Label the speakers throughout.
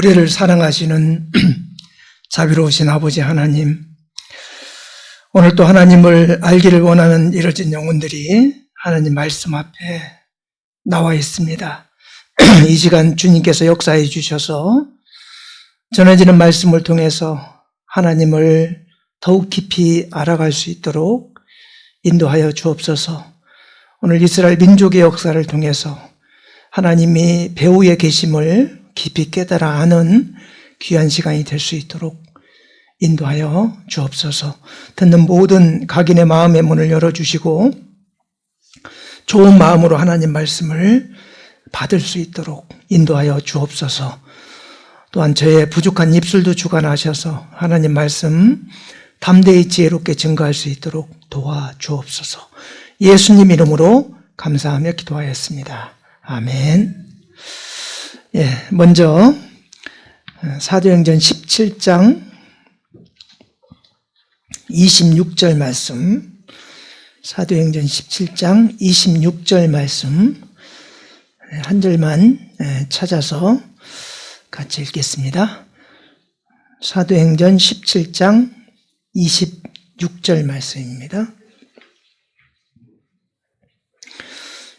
Speaker 1: 우리를 사랑하시는 자비로우신 아버지 하나님, 오늘 또 하나님을 알기를 원하는 이뤄진 영혼들이 하나님 말씀 앞에 나와 있습니다. 이 시간 주님께서 역사해 주셔서 전해지는 말씀을 통해서 하나님을 더욱 깊이 알아갈 수 있도록 인도하여 주옵소서. 오늘 이스라엘 민족의 역사를 통해서 하나님이 배후에 계심을 깊이 깨달아 아는 귀한 시간이 될 수 있도록 인도하여 주옵소서. 듣는 모든 각인의 마음의 문을 열어주시고 좋은 마음으로 하나님 말씀을 받을 수 있도록 인도하여 주옵소서. 또한 저의 부족한 입술도 주관하셔서 하나님 말씀 담대히 지혜롭게 증거할 수 있도록 도와주옵소서. 예수님 이름으로 감사하며 기도하였습니다. 아멘. 먼저 사도행전 17장 26절 말씀, 사도행전 17장 26절 말씀 한 절만 찾아서 같이 읽겠습니다. 사도행전 17장 26절 말씀입니다.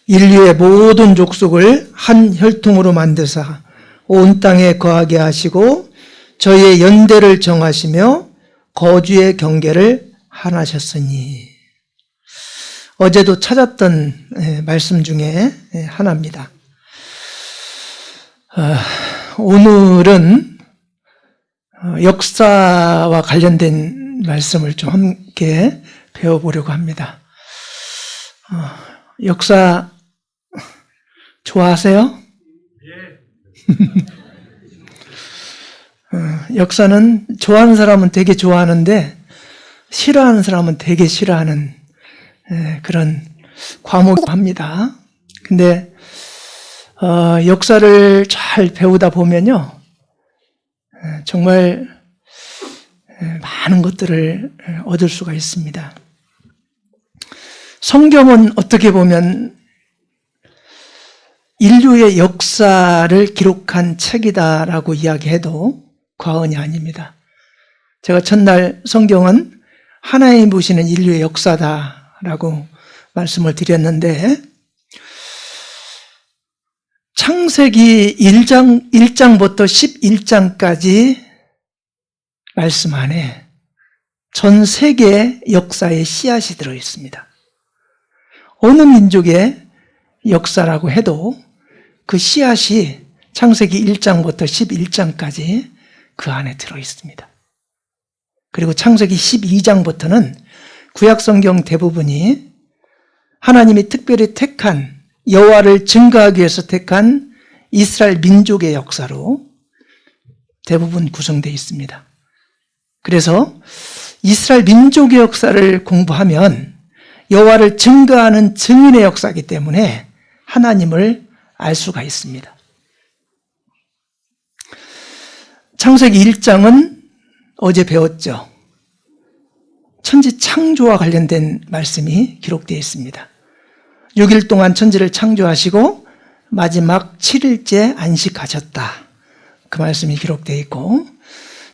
Speaker 1: 인류의 모든 족속을 한 혈통으로 만드사 온 땅에 거하게 하시고 저희의 연대를 정하시며 거주의 경계를 하나셨으니. 어제도 찾았던 말씀 중에 하나입니다. 오늘은 역사와 관련된 말씀을 좀 함께 배워보려고 합니다. 역사 좋아하세요? 역사는 좋아하는 사람은 되게 좋아하는데 싫어하는 사람은 되게 싫어하는 그런 과목입니다. 근데 역사를 잘 배우다 보면요, 정말 많은 것들을 얻을 수가 있습니다. 성경은 어떻게 보면 인류의 역사를 기록한 책이다라고 이야기해도 과언이 아닙니다. 제가 첫날 성경은 하나님이 보시는 인류의 역사다라고 말씀을 드렸는데, 창세기 1장부터 11장까지 말씀 안에 전 세계 역사의 씨앗이 들어있습니다. 어느 민족의 역사라고 해도 그 씨앗이 창세기 1장부터 11장까지 그 안에 들어있습니다. 그리고 창세기 12장부터는 구약성경 대부분이 하나님이 특별히 택한, 여호와를 증거하기 위해서 택한 이스라엘 민족의 역사로 대부분 구성되어 있습니다. 그래서 이스라엘 민족의 역사를 공부하면 여호와를 증거하는 증인의 역사이기 때문에 하나님을 알 수가 있습니다. 창세기 1장은 어제 배웠죠. 천지 창조와 관련된 말씀이 기록되어 있습니다. 6일 동안 천지를 창조하시고 마지막 7일째 안식하셨다. 그 말씀이 기록되어 있고,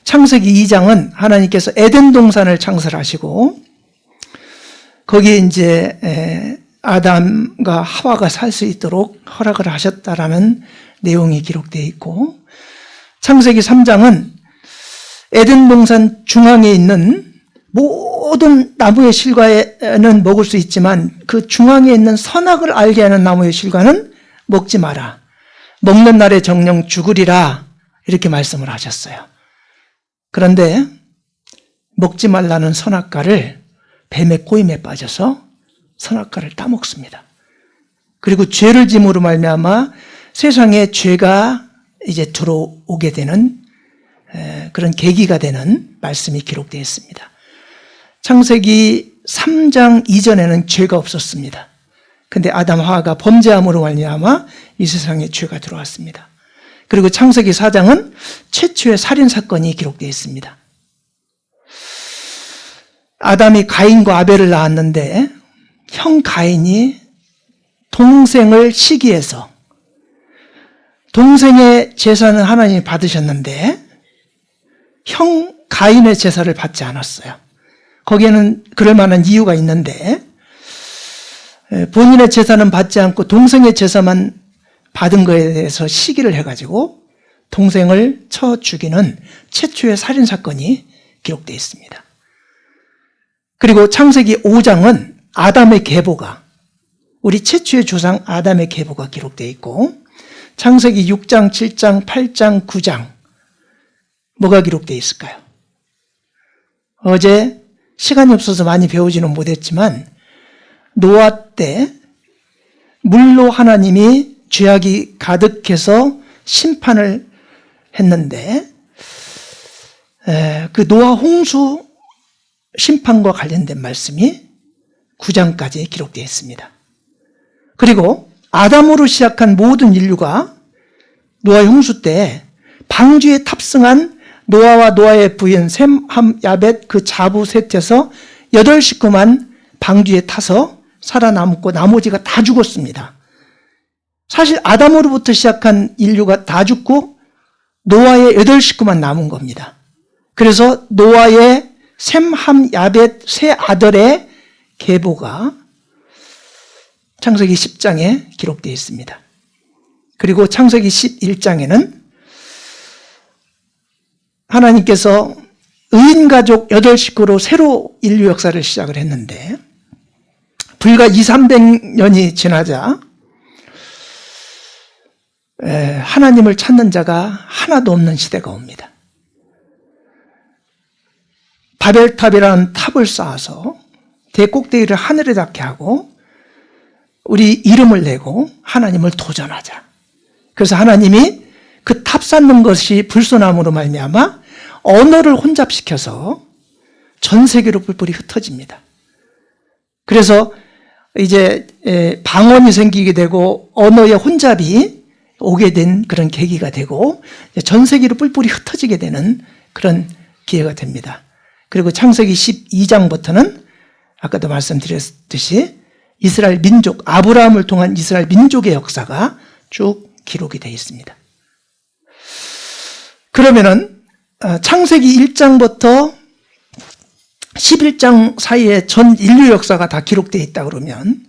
Speaker 1: 창세기 2장은 하나님께서 에덴 동산을 창설하시고 거기에 이제 아담과 하와가 살 수 있도록 허락을 하셨다라는 내용이 기록되어 있고, 창세기 3장은 에덴 동산 중앙에 있는 모든 나무의 실과는 먹을 수 있지만 그 중앙에 있는 선악을 알게 하는 나무의 실과는 먹지 마라. 먹는 날에 정령 죽으리라. 이렇게 말씀을 하셨어요. 그런데 먹지 말라는 선악과를 뱀의 꼬임에 빠져서 선악과를 따먹습니다. 그리고 죄를 짐으로 말미암아 세상에 죄가 이제 들어오게 되는 그런 계기가 되는 말씀이 기록되어 있습니다. 창세기 3장 이전에는 죄가 없었습니다. 근데 아담 하와가 범죄함으로 말미암아 이 세상에 죄가 들어왔습니다. 그리고 창세기 4장은 최초의 살인 사건이 기록되어 있습니다. 아담이 가인과 아벨을 낳았는데 형 가인이 동생을 시기해서 동생의 제사는 하나님이 받으셨는데 형 가인의 제사를 받지 않았어요. 거기에는 그럴 만한 이유가 있는데 본인의 제사는 받지 않고 동생의 제사만 받은 거에 대해서 시기를 해가지고 동생을 쳐 죽이는 최초의 살인사건이 기록되어 있습니다. 그리고 창세기 5장은 아담의 계보가, 우리 최초의 조상 아담의 계보가 기록되어 있고, 창세기 6장, 7장, 8장, 9장 뭐가 기록되어 있을까요? 어제 시간이 없어서 많이 배우지는 못했지만 노아 때 물로 하나님이 죄악이 가득해서 심판을 했는데 그 노아 홍수 심판과 관련된 말씀이 9장까지 기록되어 있습니다. 그리고 아담으로 시작한 모든 인류가 노아 홍수 때 방주에 탑승한 노아와 노아의 부인 셈, 함, 야벳 그 자부 셋에서 8식구만 방주에 타서 살아남고 나머지가 다 죽었습니다. 사실 아담으로부터 시작한 인류가 다 죽고 노아의 8식구만 남은 겁니다. 그래서 노아의 셈, 함, 야벳 세 아들의 계보가 창세기 10장에 기록되어 있습니다. 그리고 창세기 11장에는 하나님께서 의인 가족 8식구로 새로 인류 역사를 시작을 했는데 불과 200~300년이 지나자 하나님을 찾는 자가 하나도 없는 시대가 옵니다. 바벨탑이라는 탑을 쌓아서 대꼭대기를 하늘에 닿게 하고 우리 이름을 내고 하나님을 도전하자. 그래서 하나님이 그 탑 쌓는 것이 불소나무로 말미암아 언어를 혼잡시켜서 전 세계로 뿔뿔이 흩어집니다. 그래서 이제 방언이 생기게 되고 언어의 혼잡이 오게 된 그런 계기가 되고 전 세계로 뿔뿔이 흩어지게 되는 그런 기회가 됩니다. 그리고 창세기 12장부터는 아까도 말씀드렸듯이 이스라엘 민족, 아브라함을 통한 이스라엘 민족의 역사가 쭉 기록이 되어 있습니다. 그러면은 창세기 1장부터 11장 사이에 전 인류 역사가 다 기록되어 있다 그러면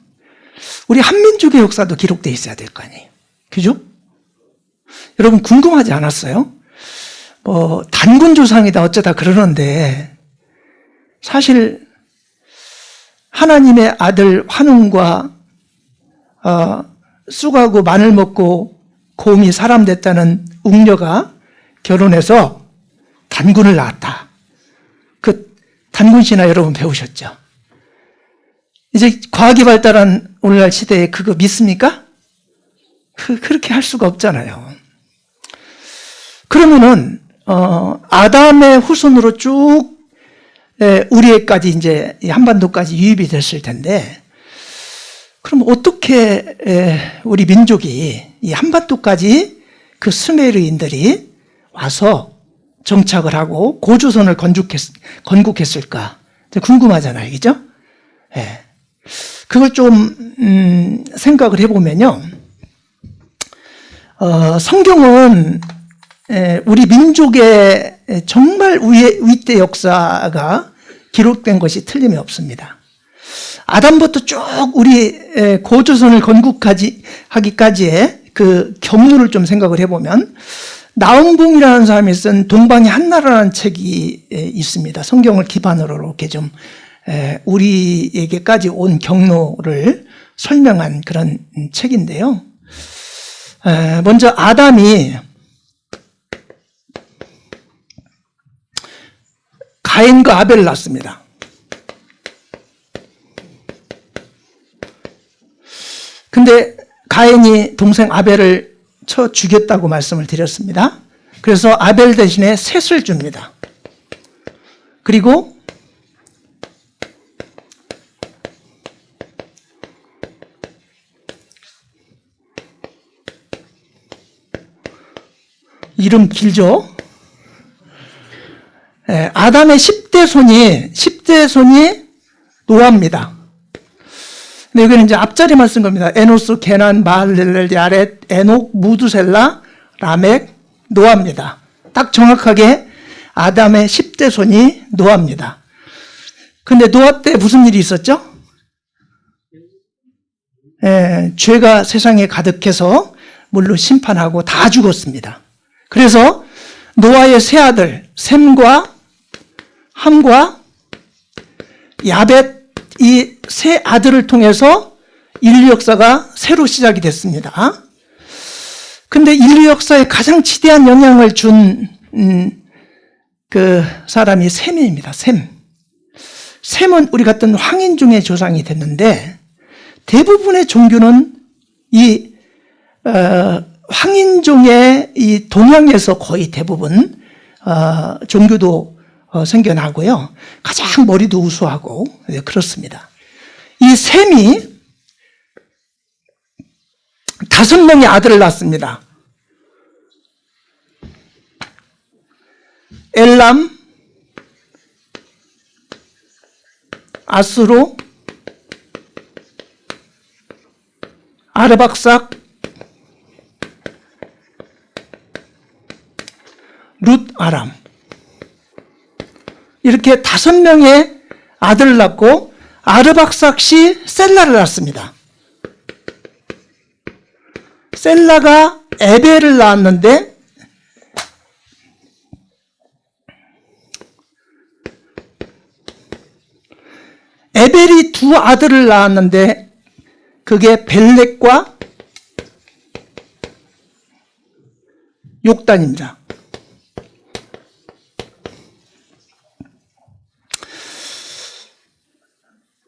Speaker 1: 우리 한민족의 역사도 기록되어 있어야 될 거 아니에요. 그죠? 여러분 궁금하지 않았어요? 단군 조상이다 어쩌다 그러는데 사실 하나님의 아들 환웅과 쑥하고 마늘 먹고 곰이 사람 됐다는 웅녀가 결혼해서 단군을 낳았다. 그 단군 신화 여러분 배우셨죠? 이제 과학이 발달한 오늘날 시대에 그거 믿습니까? 그렇게 할 수가 없잖아요. 그러면은 아담의 후손으로 쭉 우리에까지 이제 한반도까지 유입이 됐을 텐데 그럼 어떻게 우리 민족이 이 한반도까지 그 수메르인들이 와서 정착을 하고 고조선을 건국했을까 궁금하잖아요, 그죠? 예. 그걸 좀 생각을 해보면요, 성경은 우리 민족의 정말 위대 역사가 기록된 것이 틀림이 없습니다. 아담부터 쭉 우리 고조선을 건국하기까지의 그 경로를 좀 생각을 해보면 나움봉이라는 사람이 쓴 동방의 한나라라는 책이 있습니다. 성경을 기반으로 이렇게 좀 우리에게까지 온 경로를 설명한 그런 책인데요. 먼저 아담이 가인과 아벨을 낳습니다. 근데 가인이 동생 아벨을 쳐 죽였다고 말씀을 드렸습니다. 그래서 아벨 대신에 셋을 줍니다. 그리고 이름 길죠? 아담의 10대 손이 노아입니다. 근데 여기는 이제 앞자리만 쓴 겁니다. 에노스, 게난, 마할렐렐, 야렛, 에녹, 무두셀라, 라멕, 노아입니다. 딱 정확하게 아담의 10대 손이 노아입니다. 근데 노아 때 무슨 일이 있었죠? 죄가 세상에 가득해서 물로 심판하고 다 죽었습니다. 그래서 노아의 세 아들 셈과 함과 야벳, 이 세 아들을 통해서 인류 역사가 새로 시작이 됐습니다. 근데 인류 역사에 가장 지대한 영향을 준 그 사람이 셈입니다. 셈은 우리 같은 황인종의 조상이 됐는데, 대부분의 종교는 이 황인종의 이 동양에서 거의 대부분 종교도 생겨나고요. 가장 머리도 우수하고 그렇습니다. 이 셈이 5명의 아들을 낳습니다. 엘람, 아스로, 아르박삭, 룻, 아람. 이렇게 5명의 아들을 낳고 아르박삭시 셀라를 낳습니다. 셀라가 에벨을 낳았는데 에벨이 2 아들을 낳았는데 그게 벨렉과 욕단입니다.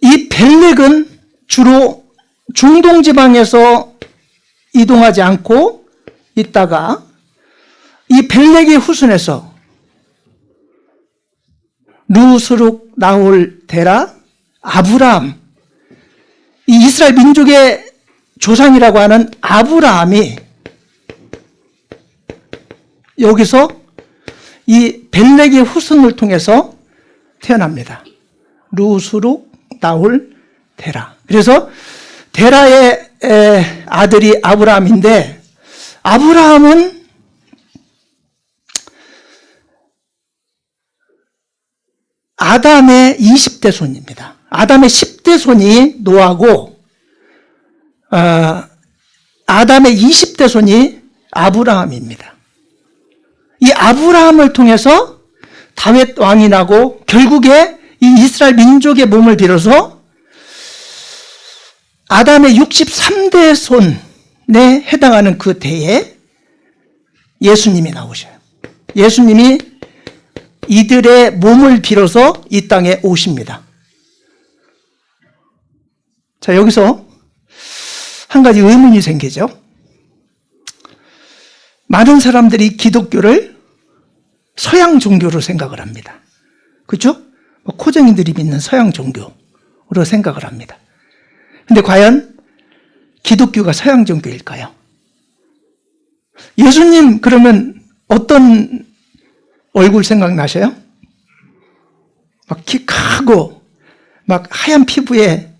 Speaker 1: 이 벨렉은 주로 중동 지방에서 이동하지 않고 있다가 이 벨렉의 후손에서 루스룩, 나홀, 데라, 아브라함, 이 이스라엘 민족의 조상이라고 하는 아브라함이 여기서 이 벨렉의 후손을 통해서 태어납니다. 루스룩, 나홀, 데라. 그래서 데라의 아들이 아브라함인데, 아브라함은 아담의 20대 손입니다. 아담의 10대 손이 노아고, 아담의 20대 손이 아브라함입니다. 이 아브라함을 통해서 다윗 왕이 나고, 결국에 이 이스라엘 민족의 몸을 빌어서 아담의 63대 손에 해당하는 그 때에 예수님이 나오셔요. 예수님이 이들의 몸을 빌어서 이 땅에 오십니다. 자, 여기서 한 가지 의문이 생기죠. 많은 사람들이 기독교를 서양 종교로 생각을 합니다. 그렇죠? 코쟁이들이 믿는 서양 종교로 생각을 합니다. 근데 과연 기독교가 서양 종교일까요? 예수님 그러면 어떤 얼굴 생각나셔요? 막 키 크고 막 하얀 피부에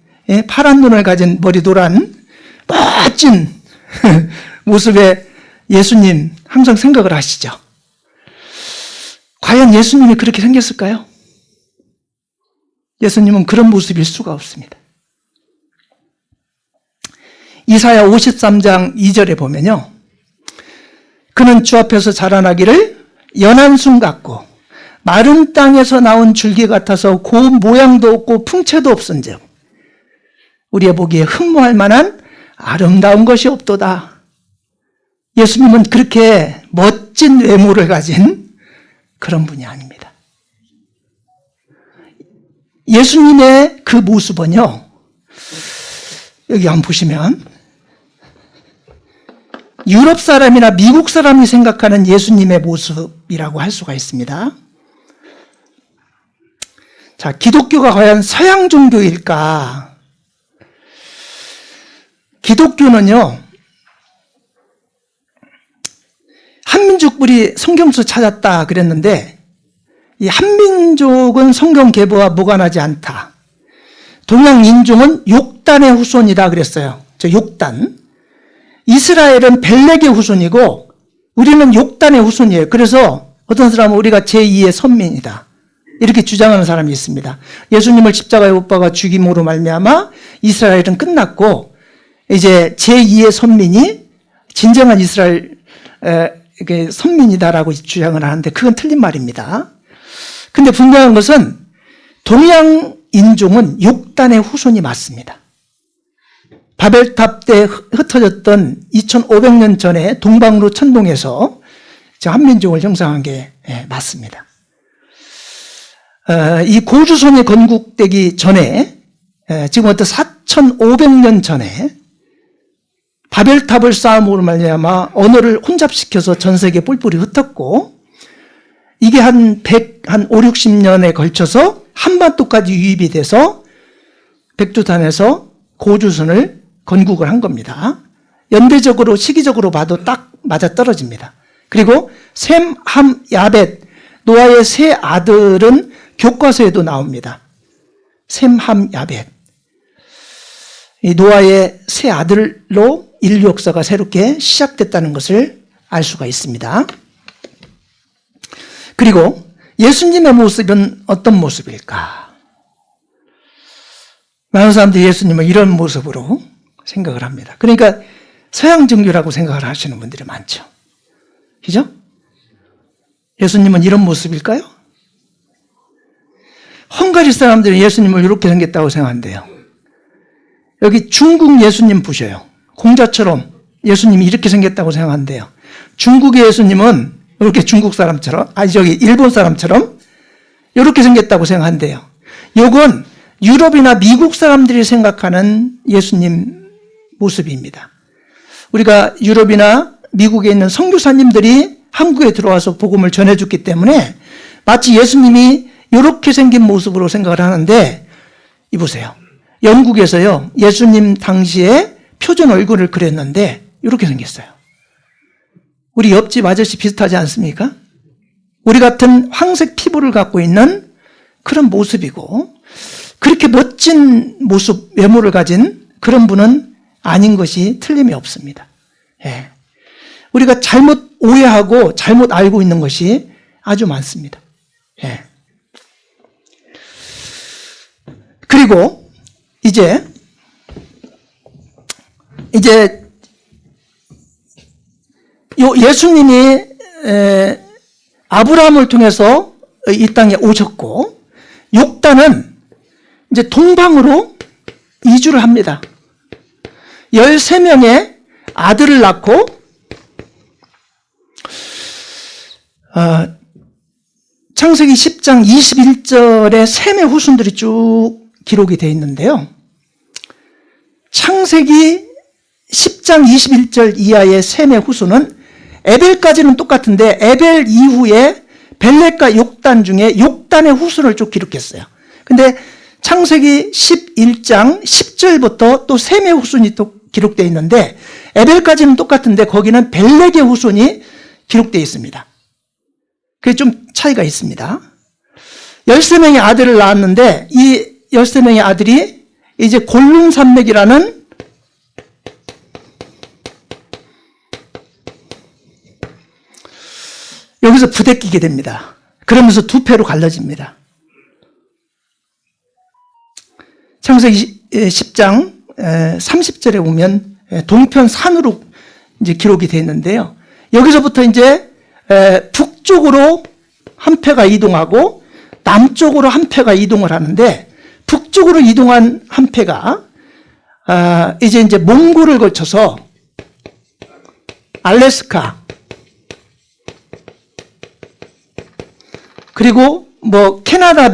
Speaker 1: 파란 눈을 가진 머리 노란 멋진 모습의 예수님 항상 생각을 하시죠? 과연 예수님이 그렇게 생겼을까요? 예수님은 그런 모습일 수가 없습니다. 이사야 53장 2절에 보면요, 그는 주 앞에서 자라나기를 연한 순 같고 마른 땅에서 나온 줄기 같아서 고운 모양도 없고 풍채도 없은즉 우리의 보기에 흠모할 만한 아름다운 것이 없도다. 예수님은 그렇게 멋진 외모를 가진 그런 분이 아닙니다. 예수님의 그 모습은요, 여기 한번 보시면 유럽 사람이나 미국 사람이 생각하는 예수님의 모습이라고 할 수가 있습니다. 자, 기독교가 과연 서양 종교일까? 기독교는요, 한민족 우리 성경서 찾았다 그랬는데, 이 한민족은 성경 계보와 무관하지 않다. 동양 인종은 욕단의 후손이다 그랬어요. 저 욕단. 이스라엘은 벨렉의 후손이고 우리는 욕단의 후손이에요. 그래서 어떤 사람은 우리가 제2의 선민이다, 이렇게 주장하는 사람이 있습니다. 예수님을 십자가에 못 박아 죽임으로 말미암아 이스라엘은 끝났고 이제 제2의 선민이 진정한 이스라엘 선민이다라고 주장을 하는데 그건 틀린 말입니다. 근데 분명한 것은 동양 인종은 욕단의 후손이 맞습니다. 바벨탑 때 흩어졌던 2500년 전에 동방으로 천동해서 한민족을 형성한 게 맞습니다. 이 고조선이 건국되기 전에 지금부터 4500년 전에 바벨탑을 쌓음으로 말미암아 언어를 혼잡시켜서 전 세계에 뿔뿔이 흩었고 이게 한 5, 60년에 걸쳐서 한반도까지 유입이 돼서 백두산에서 고조선을 건국을 한 겁니다. 연대적으로 시기적으로 봐도 딱 맞아떨어집니다. 그리고 셈, 함, 야벳, 노아의 세 아들은 교과서에도 나옵니다. 셈, 함, 야벳. 이 노아의 세 아들로 인류 역사가 새롭게 시작됐다는 것을 알 수가 있습니다. 그리고 예수님의 모습은 어떤 모습일까? 많은 사람들이 예수님을 이런 모습으로 생각을 합니다. 그러니까 서양 종교라고 생각을 하시는 분들이 많죠. 그죠? 예수님은 이런 모습일까요? 헝가리 사람들은 예수님을 이렇게 생겼다고 생각한대요. 여기 중국 예수님 보셔요. 공자처럼 예수님이 이렇게 생겼다고 생각한대요. 중국의 예수님은 이렇게 중국 사람처럼, 일본 사람처럼 이렇게 생겼다고 생각한대요. 이건 유럽이나 미국 사람들이 생각하는 예수님 모습입니다. 우리가 유럽이나 미국에 있는 선교사님들이 한국에 들어와서 복음을 전해줬기 때문에 마치 예수님이 이렇게 생긴 모습으로 생각을 하는데, 이보세요. 영국에서요, 예수님 당시에 표준 얼굴을 그렸는데 이렇게 생겼어요. 우리 옆집 아저씨 비슷하지 않습니까? 우리 같은 황색 피부를 갖고 있는 그런 모습이고, 그렇게 멋진 모습, 외모를 가진 그런 분은 아닌 것이 틀림이 없습니다. 예. 우리가 잘못 오해하고 잘못 알고 있는 것이 아주 많습니다. 예. 그리고 이제 예수님이 아브라함을 통해서 이 땅에 오셨고, 욕단은 이제 동방으로 이주를 합니다. 13명의 아들을 낳고 창세기 10장 21절에 셈의 후손들이 쭉 기록이 되어 있는데요. 창세기 10장 21절 이하의 셈의 후손은 에벨까지는 똑같은데 에벨 이후에 벨렉과 욕단 중에 욕단의 후손을 쭉 기록했어요. 근데 창세기 11장 10절부터 또 셈의 후손이 또 기록되어 있는데 에벨까지는 똑같은데 거기는 벨렉의 후손이 기록되어 있습니다. 그게 좀 차이가 있습니다. 13명의 아들을 낳았는데 이 13명의 아들이 이제 골룸 산맥이라는 여기서 부대끼게 됩니다. 그러면서 두 패로 갈라집니다. 창세기 10장 30절에 보면 동편 산으로 이제 기록이 되어 있는데요. 여기서부터 이제 북쪽으로 한 패가 이동하고 남쪽으로 한 패가 이동을 하는데, 북쪽으로 이동한 한 패가 이제 몽골을 거쳐서 알래스카, 그리고 캐나다,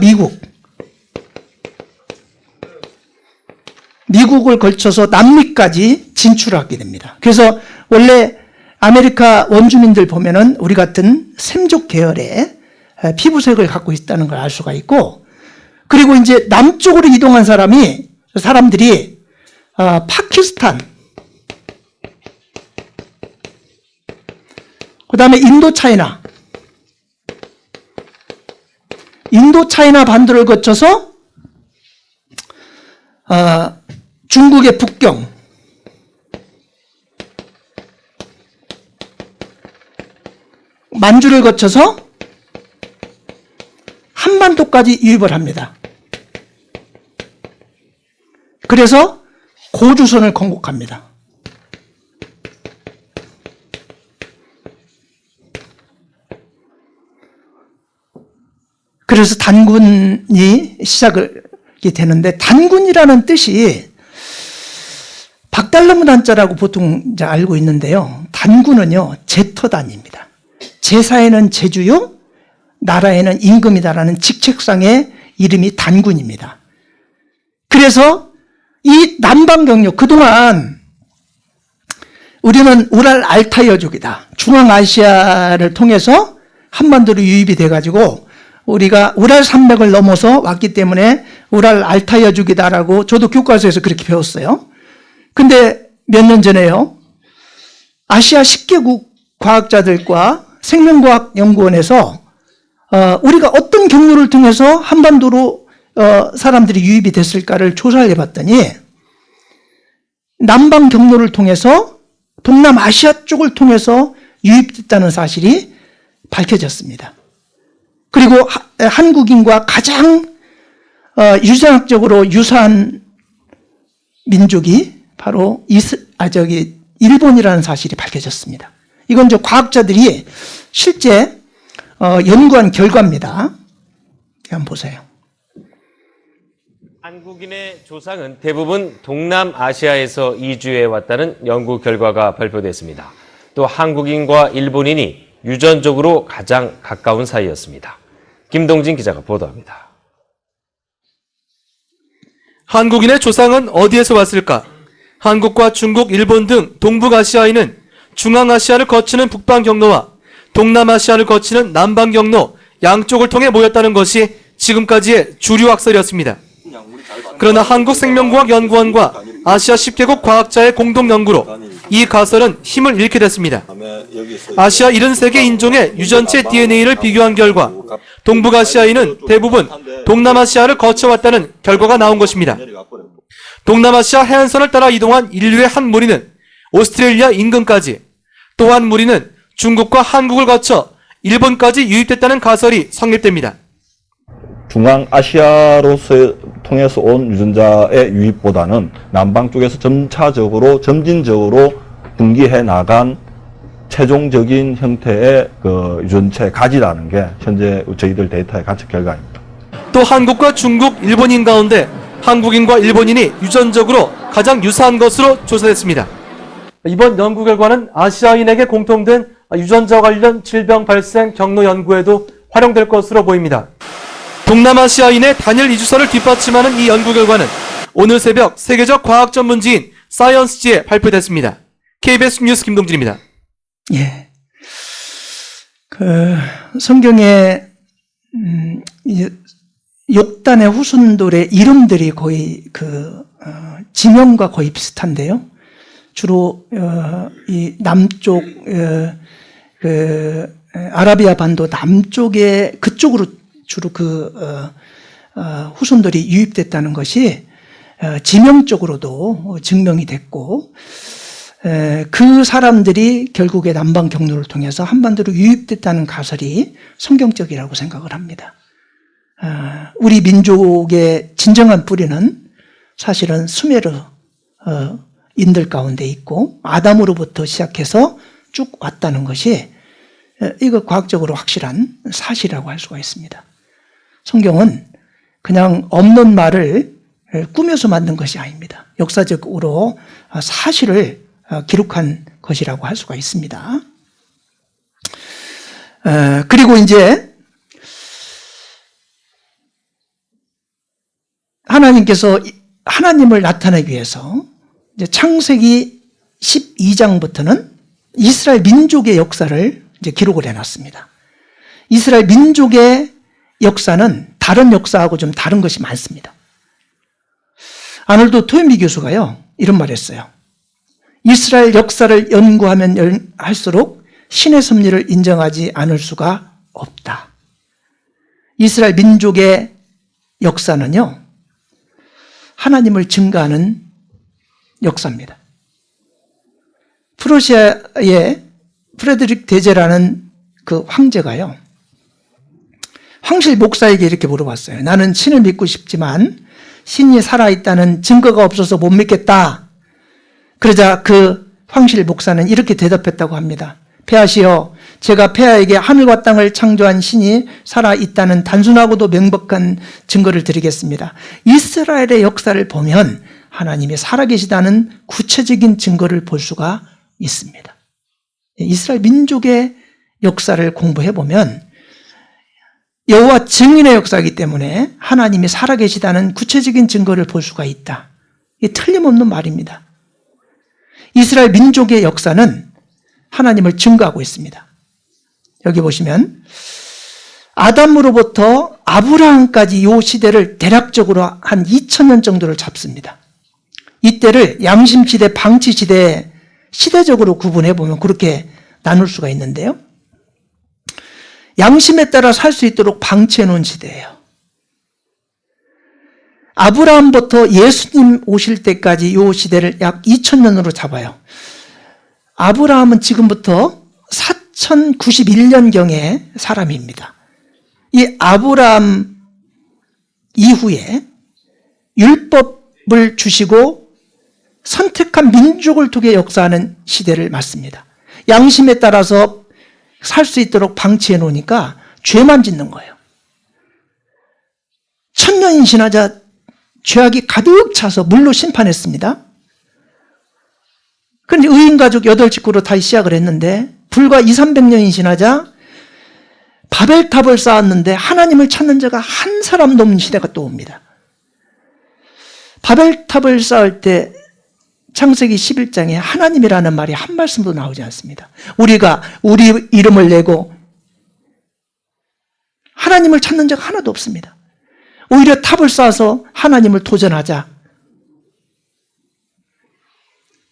Speaker 1: 미국을 걸쳐서 남미까지 진출하게 됩니다. 그래서 원래 아메리카 원주민들 보면은 우리 같은 셈족 계열의 피부색을 갖고 있다는 걸 알 수가 있고, 그리고 이제 남쪽으로 이동한 사람들이 파키스탄, 그 다음에 인도차이나 반도를 거쳐서 중국의 북경, 만주를 거쳐서 한반도까지 유입을 합니다. 그래서 고주선을 건국합니다. 그래서 단군이 시작이 되는데, 단군이라는 뜻이 박달나무 단자라고 보통 이제 알고 있는데요. 단군은요, 제터단입니다. 제사에는 제주요, 나라에는 임금이다라는 직책상의 이름이 단군입니다. 그래서 이 남방경력, 그동안 우리는 우랄 알타이어족이다. 중앙아시아를 통해서 한반도로 유입이 돼가지고 우리가 우랄 산맥을 넘어서 왔기 때문에 우랄 알타이어족이다라고 저도 교과서에서 그렇게 배웠어요. 근데 몇 년 전에요, 아시아 10개국 과학자들과 생명과학연구원에서 우리가 어떤 경로를 통해서 한반도로 사람들이 유입이 됐을까를 조사를 해봤더니 남방 경로를 통해서 동남아시아 쪽을 통해서 유입됐다는 사실이 밝혀졌습니다. 그리고 한국인과 가장 유전학적으로 유사한 민족이 바로 일본이라는 사실이 밝혀졌습니다. 이건 저 과학자들이 실제 연구한 결과입니다. 한번 보세요.
Speaker 2: 한국인의 조상은 대부분 동남아시아에서 이주해 왔다는 연구 결과가 발표됐습니다. 또 한국인과 일본인이 유전적으로 가장 가까운 사이였습니다. 김동진 기자가 보도합니다.
Speaker 3: 한국인의 조상은 어디에서 왔을까? 한국과 중국, 일본 등 동북아시아에는 중앙아시아를 거치는 북방 경로와 동남아시아를 거치는 남방 경로 양쪽을 통해 모였다는 것이 지금까지의 주류 학설이었습니다. 그러나 한국생명과학연구원과 아시아 10개국 과학자의 공동 연구로 이 가설은 힘을 잃게 됐습니다. 아시아 73개 인종의 유전체 DNA를 비교한 결과 동북아시아인은 대부분 동남아시아를 거쳐왔다는 결과가 나온 것입니다. 동남아시아 해안선을 따라 이동한 인류의 한 무리는 오스트레일리아 인근까지, 또 한 무리는 중국과 한국을 거쳐 일본까지 유입됐다는 가설이 성립됩니다.
Speaker 4: 중앙아시아로서 통해서 온 유전자의 유입보다는 남방 쪽에서 점진적으로 분기해 나간 최종적인 형태의 그 유전체 가지라는 게 현재 저희들 데이터의 관측 결과입니다.
Speaker 3: 또 한국과 중국, 일본인 가운데 한국인과 일본인이 유전적으로 가장 유사한 것으로 조사됐습니다. 이번 연구 결과는 아시아인에게 공통된 유전자 관련 질병 발생 경로 연구에도 활용될 것으로 보입니다. 동남아시아인의 단일 이주설을 뒷받침하는 이 연구 결과는 오늘 새벽 세계적 과학 전문지인 사이언스지에 발표됐습니다. KBS 뉴스 김동진입니다.
Speaker 1: 예. 성경에 욕단의 후손들의 이름들이 거의 지명과 거의 비슷한데요. 주로 이 남쪽 아라비아 반도 남쪽에 그쪽으로 주로 후손들이 유입됐다는 것이 지명적으로도 증명이 됐고, 그 사람들이 결국에 남방 경로를 통해서 한반도로 유입됐다는 가설이 성경적이라고 생각을 합니다. 우리 민족의 진정한 뿌리는 사실은 수메르인들 가운데 있고 아담으로부터 시작해서 쭉 왔다는 것이 이거 과학적으로 확실한 사실이라고 할 수가 있습니다. 성경은 그냥 없는 말을 꾸며서 만든 것이 아닙니다. 역사적으로 사실을 기록한 것이라고 할 수가 있습니다. 그리고 이제 하나님께서 하나님을 나타내기 위해서 이제 창세기 12장부터는 이스라엘 민족의 역사를 이제 기록을 해놨습니다. 이스라엘 민족의 역사는 다른 역사하고 좀 다른 것이 많습니다. 아놀드 토인비 교수가요, 이런 말을 했어요. 이스라엘 역사를 연구하면 할수록 신의 섭리를 인정하지 않을 수가 없다. 이스라엘 민족의 역사는요, 하나님을 증거하는 역사입니다. 프로시아의 프레드릭 데제라는 그 황제가요, 황실 목사에게 이렇게 물어봤어요. 나는 신을 믿고 싶지만 신이 살아있다는 증거가 없어서 못 믿겠다. 그러자 그 황실 목사는 이렇게 대답했다고 합니다. 폐하시여, 제가 폐하에게 하늘과 땅을 창조한 신이 살아있다는 단순하고도 명백한 증거를 드리겠습니다. 이스라엘의 역사를 보면 하나님이 살아계시다는 구체적인 증거를 볼 수가 있습니다. 이스라엘 민족의 역사를 공부해 보면 여호와 증인의 역사이기 때문에 하나님이 살아계시다는 구체적인 증거를 볼 수가 있다. 이게 틀림없는 말입니다. 이스라엘 민족의 역사는 하나님을 증거하고 있습니다. 여기 보시면 아담으로부터 아브라함까지 이 시대를 대략적으로 한 2000년 정도를 잡습니다. 이때를 양심시대, 방치시대, 시대적으로 구분해 보면 그렇게 나눌 수가 있는데요. 양심에 따라 살 수 있도록 방치해 놓은 시대예요. 아브라함부터 예수님 오실 때까지 이 시대를 약 2000년으로 잡아요. 아브라함은 지금부터 4091년경의 사람입니다. 이 아브라함 이후에 율법을 주시고 선택한 민족을 통해 역사하는 시대를 맞습니다. 양심에 따라서 살 수 있도록 방치해 놓으니까 죄만 짓는 거예요. 1000년이 지나자 죄악이 가득 차서 물로 심판했습니다. 그런데 의인가족 8식구로 다시 시작을 했는데 불과 200~300년이 지나자 바벨탑을 쌓았는데 하나님을 찾는 자가 한 사람도 없는 시대가 또 옵니다. 바벨탑을 쌓을 때 창세기 11장에 하나님이라는 말이 한 말씀도 나오지 않습니다. 우리가 우리 이름을 내고 하나님을 찾는 자가 하나도 없습니다. 오히려 탑을 쌓아서 하나님을 도전하자.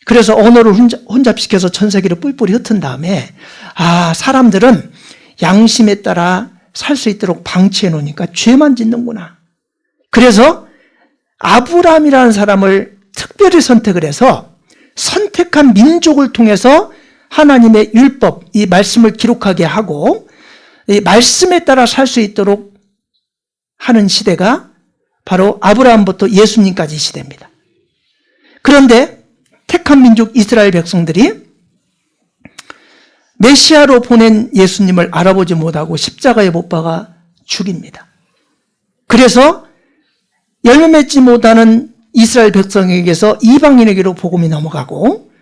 Speaker 1: 그래서 언어를 혼잡시켜서 전 세계를 뿔뿔이 흩은 다음에 사람들은 양심에 따라 살 수 있도록 방치해 놓으니까 죄만 짓는구나. 그래서 아브라함이라는 사람을 특별히 선택을 해서 선택한 민족을 통해서 하나님의 율법, 이 말씀을 기록하게 하고 이 말씀에 따라 살 수 있도록 하는 시대가 바로 아브라함부터 예수님까지 시대입니다. 그런데 택한 민족 이스라엘 백성들이 메시아로 보낸 예수님을 알아보지 못하고 십자가에 못 박아 죽입니다. 그래서 열매 맺지 못하는 이스라엘 백성에게서 이방인에게로 복음이 넘어가고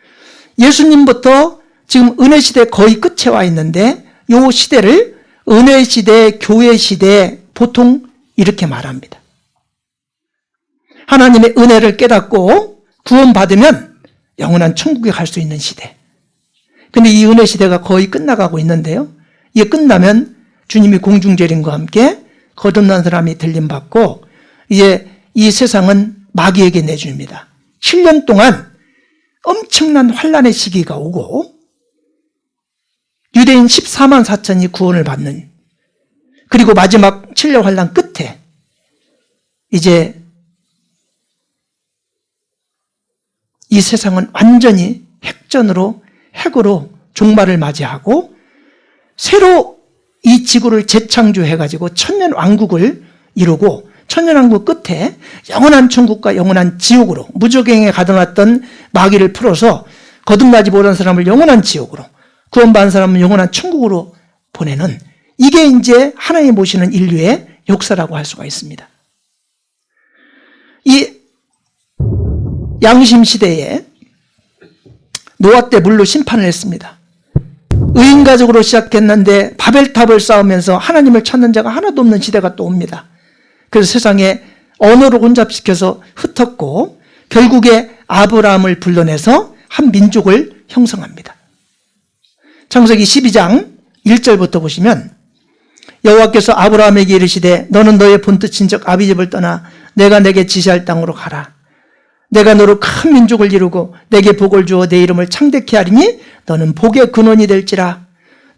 Speaker 1: 예수님부터 지금 은혜 시대 거의 끝에 와 있는데 이 시대를 은혜 시대, 교회 시대 보통 이렇게 말합니다. 하나님의 은혜를 깨닫고 구원받으면 영원한 천국에 갈 수 있는 시대. 근데 이 은혜 시대가 거의 끝나가고 있는데요. 이게 끝나면 주님이 공중재림과 함께 거듭난 사람이 들림받고 이제 이 세상은 마귀에게 내줍니다. 7년 동안 엄청난 환란의 시기가 오고 유대인 14만 4천이 구원을 받는, 그리고 마지막 7년 환란 끝에 이제 이 세상은 완전히 핵으로 종말을 맞이하고 새로 이 지구를 재창조해가지고 천년왕국을 이루고 천년왕국 끝에 영원한 천국과 영원한 지옥으로 무저갱에 가둬놨던 마귀를 풀어서 거듭나지 못한 사람을 영원한 지옥으로, 구원받은 사람은 영원한 천국으로 보내는, 이게 이제 하나님 모시는 인류의 역사라고 할 수가 있습니다. 이 양심 시대에 노아 때 물로 심판을 했습니다. 의인가족으로 시작했는데 바벨탑을 쌓으면서 하나님을 찾는 자가 하나도 없는 시대가 또 옵니다. 그래서 세상에 언어를 혼잡시켜서 흩었고 결국에 아브라함을 불러내서 한 민족을 형성합니다. 창세기 12장 1절부터 보시면 여호와께서 아브라함에게 이르시되 너는 너의 본토 친척 아비집을 떠나 내가 내게 지시할 땅으로 가라. 내가 너로 큰 민족을 이루고 내게 복을 주어 내 이름을 창대케 하리니 너는 복의 근원이 될지라.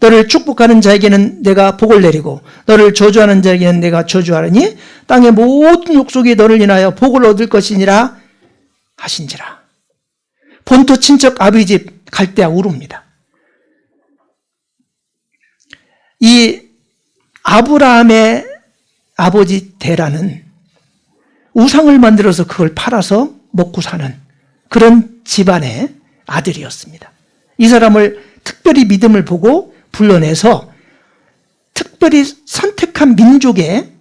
Speaker 1: 너를 축복하는 자에게는 내가 복을 내리고 너를 저주하는 자에게는 내가 저주하리니 땅의 모든 족속이 너를 인하여 복을 얻을 것이니라 하신지라. 본토 친척 아비집 갈대아 우르입니다. 이 아브라함의 아버지 데라는 우상을 만들어서 그걸 팔아서 먹고 사는 그런 집안의 아들이었습니다. 이 사람을 특별히 믿음을 보고 불러내서 특별히 선택한 민족의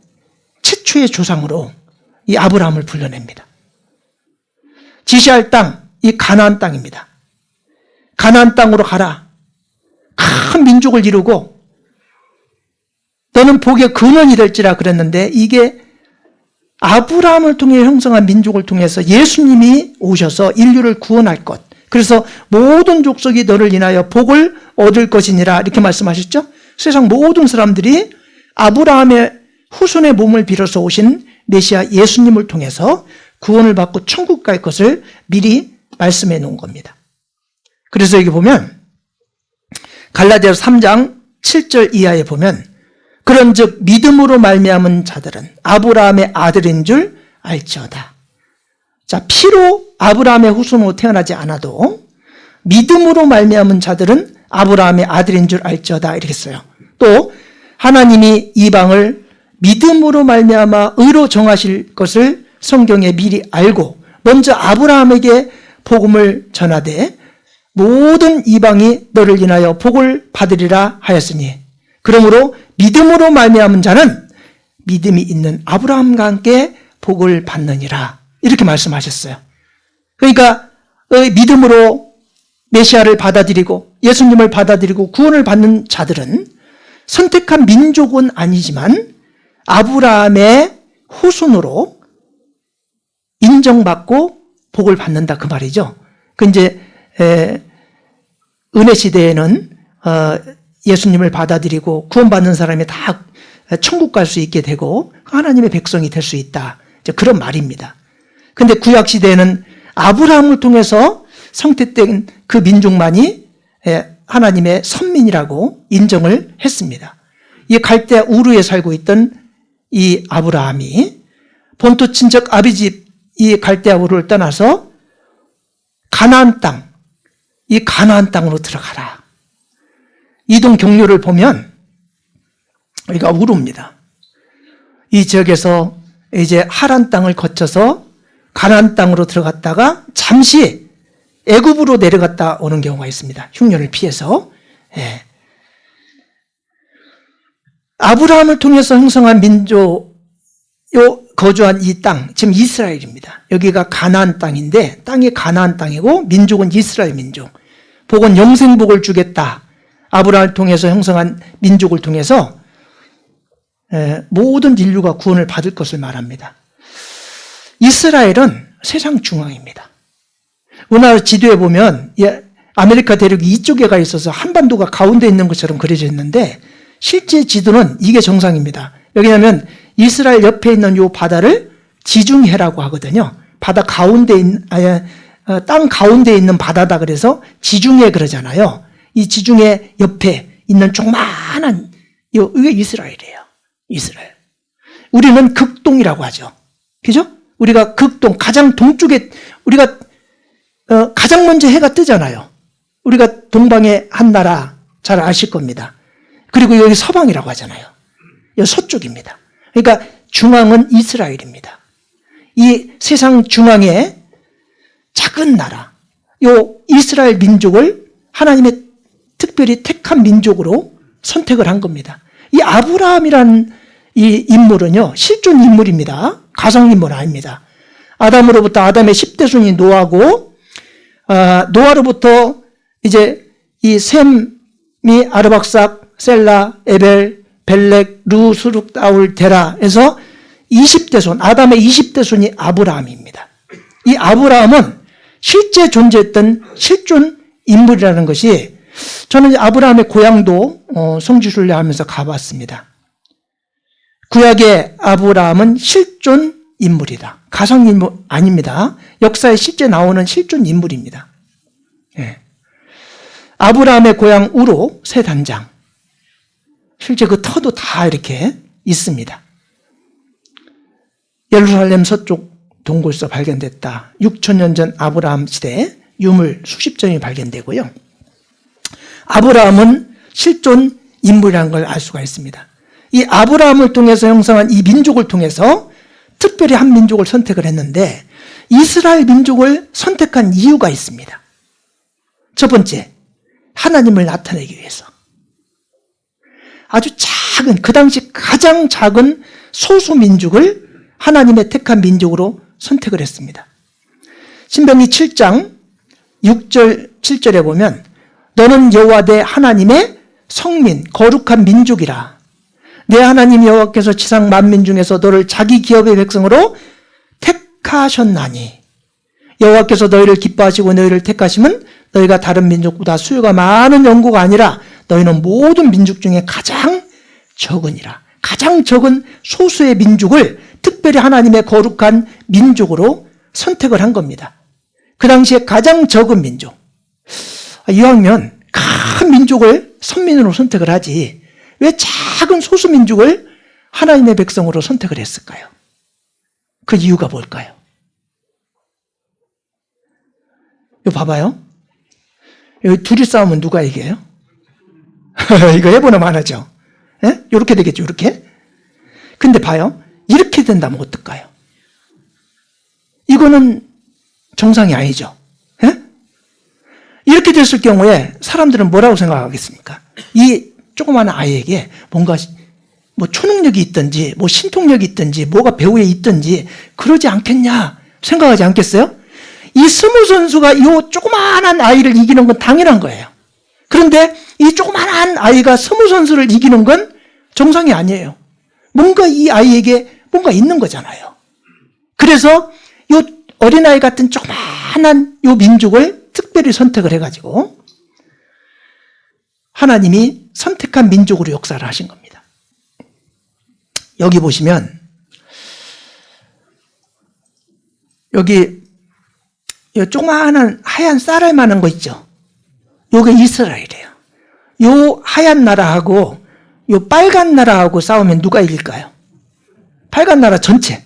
Speaker 1: 최초의 조상으로 이 아브라함을 불러냅니다. 지시할 땅, 이 가나안 땅입니다. 가나안 땅으로 가라. 큰 민족을 이루고 너는 복의 근원이 될지라 그랬는데 이게 아브라함을 통해 형성한 민족을 통해서 예수님이 오셔서 인류를 구원할 것. 그래서 모든 족속이 너를 인하여 복을 얻을 것이니라 이렇게 말씀하셨죠. 세상 모든 사람들이 아브라함의 후손의 몸을 빌어서 오신 메시아 예수님을 통해서 구원을 받고 천국 갈 것을 미리 말씀해 놓은 겁니다. 그래서 여기 보면 갈라디아서 3장 7절 이하에 보면 그런즉 믿음으로 말미암은 자들은 아브라함의 아들인 줄 알지어다. 자, 피로 아브라함의 후손으로 태어나지 않아도 믿음으로 말미암은 자들은 아브라함의 아들인 줄 알지어다 이렇게 써요. 또 하나님이 이방을 믿음으로 말미암아 의로 정하실 것을 성경에 미리 알고 먼저 아브라함에게 복음을 전하되 모든 이방이 너를 인하여 복을 받으리라 하였으니 그러므로 믿음으로 말미암은 자는 믿음이 있는 아브라함과 함께 복을 받느니라 이렇게 말씀하셨어요. 그러니까 믿음으로 메시아를 받아들이고 예수님을 받아들이고 구원을 받는 자들은 선택한 민족은 아니지만 아브라함의 후손으로 인정받고 복을 받는다 그 말이죠. 그 이제 은혜 시대에는 예수님을 받아들이고 구원받는 사람이 다 천국 갈 수 있게 되고 하나님의 백성이 될 수 있다. 그런 말입니다. 그런데 구약 시대에는 아브라함을 통해서 성택된 그 민족만이 하나님의 선민이라고 인정을 했습니다. 이 갈대아 우르에 살고 있던 이 아브라함이 본토 친척 아비집 이 갈대아 우르를 떠나서 가나안 땅, 이 가나안 땅으로 들어가라. 이동 경로를 보면 여기가 우르입니다. 이 지역에서 이제 하란 땅을 거쳐서 가나안 땅으로 들어갔다가 잠시 애굽으로 내려갔다 오는 경우가 있습니다. 흉년을 피해서. 아브라함을 통해서 형성한 민족, 거주한 이 땅, 지금 이스라엘입니다. 여기가 가나안 땅인데 땅이 가나안 땅이고 민족은 이스라엘 민족. 복은 영생복을 주겠다. 아브라함을 통해서 형성한 민족을 통해서 모든 인류가 구원을 받을 것을 말합니다. 이스라엘은 세상 중앙입니다. 우리나라 지도에 보면 아메리카 대륙이 이쪽에 가 있어서 한반도가 가운데 있는 것처럼 그려져 있는데 실제 지도는 이게 정상입니다. 왜냐하면 이스라엘 옆에 있는 이 바다를 지중해라고 하거든요. 바다 가운데 땅 가운데 있는 바다다 그래서 지중해 그러잖아요. 이 지중해 옆에 있는 조그마한 이게 이스라엘이에요. 이스라엘. 우리는 극동이라고 하죠. 그죠? 우리가 극동, 가장 동쪽에 우리가 가장 먼저 해가 뜨잖아요. 우리가 동방의 한 나라 잘 아실 겁니다. 그리고 여기 서방이라고 하잖아요. 여기 서쪽입니다. 그러니까 중앙은 이스라엘입니다. 이 세상 중앙에 작은 나라, 요 이스라엘 민족을 하나님의 특별히 택한 민족으로 선택을 한 겁니다. 이 아브라함이라는 이 인물은요, 실존 인물입니다. 가상 인물 아닙니다. 아담으로부터 아담의 10대 손이 노아고, 노아로부터 이제 이 셈이 아르박삭, 셀라, 에벨, 벨렉, 루, 수룩, 다울, 데라에서 20대 손, 아담의 20대 손이 아브라함입니다. 이 아브라함은 실제 존재했던 실존 인물이라는 것이 저는 아브라함의 고향도 성지순례 하면서 가봤습니다. 구약의 아브라함은 실존 인물이다. 가상 인물 아닙니다. 역사에 실제 나오는 실존 인물입니다. 아브라함의 고향 우로 새 단장. 실제 그 터도 다 이렇게 있습니다. 예루살렘 서쪽 동굴서 발견됐다. 6,000년 전 아브라함 시대 유물 수십 점이 발견되고요. 아브라함은 실존 인물이라는 걸 알 수가 있습니다. 이 아브라함을 통해서 형성한 이 민족을 통해서 특별히 한 민족을 선택을 했는데 이스라엘 민족을 선택한 이유가 있습니다. 첫 번째, 하나님을 나타내기 위해서. 아주 작은, 그 당시 가장 작은 소수 민족을 하나님의 택한 민족으로 선택을 했습니다. 신명기 7장 6절 7절에 보면 너는 여호와 내 하나님의 성민 거룩한 민족이라. 내 하나님 여호와께서 지상 만민 중에서 너를 자기 기업의 백성으로 택하셨나니 여호와께서 너희를 기뻐하시고 너희를 택하심은 너희가 다른 민족보다 수요가 많은 영구가 아니라 너희는 모든 민족 중에 가장 적으니라. 가장 적은 소수의 민족을 특별히 하나님의 거룩한 민족으로 선택을 한 겁니다. 그 당시에 가장 적은 민족. 이왕이면 큰 민족을 선민으로 선택을 하지 왜 작은 소수 민족을 하나님의 백성으로 선택을 했을까요? 그 이유가 뭘까요? 이거 봐봐요. 여기 둘이 싸우면 누가 이겨요? 이거 해보면 알아죠. 예? 이렇게 되겠죠, 이렇게. 근데 봐요. 이렇게 된다면 어떨까요? 이거는 정상이 아니죠. 예? 이렇게 됐을 경우에 사람들은 뭐라고 생각하겠습니까? 이 조그마한 아이에게 뭔가 뭐 초능력이 있든지 뭐 신통력이 있든지 뭐가 배후에 있든지 그러지 않겠냐 생각하지 않겠어요? 이 스무 선수가 이 조그마한 아이를 이기는 건 당연한 거예요. 그런데 이 조그마한 아이가 스무 선수를 이기는 건 정상이 아니에요. 뭔가 이 아이에게 뭔가 있는 거잖아요. 그래서 이 어린아이 같은 조그마한 이 민족을 특별히 선택을 해가지고 하나님이 선택한 민족으로 역사를 하신 겁니다. 여기 보시면 여기 이 조그마한 하얀 쌀알만한 거 있죠? 요게 이스라엘이에요. 요 하얀 나라하고 요 빨간 나라하고 싸우면 누가 이길까요? 빨간 나라 전체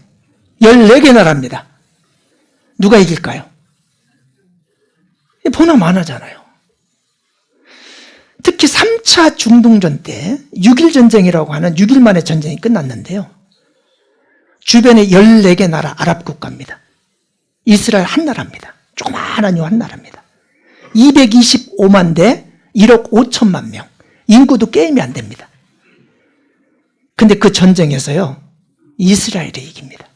Speaker 1: 14개 나라입니다. 누가 이길까요? 보나 마나잖아요. 특히 3차 중동전 때 6일 전쟁이라고 하는 6일 만에 전쟁이 끝났는데요. 주변에 14개 나라 아랍 국가입니다. 이스라엘 한 나라입니다. 조그마한 요 한 나라입니다. 225만 대 1억 5천만 명. 인구도 게임이 안 됩니다. 근데 그 전쟁에서요. 이스라엘이 이깁니다.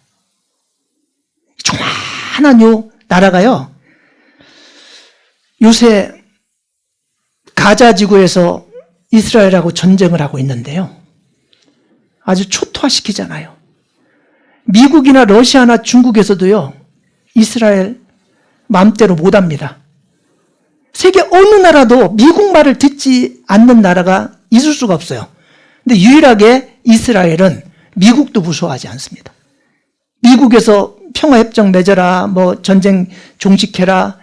Speaker 1: 조그마한 요 나라가요. 요새 가자 지구에서 이스라엘하고 전쟁을 하고 있는데요. 아주 초토화시키잖아요. 미국이나 러시아나 중국에서도요. 이스라엘 마음대로 못합니다. 세계 어느 나라도 미국 말을 듣지 않는 나라가 있을 수가 없어요. 근데 유일하게 이스라엘은 미국도 무서워하지 않습니다. 미국에서 평화협정 맺어라, 뭐 전쟁 종식해라,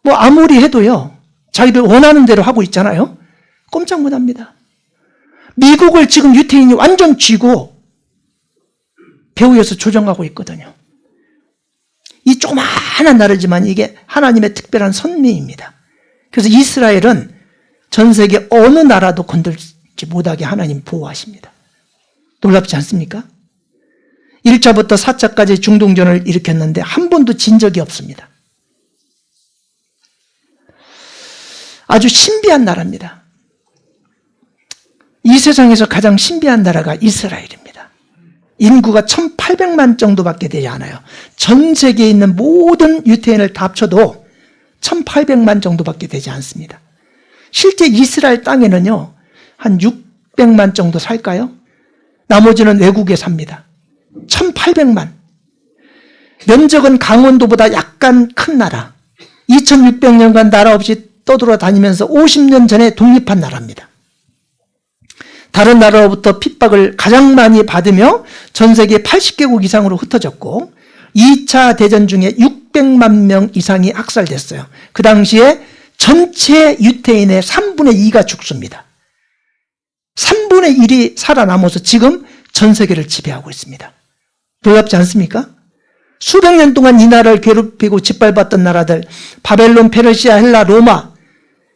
Speaker 1: 뭐 아무리 해도요. 자기들 원하는 대로 하고 있잖아요. 꼼짝 못합니다. 미국을 지금 유태인이 완전 쥐고 배후에서 조정하고 있거든요. 이 조그마한 나라지만 이게 하나님의 특별한 선미입니다. 그래서 이스라엘은 전 세계 어느 나라도 건들지 못하게 하나님 보호하십니다. 놀랍지 않습니까? 1차부터 4차까지 중동전을 일으켰는데 한 번도 진 적이 없습니다. 아주 신비한 나라입니다. 이 세상에서 가장 신비한 나라가 이스라엘입니다. 인구가 1800만 정도밖에 되지 않아요. 전 세계에 있는 모든 유태인을 다 합쳐도 1800만 정도밖에 되지 않습니다. 실제 이스라엘 땅에는요, 한 600만 정도 살까요? 나머지는 외국에 삽니다. 1800만. 면적은 강원도보다 약간 큰 나라. 2600년간 나라 없이 떠돌아다니면서 50년 전에 독립한 나라입니다. 다른 나라로부터 핍박을 가장 많이 받으며 전 세계 80개국 이상으로 흩어졌고 2차 대전 중에 600만 명 이상이 학살됐어요. 그 당시에 전체 유태인의 3분의 2가 죽습니다. 3분의 1이 살아남아서 지금 전 세계를 지배하고 있습니다. 놀랍지 않습니까? 수백 년 동안 이 나라를 괴롭히고 짓밟았던 나라들, 바벨론, 페르시아, 헬라, 로마,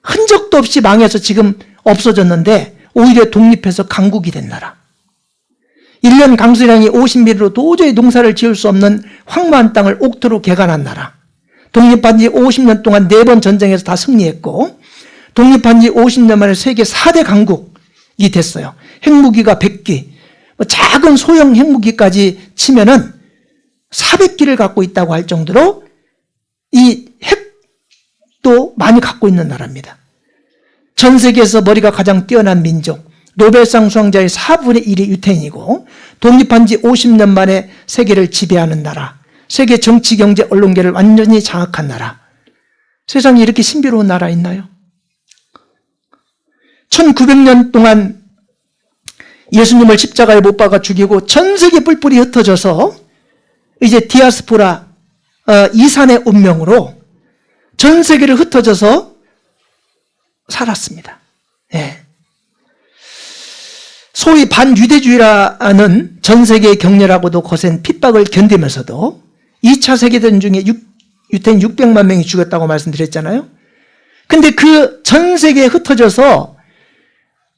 Speaker 1: 흔적도 없이 망해서 지금 없어졌는데 오히려 독립해서 강국이 된 나라. 1년 강수량이 50mm로 도저히 농사를 지을 수 없는 황무한 땅을 옥토로 개간한 나라. 독립한 지 50년 동안 4번 전쟁에서 다 승리했고 독립한 지 50년 만에 세계 4대 강국이 됐어요. 핵무기가 100기, 작은 소형 핵무기까지 치면은 400기를 갖고 있다고 할 정도로 이 핵도 많이 갖고 있는 나라입니다. 전 세계에서 머리가 가장 뛰어난 민족, 노벨상 수상자의 4분의 1이 유태인이고 독립한 지 50년 만에 세계를 지배하는 나라, 세계 정치, 경제, 언론계를 완전히 장악한 나라. 세상에 이렇게 신비로운 나라 있나요? 1900년 동안 예수님을 십자가에 못 박아 죽이고 전 세계 뿔뿔이 흩어져서 이제 디아스포라 이산의 운명으로 전 세계를 흩어져서 살았습니다. 예. 소위 반유대주의라는 전 세계의 격렬하고도 거센 핍박을 견디면서도 2차 세계대전 중에 유태인 600만 명이 죽었다고 말씀드렸잖아요. 근데 그 전 세계에 흩어져서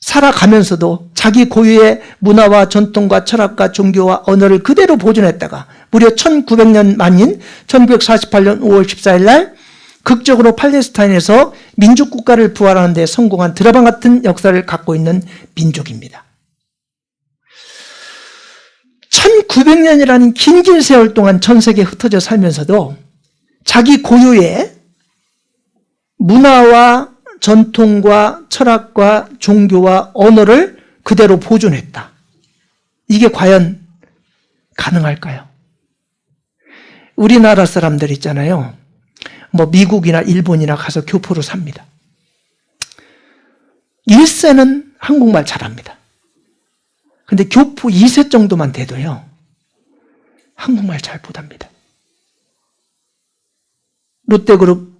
Speaker 1: 살아가면서도 자기 고유의 문화와 전통과 철학과 종교와 언어를 그대로 보존했다가 무려 1900년 만인 1948년 5월 14일 날 극적으로 팔레스타인에서 민족국가를 부활하는 데 성공한 드라마 같은 역사를 갖고 있는 민족입니다. 1900년이라는 긴 세월 동안 전 세계에 흩어져 살면서도 자기 고유의 문화와 전통과 철학과 종교와 언어를 그대로 보존했다. 이게 과연 가능할까요? 우리나라 사람들 있잖아요. 뭐 미국이나 일본이나 가서 교포로 삽니다. 1세는 한국말 잘합니다. 근데 교포 2세 정도만 돼도요, 한국말 잘 못합니다. 롯데그룹,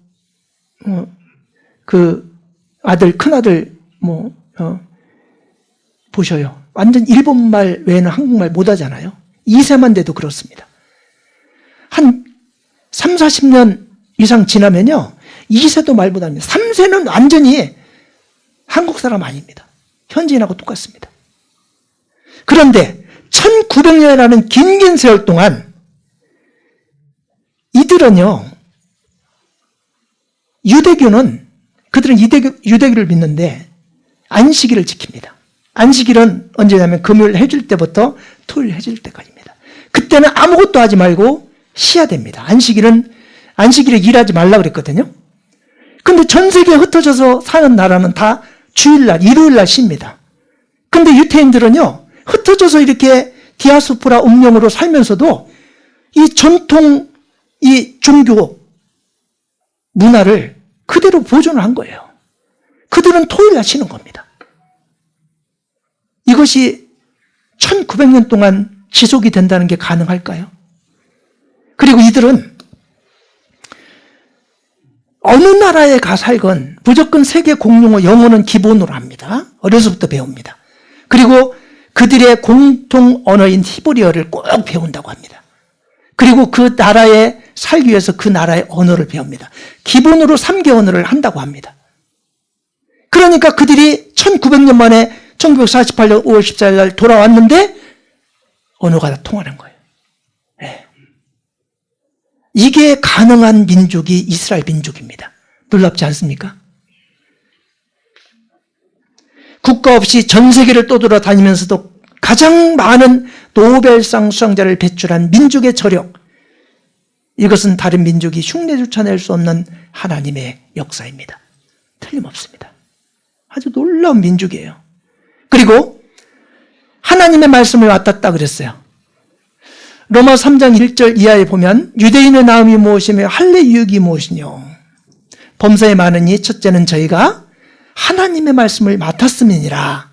Speaker 1: 그 아들, 큰아들, 보셔요. 완전 일본말 외에는 한국말 못하잖아요. 2세만 돼도 그렇습니다. 한 3, 40년 이상 지나면요, 2세도 말 못합니다. 3세는 완전히 한국 사람 아닙니다. 현지인하고 똑같습니다. 그런데 1900년이라는 긴 세월 동안 이들은요, 그들은 유대교를 믿는데 안식일을 지킵니다. 안식일은 언제냐면 금요일 해질 때부터 토요일 해질 때까지입니다. 그때는 아무것도 하지 말고 쉬어야 됩니다. 안식일에 일하지 말라 그랬거든요. 근데 전 세계에 흩어져서 사는 나라는 다 주일날, 일요일날 쉽니다. 근데 유태인들은요, 흩어져서 이렇게 디아스포라 운명으로 살면서도 이 전통, 이 종교 문화를 그대로 보존을 한 거예요. 그들은 토요일날 쉬는 겁니다. 이것이 1900년 동안 지속이 된다는 게 가능할까요? 그리고 이들은 어느 나라에 가 살건 무조건 세계 공용어 영어는 기본으로 합니다. 어려서부터 배웁니다. 그리고 그들의 공통 언어인 히브리어를 꼭 배운다고 합니다. 그리고 그 나라에 살기 위해서 그 나라의 언어를 배웁니다. 기본으로 3개 언어를 한다고 합니다. 그러니까 그들이 1900년 만에 1948년 5월 14일 날 돌아왔는데 언어가 다 통하는 거예요. 네. 이게 가능한 민족이 이스라엘 민족입니다. 놀랍지 않습니까? 국가 없이 전 세계를 떠돌아다니면서도 가장 많은 노벨상 수상자를 배출한 민족의 저력, 이것은 다른 민족이 흉내조차 낼 수 없는 하나님의 역사입니다. 틀림없습니다. 아주 놀라운 민족이에요. 그리고 하나님의 말씀을 맡았다 그랬어요. 로마 3장 1절 이하에 보면 유대인의 나음이 무엇이며 할례 유익이 무엇이뇨. 범사에 많으니 첫째는 저희가 하나님의 말씀을 맡았음이니라.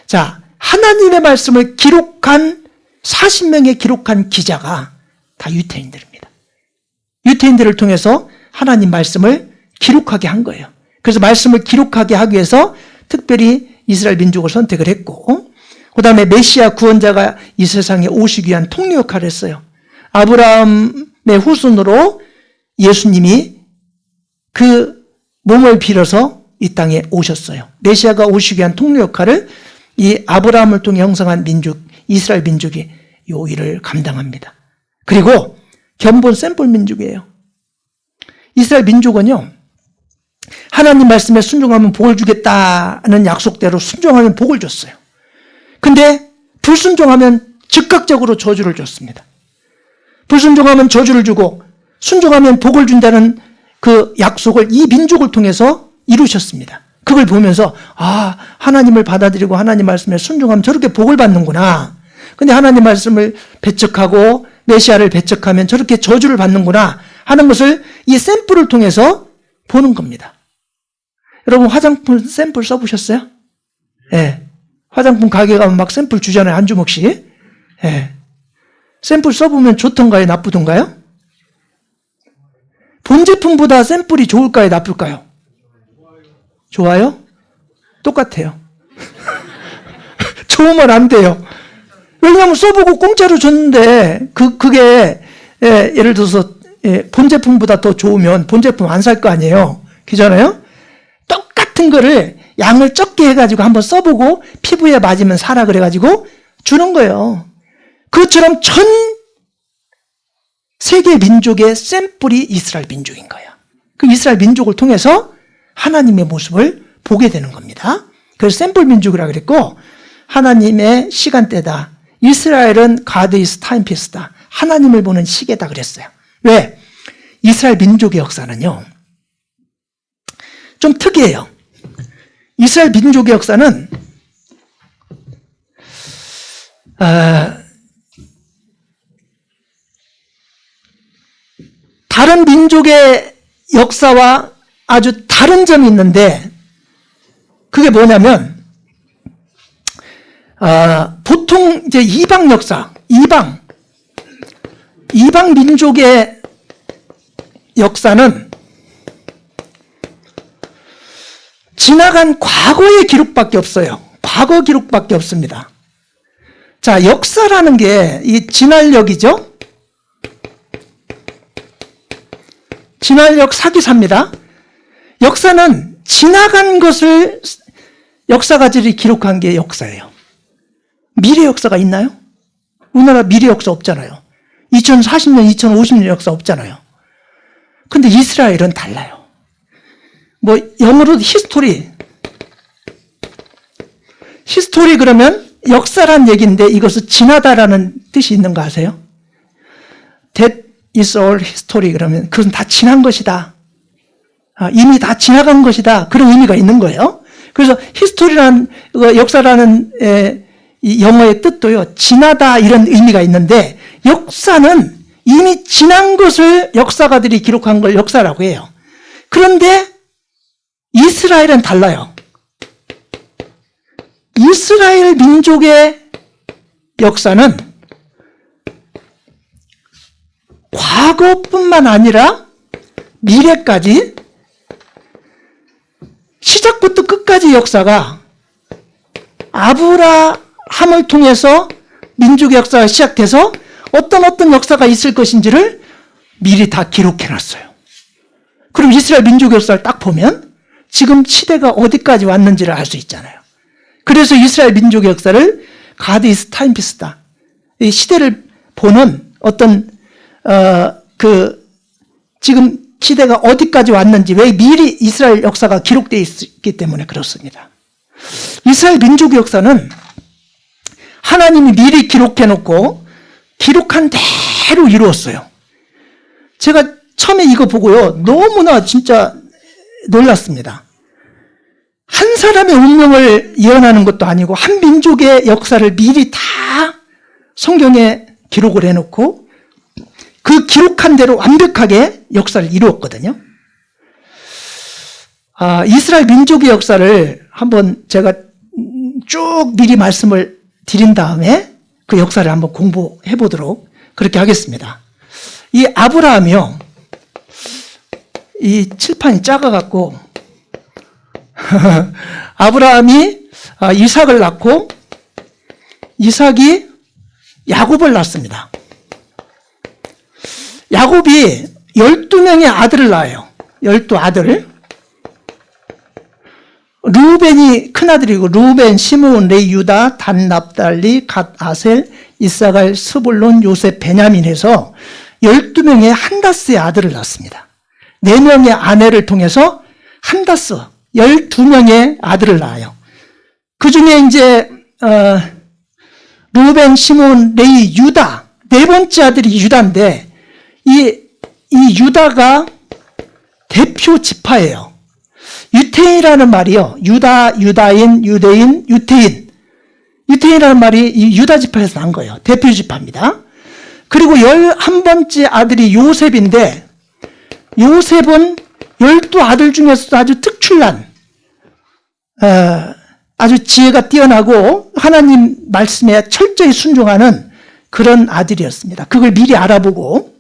Speaker 1: 자, 하나님의 말씀을 기록한 40명의 기록한 기자가 다 유태인들입니다. 유태인들을 통해서 하나님 말씀을 기록하게 한 거예요. 그래서 말씀을 기록하게 하기 위해서 특별히 이스라엘 민족을 선택을 했고, 그 다음에 메시아 구원자가 이 세상에 오시기 위한 통로 역할을 했어요. 아브라함의 후손으로 예수님이 그 몸을 빌어서 이 땅에 오셨어요. 메시아가 오시기 위한 통로 역할을 이 아브라함을 통해 형성한 민족, 이스라엘 민족이 요 일을 감당합니다. 그리고 견본 샘플 민족이에요. 이스라엘 민족은요, 하나님 말씀에 순종하면 복을 주겠다는 약속대로 순종하면 복을 줬어요. 근데 불순종하면 즉각적으로 저주를 줬습니다. 불순종하면 저주를 주고 순종하면 복을 준다는 그 약속을 이 민족을 통해서 이루셨습니다. 그걸 보면서 아, 하나님을 받아들이고 하나님 말씀에 순종하면 저렇게 복을 받는구나. 근데 하나님 말씀을 배척하고 메시아를 배척하면 저렇게 저주를 받는구나 하는 것을 이 샘플을 통해서 보는 겁니다. 여러분 화장품 샘플 써보셨어요? 예. 화장품 가게 가면 막 샘플 주잖아요. 한 주먹씩. 예. 샘플 써보면 좋던가요? 나쁘던가요? 본 제품보다 샘플이 좋을까요? 나쁠까요? 좋아요? 똑같아요. 좋으면 안 돼요. 왜냐하면 써보고 공짜로 줬는데 그게 예를 들어서 본 제품보다 더 좋으면 본 제품 안 살 거 아니에요. 그잖아요? 똑같은 거를 양을 적게 해가지고 한번 써보고 피부에 맞으면 사라 그래가지고 주는 거예요. 그것처럼 전 세계 민족의 샘플이 이스라엘 민족인 거예요. 그 이스라엘 민족을 통해서 하나님의 모습을 보게 되는 겁니다. 그래서 샘플 민족이라 그랬고 하나님의 시간대다. 이스라엘은 God is timepiece다. 하나님을 보는 시계다 그랬어요. 왜? 이스라엘 민족의 역사는요, 좀 특이해요. 이스라엘 민족의 역사는 다른 민족의 역사와 아주 다른 점이 있는데 그게 뭐냐면 보통 이제 이방 역사, 이방 민족의 역사는 지나간 과거의 기록밖에 없어요. 과거 기록밖에 없습니다. 자, 역사라는 게 이 진할력이죠. 진할력 사기사입니다. 역사는 지나간 것을 역사가들이 기록한 게 역사예요. 미래 역사가 있나요? 우리나라 미래 역사 없잖아요. 2040년, 2050년 역사 없잖아요. 근데 이스라엘은 달라요. 뭐 영어로 히스토리 그러면 역사란 얘기인데 이것은 지나다라는 뜻이 있는 거 아세요? That is all history 그러면 그것은 다 지난 것이다. 이미 다 지나간 것이다. 그런 의미가 있는 거예요. 그래서 히스토리라는 역사라는 이 영어의 뜻도요, 지나다 이런 의미가 있는데 역사는 이미 지난 것을 역사가들이 기록한 걸 역사라고 해요. 그런데 이스라엘은 달라요. 이스라엘 민족의 역사는 과거뿐만 아니라 미래까지 시작부터 끝까지 역사가 아브라함을 통해서 민족의 역사가 시작돼서 어떤 역사가 있을 것인지를 미리 다 기록해놨어요. 그럼 이스라엘 민족의 역사를 딱 보면 지금 시대가 어디까지 왔는지를 알 수 있잖아요. 그래서 이스라엘 민족의 역사를 God is timepiece다. 이 시대를 보는 어떤 지금 시대가 어디까지 왔는지, 왜 미리 이스라엘 역사가 기록되어 있기 때문에 그렇습니다. 이스라엘 민족의 역사는 하나님이 미리 기록해놓고 기록한 대로 이루었어요. 제가 처음에 이거 보고요, 너무나 진짜 놀랐습니다. 한 사람의 운명을 예언하는 것도 아니고 한 민족의 역사를 미리 다 성경에 기록을 해놓고 그 기록한 대로 완벽하게 역사를 이루었거든요. 이스라엘 민족의 역사를 한번 제가 쭉 미리 말씀을 드린 다음에 그 역사를 한번 공부해 보도록 그렇게 하겠습니다. 이 아브라함이요, 이 칠판이 작아갖고 아브라함이 이삭을 낳고 이삭이 야곱을 낳습니다. 야곱이 12명의 아들을 낳아요. 12아들. 루벤이 큰아들이고 루벤, 시므온, 레위, 유다, 단, 납달리, 갓, 아셀, 이사갈, 스불론, 요셉, 베냐민 해서 12명의 한다스의 아들을 낳습니다. 4명의 아내를 통해서 한다스 12명의 아들을 낳아요. 그 중에 이제 루벤, 시므온, 레위, 유다 네 번째 아들이 유다인데 이 유다가 대표 지파예요. 유태인이라는 말이요. 유다, 유다인, 유대인, 유태인. 유태인이라는 말이 이 유다 지파에서 난 거예요. 대표 지파입니다. 그리고 11번째 아들이 요셉인데 요셉은 12아들 중에서도 아주 특출난 아주 지혜가 뛰어나고 하나님 말씀에 철저히 순종하는 그런 아들이었습니다. 그걸 미리 알아보고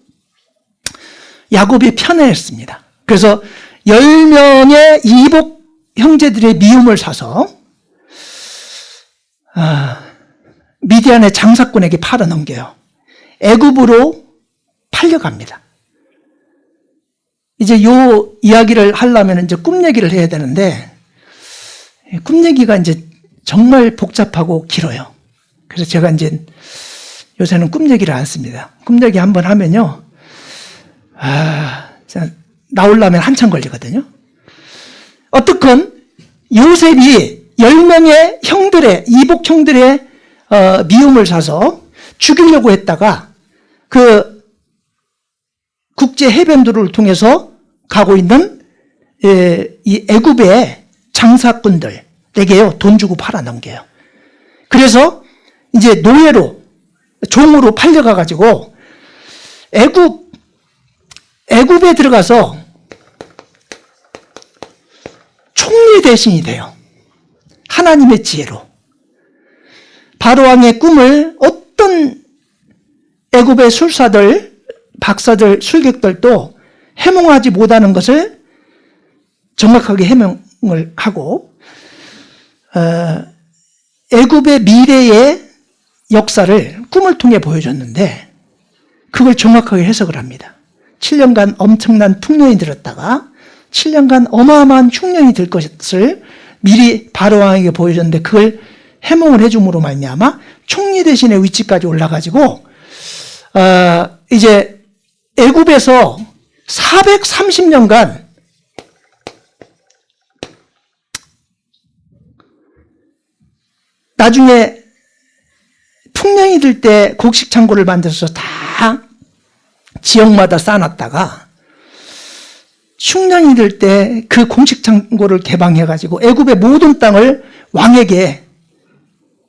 Speaker 1: 야곱이 편애했습니다. 그래서 10명의 이복 형제들의 미움을 사서 미디안의 장사꾼에게 팔아넘겨요. 애굽으로 팔려갑니다. 이제 요 이야기를 하려면 이제 꿈 얘기를 해야 되는데 꿈 얘기가 이제 정말 복잡하고 길어요. 그래서 제가 이제 요새는 꿈 얘기를 안 씁니다. 꿈 얘기 한번 하면요. 나오려면 한참 걸리거든요. 어떻건 요셉이 10명의 형들의, 이복 형들의 미움을 사서 죽이려고 했다가 그 국제 해변도로를 통해서 가고 있는 이 애굽의 장사꾼들에게요, 돈 주고 팔아넘겨요. 그래서 이제 노예로, 종으로 팔려가가지고 애굽에 들어가서 총리 대신이 돼요. 하나님의 지혜로. 바로왕의 꿈을 어떤 애굽의 술사들, 박사들, 술객들도 해몽하지 못하는 것을 정확하게 해명을 하고 애굽의 미래의 역사를 꿈을 통해 보여줬는데 그걸 정확하게 해석을 합니다. 7년간 엄청난 풍년이 들었다가 7년간 어마어마한 흉년이 들 것을 미리 바로왕에게 보여줬는데 그걸 해몽을 해줌으로 말미암아 총리 대신의 위치까지 올라가지고 이제 애굽에서 430년간 나중에 풍년이 들 때 곡식 창고를 만들어서 다 지역마다 쌓아놨다가 흉년이 들 때 그 곡식 창고를 개방해가지고 애굽의 모든 땅을 왕에게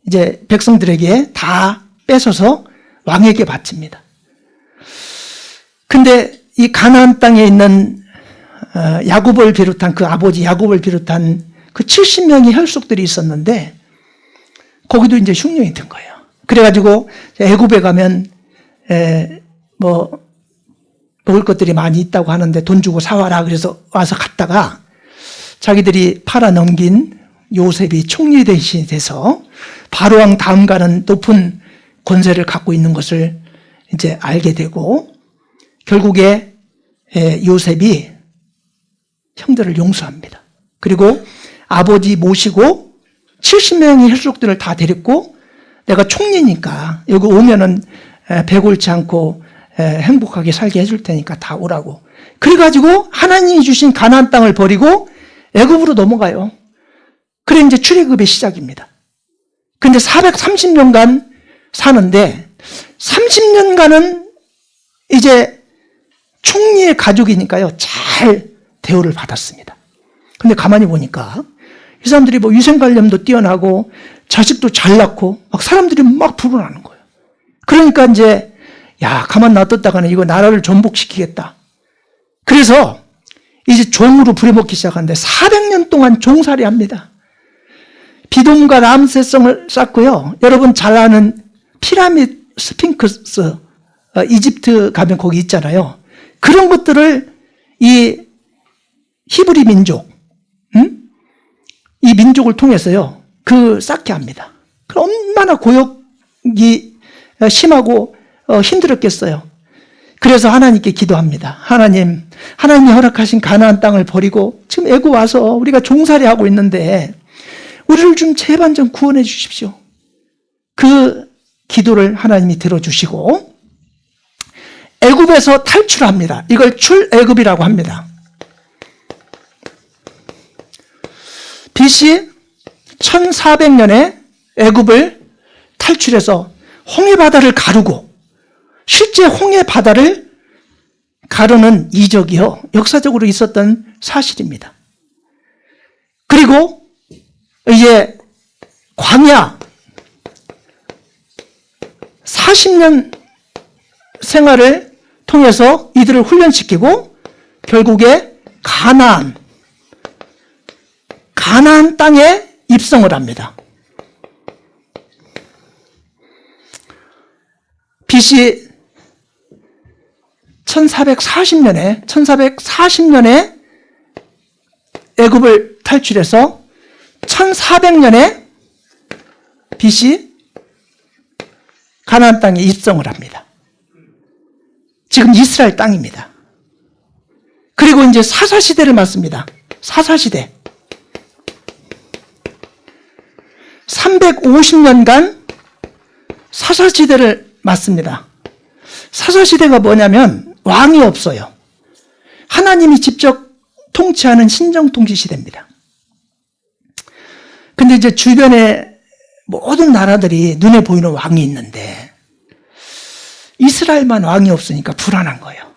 Speaker 1: 이제 백성들에게 다 뺏어서 왕에게 바칩니다. 근데 이 가나안 땅에 있는 야곱을 비롯한 그 아버지 야곱을 비롯한 그 70명의 혈속들이 있었는데 거기도 이제 흉년이 든 거예요. 그래가지고 애굽에 가면 뭐 먹을 것들이 많이 있다고 하는데 돈 주고 사와라 그래서 와서 갔다가 자기들이 팔아넘긴 요셉이 총리 대신이 돼서 바로왕 다음 가는 높은 권세를 갖고 있는 것을 이제 알게 되고 결국에 요셉이 형들을 용서합니다. 그리고 아버지 모시고 70명의 혈족들을 다 데리고 내가 총리니까 여기 오면은 배 골치 않고 행복하게 살게 해줄 테니까 다 오라고. 그래가지고 하나님이 주신 가나안 땅을 버리고 애굽으로 넘어가요. 그래 이제 출애굽의 시작입니다. 근데 430년간 사는데 30년간은 이제 총리의 가족이니까요 잘 대우를 받았습니다. 근데 가만히 보니까 이 사람들이 뭐 위생관념도 뛰어나고 자식도 잘 낳고 막 사람들이 막 불어나는 거예요. 그러니까 이제 야 가만 놔뒀다가는 이거 나라를 전복시키겠다. 그래서 이제 종으로 부려먹기 시작하는데 400년 동안 종살이 합니다. 비돔과 람세성을 쌓고요. 여러분 잘 아는 피라미드 스핑크스 이집트 가면 거기 있잖아요. 그런 것들을 이 히브리 민족 이 민족을 통해서요 그 쌓게 합니다. 얼마나 고역이 심하고 힘들었겠어요. 그래서 하나님께 기도합니다. 하나님이 허락하신 가나안 땅을 버리고 지금 애굽 와서 우리가 종살이 하고 있는데 우리를 좀 제발 좀 구원해 주십시오. 그 기도를 하나님이 들어주시고 애굽에서 탈출합니다. 이걸 출애굽이라고 합니다. BC 1400년에 애굽을 탈출해서 홍해바다를 가르고, 실제 홍해바다를 가르는 이적이요, 역사적으로 있었던 사실입니다. 그리고 이제 광야 40년 생활을 통해서 이들을 훈련시키고 결국에 가나안 땅에 입성을 합니다. BC 1440년에 애굽을 탈출해서 1400년에 BC 가나안 땅에 입성을 합니다. 지금 이스라엘 땅입니다. 그리고 이제 사사시대를 맞습니다. 사사시대. 350년간 사사시대를 맞습니다. 사사시대가 뭐냐면 왕이 없어요. 하나님이 직접 통치하는 신정통치 시대입니다. 근데 이제 주변에 모든 나라들이 눈에 보이는 왕이 있는데 이스라엘만 왕이 없으니까 불안한 거예요.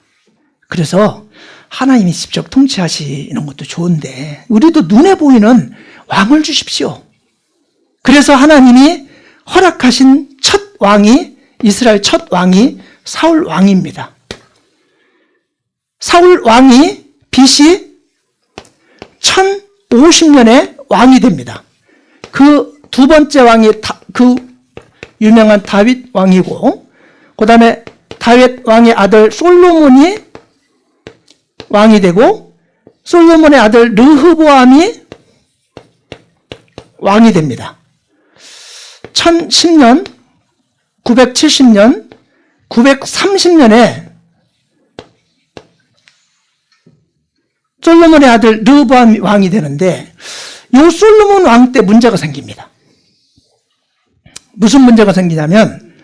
Speaker 1: 그래서 하나님이 직접 통치하시는 것도 좋은데 우리도 눈에 보이는 왕을 주십시오. 그래서 하나님이 허락하신 첫 왕이, 이스라엘 첫 왕이 사울 왕입니다. 사울 왕이 BC 1050년에 왕이 됩니다. 그 두 번째 왕이 그 유명한 다윗 왕이고, 그 다음에 다윗 왕의 아들 솔로몬이 왕이 되고, 솔로몬의 아들 르흐보암이 왕이 됩니다. 1010년, 970년, 930년에 솔로몬의 아들 르흐보암이 왕이 되는데, 이 솔로몬 왕 때 문제가 생깁니다. 무슨 문제가 생기냐면,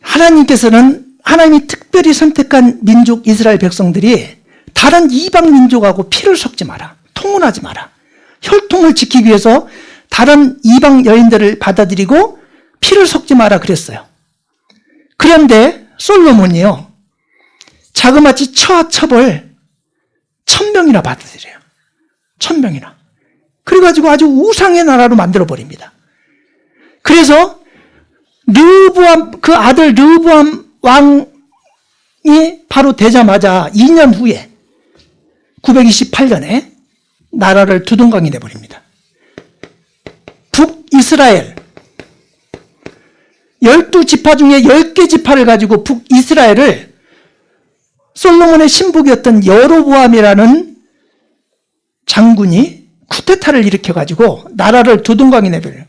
Speaker 1: 하나님이 특별히 선택한 민족 이스라엘 백성들이 다른 이방 민족하고 피를 섞지 마라, 통혼하지 마라, 혈통을 지키기 위해서 다른 이방 여인들을 받아들이고 피를 섞지 마라 그랬어요. 그런데 솔로몬이요, 자그마치 처첩을 1000명이나 받아들여요. 1000명이나. 그래가지고 아주 우상의 나라로 만들어버립니다. 그래서 그 아들 르브암 왕이 바로 되자마자 2년 후에 928년에 나라를 두동강이 내버립니다. 북이스라엘 12지파 중에 10개 지파를 가지고 북이스라엘을 솔로몬의 신복이었던 여로보암이라는 장군이 쿠데타를 일으켜가지고 나라를 두동강이 내버려요.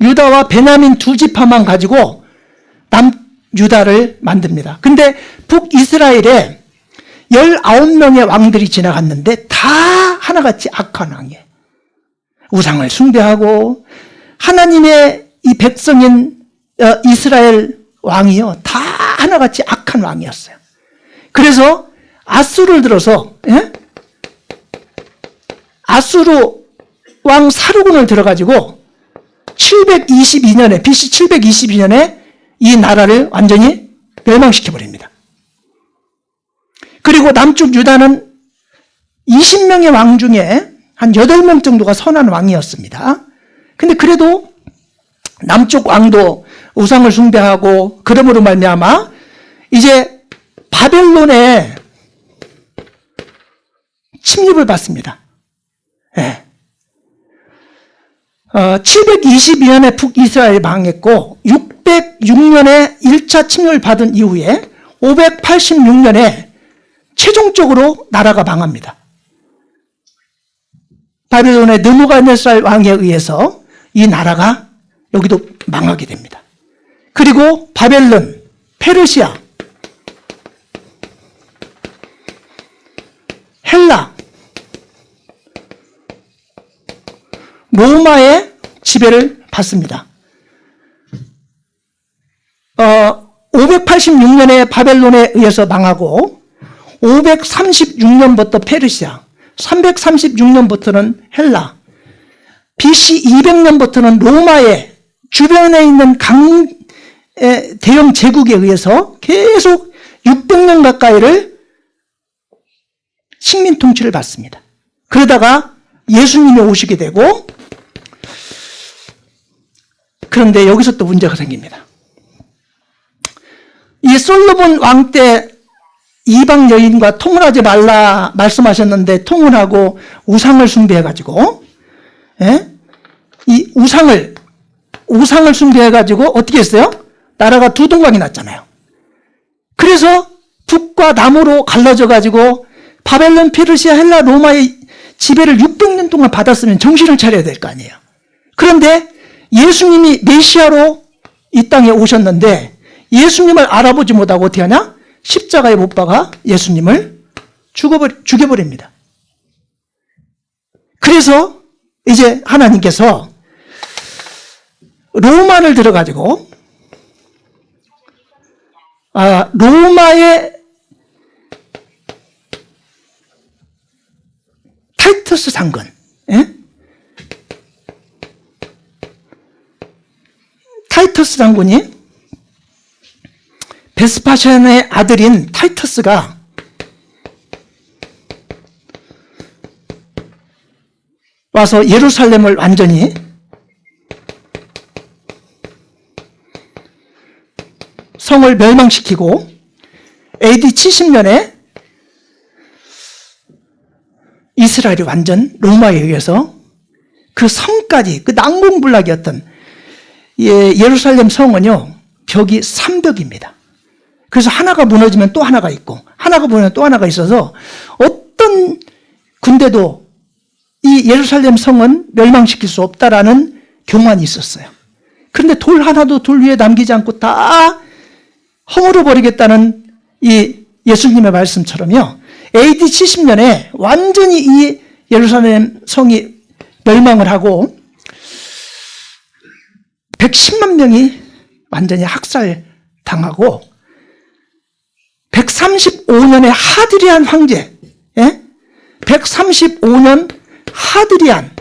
Speaker 1: 유다와 베냐민 두 지파만 가지고 남유다를 만듭니다. 근데 북이스라엘에 19명의 왕들이 지나갔는데 다 하나같이 악한 왕이에요. 우상을 숭배하고 하나님의 이 백성인 이스라엘 왕이요, 다 하나같이 악한 왕이었어요. 그래서 아수르를 들어서 아수르 왕 사르곤을 들어가지고 722년에 BC 722년에 이 나라를 완전히 멸망시켜버립니다. 그리고 남쪽 유다는 20명의 왕 중에 한 8명 정도가 선한 왕이었습니다. 근데 그래도 남쪽 왕도 우상을 숭배하고 그러므로 말미암아 이제 바벨론에 침입을 받습니다. 네. 722년에 북이스라엘이 망했고 606년에 1차 침입을 받은 이후에 586년에 최종적으로 나라가 망합니다. 바벨론의 느부갓네살 왕에 의해서 이 나라가 여기도 망하게 됩니다. 그리고 바벨론, 페르시아, 헬라, 로마의 지배를 받습니다. 586년에 바벨론에 의해서 망하고 536년부터 페르시아, 336년부터는 헬라, BC 200년부터는 로마의 주변에 있는 대형 제국에 의해서 계속 600년 가까이를 식민 통치를 받습니다. 그러다가 예수님이 오시게 되고, 그런데 여기서 또 문제가 생깁니다. 이 솔로몬 왕 때 이방 여인과 통혼하지 말라 말씀하셨는데 통혼하고 우상을 숭배해가지고, 이 우상을 숭배해가지고 어떻게 했어요? 나라가 두 동강이 났잖아요. 그래서 북과 남으로 갈라져가지고 바벨론, 페르시아, 헬라, 로마의 지배를 600년 동안 받았으면 정신을 차려야 될 거 아니에요. 그런데 예수님이 메시아로 이 땅에 오셨는데 예수님을 알아보지 못하고 어떻게 하냐? 십자가에 못 박아 예수님을 죽여버립니다. 그래서 이제 하나님께서 로마를 들어가지고 로마의 타이터스 장군, 타이터스 장군이 베스파시안의 아들인 타이터스가 와서 예루살렘을 완전히 성을 멸망시키고 AD 70년에 이스라엘이 완전 로마에 의해서 그 성까지, 그 난공불락이었던 예루살렘 성은요, 벽이 3벽입니다. 그래서 하나가 무너지면 또 하나가 있고, 하나가 무너지면 또 하나가 있어서 어떤 군대도 이 예루살렘 성은 멸망시킬 수 없다라는 교만이 있었어요. 그런데 돌 하나도 돌 위에 남기지 않고 다 허물어 버리겠다는 이 예수님의 말씀처럼요, AD 70년에 완전히 이 예루살렘 성이 멸망을 하고 110만 명이 완전히 학살당하고 135년에 하드리안 황제, 135년 하드리안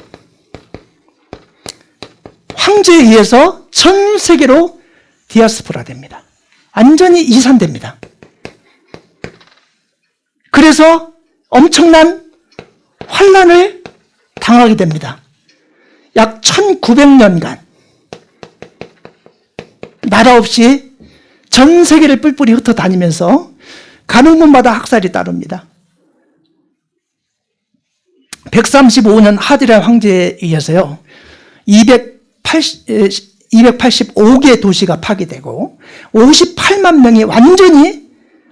Speaker 1: 황제에 의해서 전 세계로 디아스포라 됩니다. 완전히 이산됩니다. 그래서 엄청난 환란을 당하게 됩니다. 약 1900년간 나라 없이 전 세계를 뿔뿔이 흩어다니면서 가는 곳마다 학살이 따릅니다. 135년 하드리안 황제에 의해서요, 285개 도시가 파괴되고 58만 명이 완전히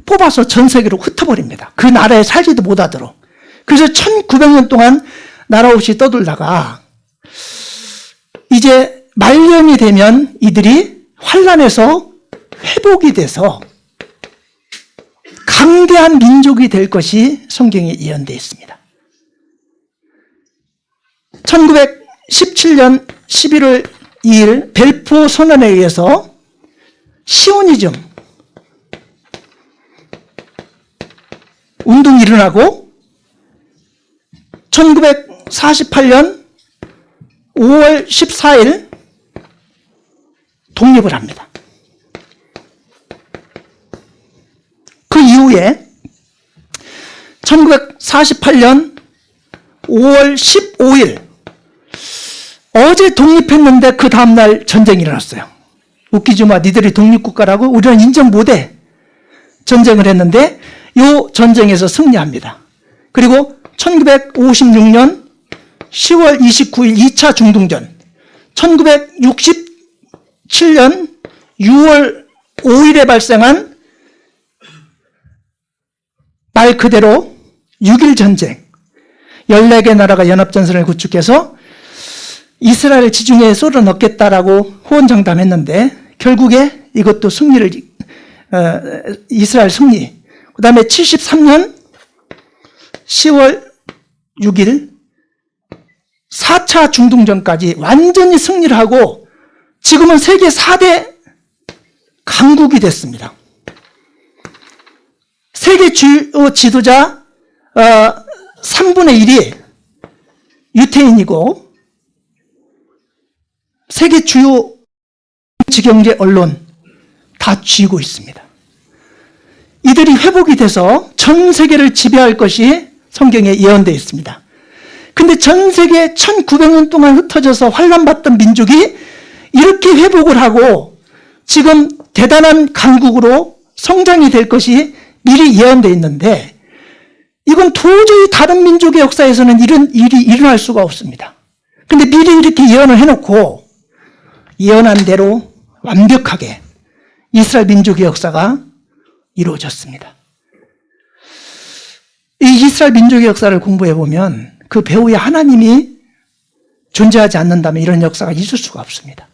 Speaker 1: 뽑아서 전 세계로 흩어버립니다. 그 나라에 살지도 못하도록. 그래서 1900년 동안 나라 없이 떠돌다가 이제 말년이 되면 이들이 환란에서 회복이 돼서 강대한 민족이 될 것이 성경에 예언되어 있습니다. 1917년 11월 2일 벨포 선언에 의해서 시오니즘 운동이 일어나고 1948년 5월 14일 독립을 합니다. 그 이후에 1948년 5월 15일 어제 독립했는데 그 다음날 전쟁이 일어났어요. 웃기지 마, 니들이 독립국가라고? 우리는 인정 못해. 전쟁을 했는데 이 전쟁에서 승리합니다. 그리고 1956년 10월 29일 2차 중동전, 1967년 6월 5일에 발생한 말 그대로 6.1 전쟁, 14개 나라가 연합전선을 구축해서 이스라엘 지중해에 쏠어 넣겠다라고 호언장담했는데 결국에 이것도 승리를 이스라엘 승리. 그다음에 73년 10월 6일 4차 중동전까지 완전히 승리를 하고 지금은 세계 4대 강국이 됐습니다. 세계 주요 지도자 3분의 1이 유태인이고 세계 주요 정치경제 언론 다 쥐고 있습니다. 이들이 회복이 돼서 전 세계를 지배할 것이 성경에 예언되어 있습니다. 근데 전 세계 1900년 동안 흩어져서 환란받던 민족이 이렇게 회복을 하고 지금 대단한 강국으로 성장이 될 것이 미리 예언되어 있는데 이건 도저히 다른 민족의 역사에서는 이런 일이 일어날 수가 없습니다. 근데 미리 이렇게 예언을 해놓고 예언한 대로 완벽하게 이스라엘 민족의 역사가 이루어졌습니다. 이 이스라엘 민족의 역사를 공부해 보면 그 배후에 하나님이 존재하지 않는다면 이런 역사가 있을 수가 없습니다.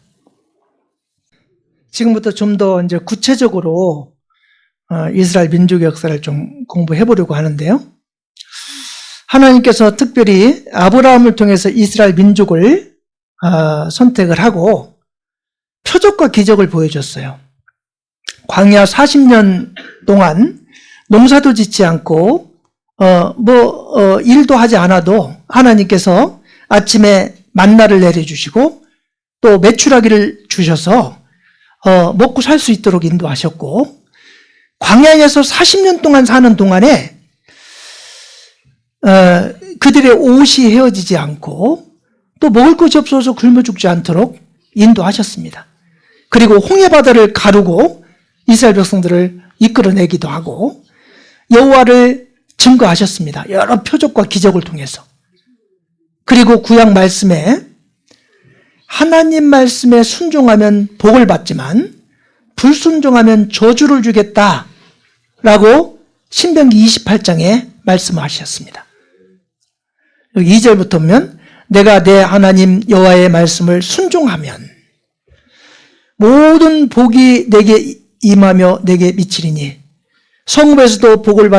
Speaker 1: 지금부터 좀 더 이제 구체적으로 이스라엘 민족의 역사를 좀 공부해 보려고 하는데요. 하나님께서 특별히 아브라함을 통해서 이스라엘 민족을 선택을 하고 표적과 기적을 보여줬어요. 광야 40년 동안 농사도 짓지 않고 일도 하지 않아도 하나님께서 아침에 만나를 내려주시고 또 메추라기를 주셔서 먹고 살 수 있도록 인도하셨고 광야에서 40년 동안 사는 동안에 그들의 옷이 헤어지지 않고 또 먹을 것이 없어서 굶어 죽지 않도록 인도하셨습니다. 그리고 홍해바다를 가르고 이스라엘 백성들을 이끌어내기도 하고 여호와를 증거하셨습니다. 여러 표적과 기적을 통해서. 그리고 구약 말씀에 하나님 말씀에 순종하면 복을 받지만 불순종하면 저주를 주겠다라고 신명기 28장에 말씀하셨습니다. 여기 2절부터 보면 내가 내 하나님 여호와의 말씀을 순종하면 모든 복이 내게 임하며 내게 미치리니 성읍에서도 복을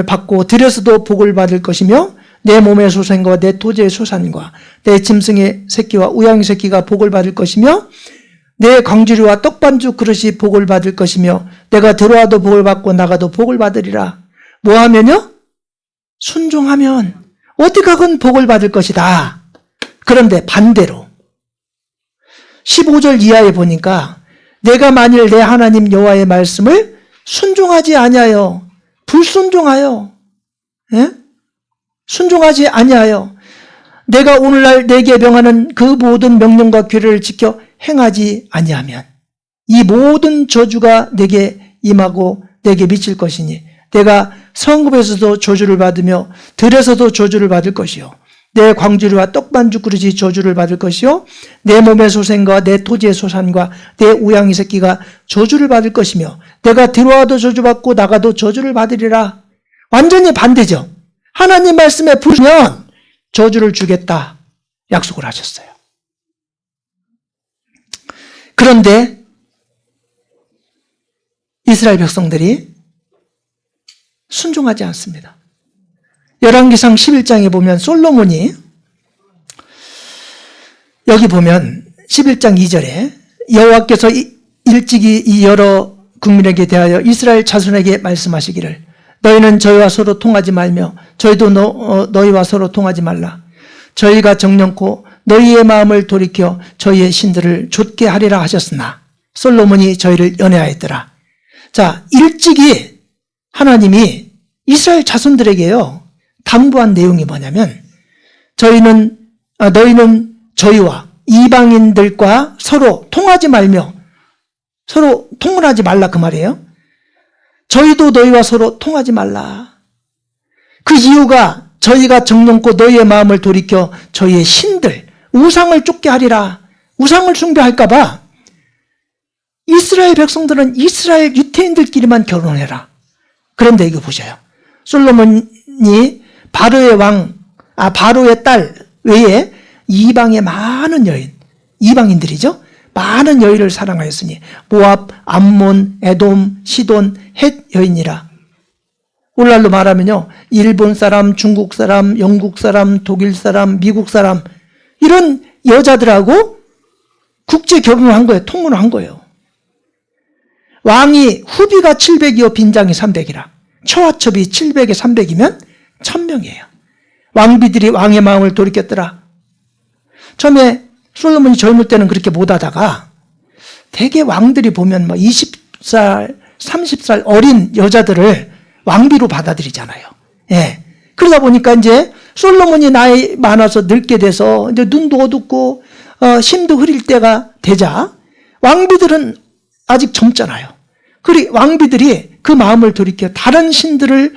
Speaker 1: 받고 들에서도 복을 받을 것이며 내 몸의 소산과 내 토지의 소산과 내 짐승의 새끼와 우양의 새끼가 복을 받을 것이며 내 광주리와 떡반죽 그릇이 복을 받을 것이며 내가 들어와도 복을 받고 나가도 복을 받으리라. 뭐 하면요? 순종하면 어떻게 하건 복을 받을 것이다. 그런데 반대로 15절 이하에 보니까 내가 만일 내 하나님 여호와의 말씀을 순종하지 아니하여 불순종하여 순종하지 아니하여 내가 오늘날 내게 명하는 그 모든 명령과 규례를 지켜 행하지 아니하면 이 모든 저주가 내게 임하고 내게 미칠 것이니 내가 성읍에서도 저주를 받으며 들에서도 저주를 받을 것이요 내 광주리와 떡반죽 그릇이 저주를 받을 것이요 내 몸의 소생과 내 토지의 소산과 내 우양이 새끼가 저주를 받을 것이며 내가 들어와도 저주받고 나가도 저주를 받으리라. 완전히 반대죠. 하나님 말씀에 부르면 저주를 주겠다 약속을 하셨어요. 그런데 이스라엘 백성들이 순종하지 않습니다. 열왕기상 11장에 보면 솔로몬이 여기 보면 11장 2절에 여호와께서 일찍이 이 여러 국민에게 대하여 이스라엘 자손에게 말씀하시기를 너희는 저희와 서로 통하지 말며 저희도 너희와 서로 통하지 말라. 저희가 정령코 너희의 마음을 돌이켜 저희의 신들을 좇게 하리라 하셨으나 솔로몬이 저희를 연애하였더라. 자, 일찍이 하나님이 이스라엘 자손들에게요 당부한 내용이 뭐냐면 너희는 저희와 이방인들과 서로 통하지 말며 서로 통혼하지 말라 그 말이에요. 저희도 너희와 서로 통하지 말라. 그 이유가 저희가 정령코 너희의 마음을 돌이켜 저희의 신들 우상을 쫓게 하리라. 우상을 숭배할까 봐 이스라엘 백성들은 이스라엘 유태인들끼리만 결혼해라. 그런데 이거 보셔요. 솔로몬이 바로의 딸 외에 이방의 많은 여인, 이방인들이죠. 많은 여인을 사랑하였으니 모압, 암몬, 에돔, 시돈, 헷 여인이라. 오늘날로 말하면요, 일본 사람, 중국 사람, 영국 사람, 독일 사람, 미국 사람, 이런 여자들하고 국제 결혼을 한 거예요. 통혼을 한 거예요. 왕이 후비가 700이요 빈장이 300이라. 처와첩이 700에 300이면 1000명이에요. 왕비들이 왕의 마음을 돌이켰더라. 처음에 솔로몬이 젊을 때는 그렇게 못하다가 대개 왕들이 보면 20살, 30살 어린 여자들을 왕비로 받아들이잖아요. 예. 그러다 보니까 이제 솔로몬이 나이 많아서 늙게 돼서 이제 눈도 어둡고 힘도 흐릴 때가 되자 왕비들은 아직 젊잖아요. 그리 왕비들이 그 마음을 돌이켜 다른 신들을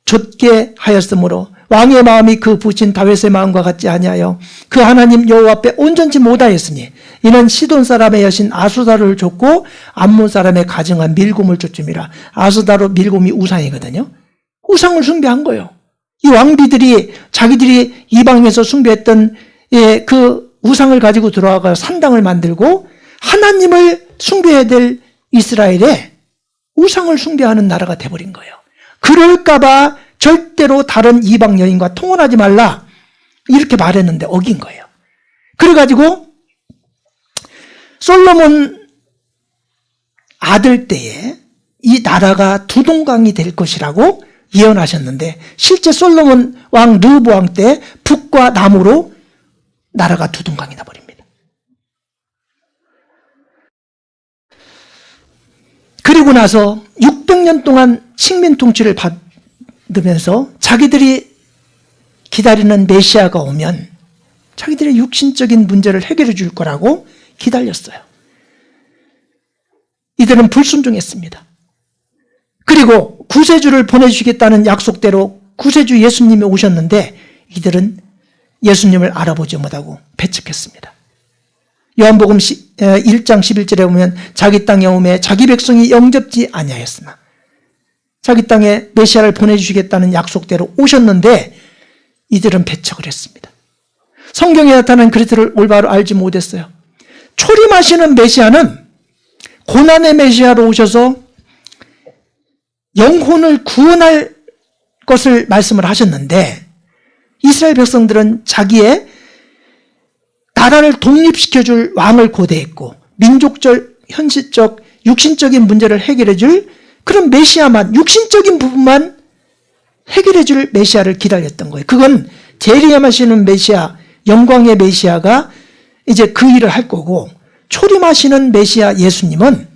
Speaker 1: 좇게 하였으므로 왕의 마음이 그 부친 다윗의 마음과 같지 아니하여 그 하나님 여호와 앞에 온전치 못하였으니 이는 시돈 사람의 여신 아수다를 좇고 암몬 사람의 가증한 밀곰을 쫓음이라. 아수다로 밀곰이 우상이거든요. 우상을 숭배한 거예요. 이 왕비들이 자기들이 이방에서 숭배했던 그 우상을 가지고 들어와서 산당을 만들고 하나님을 숭배해야 될 이스라엘에 우상을 숭배하는 나라가 돼버린 거예요. 그럴까봐 절대로 다른 이방 여인과 통혼하지 말라 이렇게 말했는데 어긴 거예요. 그래가지고 솔로몬 아들 때에 이 나라가 두 동강이 될 것이라고 예언하셨는데 실제 솔로몬 왕 르호보암 때 북과 남으로 나라가 두 동강이 나버립니다. 그리고 나서 600년 동안 식민 통치를 받으면서 자기들이 기다리는 메시아가 오면 자기들의 육신적인 문제를 해결해 줄 거라고 기다렸어요. 이들은 불순종했습니다. 그리고 구세주를 보내주시겠다는 약속대로 구세주 예수님이 오셨는데 이들은 예수님을 알아보지 못하고 배척했습니다. 요한복음 1장 11절에 보면 자기 땅에 오매 자기 백성이 영접지 아니하였으나 자기 땅에 메시아를 보내주시겠다는 약속대로 오셨는데 이들은 배척을 했습니다. 성경에 나타난 그리스도를 올바로 알지 못했어요. 초림하시는 메시아는 고난의 메시아로 오셔서 영혼을 구원할 것을 말씀을 하셨는데 이스라엘 백성들은 자기의 나라를 독립시켜줄 왕을 고대했고 민족적, 현실적, 육신적인 문제를 해결해줄 그런 메시아만, 육신적인 부분만 해결해줄 메시아를 기다렸던 거예요. 그건 재림하시는 메시아, 영광의 메시아가 이제 그 일을 할 거고 초림하시는 메시아 예수님은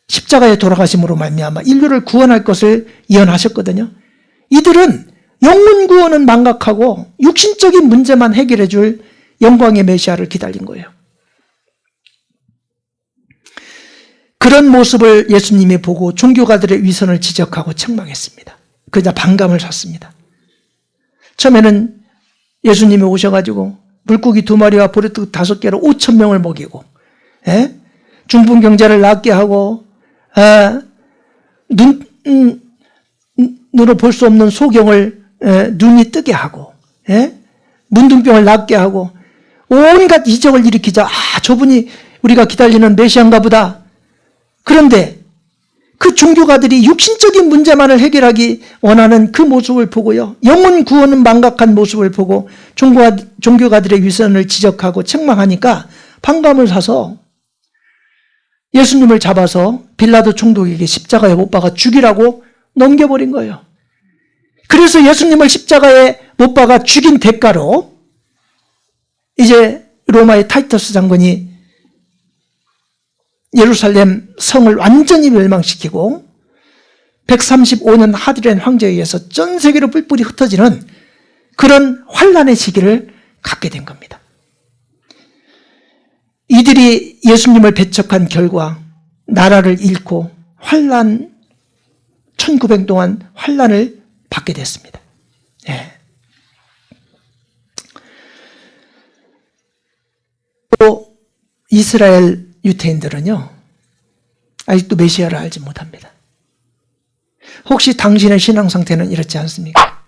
Speaker 1: 십자가에 돌아가심으로 말미암아 인류를 구원할 것을 예언하셨거든요. 이들은 영혼 구원은 망각하고 육신적인 문제만 해결해 줄 영광의 메시아를 기다린 거예요. 그런 모습을 예수님이 보고 종교가들의 위선을 지적하고 책망했습니다. 그러자 반감을 샀습니다. 처음에는 예수님이 오셔가지고 물고기 2마리와 보리떡 5개로 5,000명을 먹이고 중풍 경자를 낫게 하고 눈으로 볼 수 없는 소경을 눈이 뜨게 하고 문둥병을 낫게 하고 온갖 이적을 일으키자 저분이 우리가 기다리는 메시아인가 보다. 그런데 그 종교가들이 육신적인 문제만을 해결하기 원하는 그 모습을 보고요. 영혼 구원은 망각한 모습을 보고 종교가들의 위선을 지적하고 책망하니까 반감을 사서 예수님을 잡아서 빌라도 총독에게 십자가에 못 박아 죽이라고 넘겨버린 거예요. 그래서 예수님을 십자가에 못 박아 죽인 대가로 이제 로마의 타이터스 장군이 예루살렘 성을 완전히 멸망시키고 135년 하드렌 황제에 의해서 전 세계로 뿔뿔이 흩어지는 그런 환란의 시기를 갖게 된 겁니다. 이들이 예수님을 배척한 결과 나라를 잃고 환란 1900 동안 환란을 받게 됐습니다. 또 이스라엘 유태인들은요 아직도 메시아를 알지 못합니다. 혹시 당신의 신앙 상태는 이렇지 않습니까?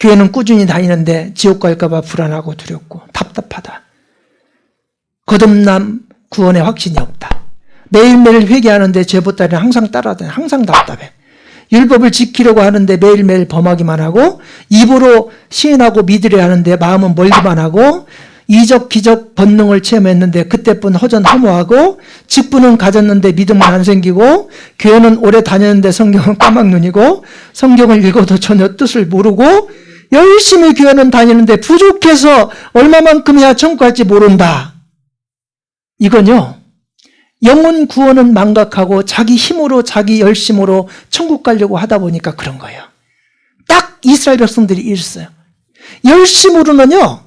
Speaker 1: 교회는 꾸준히 다니는데 지옥 갈까 봐 불안하고 두렵고 답답하다. 거듭남 구원의 확신이 없다. 매일매일 회개하는데 죄보따리는 항상 따라다녀. 항상 답답해. 율법을 지키려고 하는데 매일매일 범하기만 하고, 입으로 시인하고 믿으려 하는데 마음은 멀기만 하고, 이적 기적 본능을 체험했는데 그때뿐 허전 허무하고, 직분은 가졌는데 믿음은 안 생기고, 교회는 오래 다녔는데 성경은 까막눈이고, 성경을 읽어도 전혀 뜻을 모르고, 열심히 교회는 다니는데 부족해서 얼마만큼이야 천국 갈지 모른다. 이건요, 영혼 구원은 망각하고 자기 힘으로 자기 열심으로 천국 가려고 하다 보니까 그런 거예요. 딱 이스라엘 백성들이 이랬어요. 열심으로는요,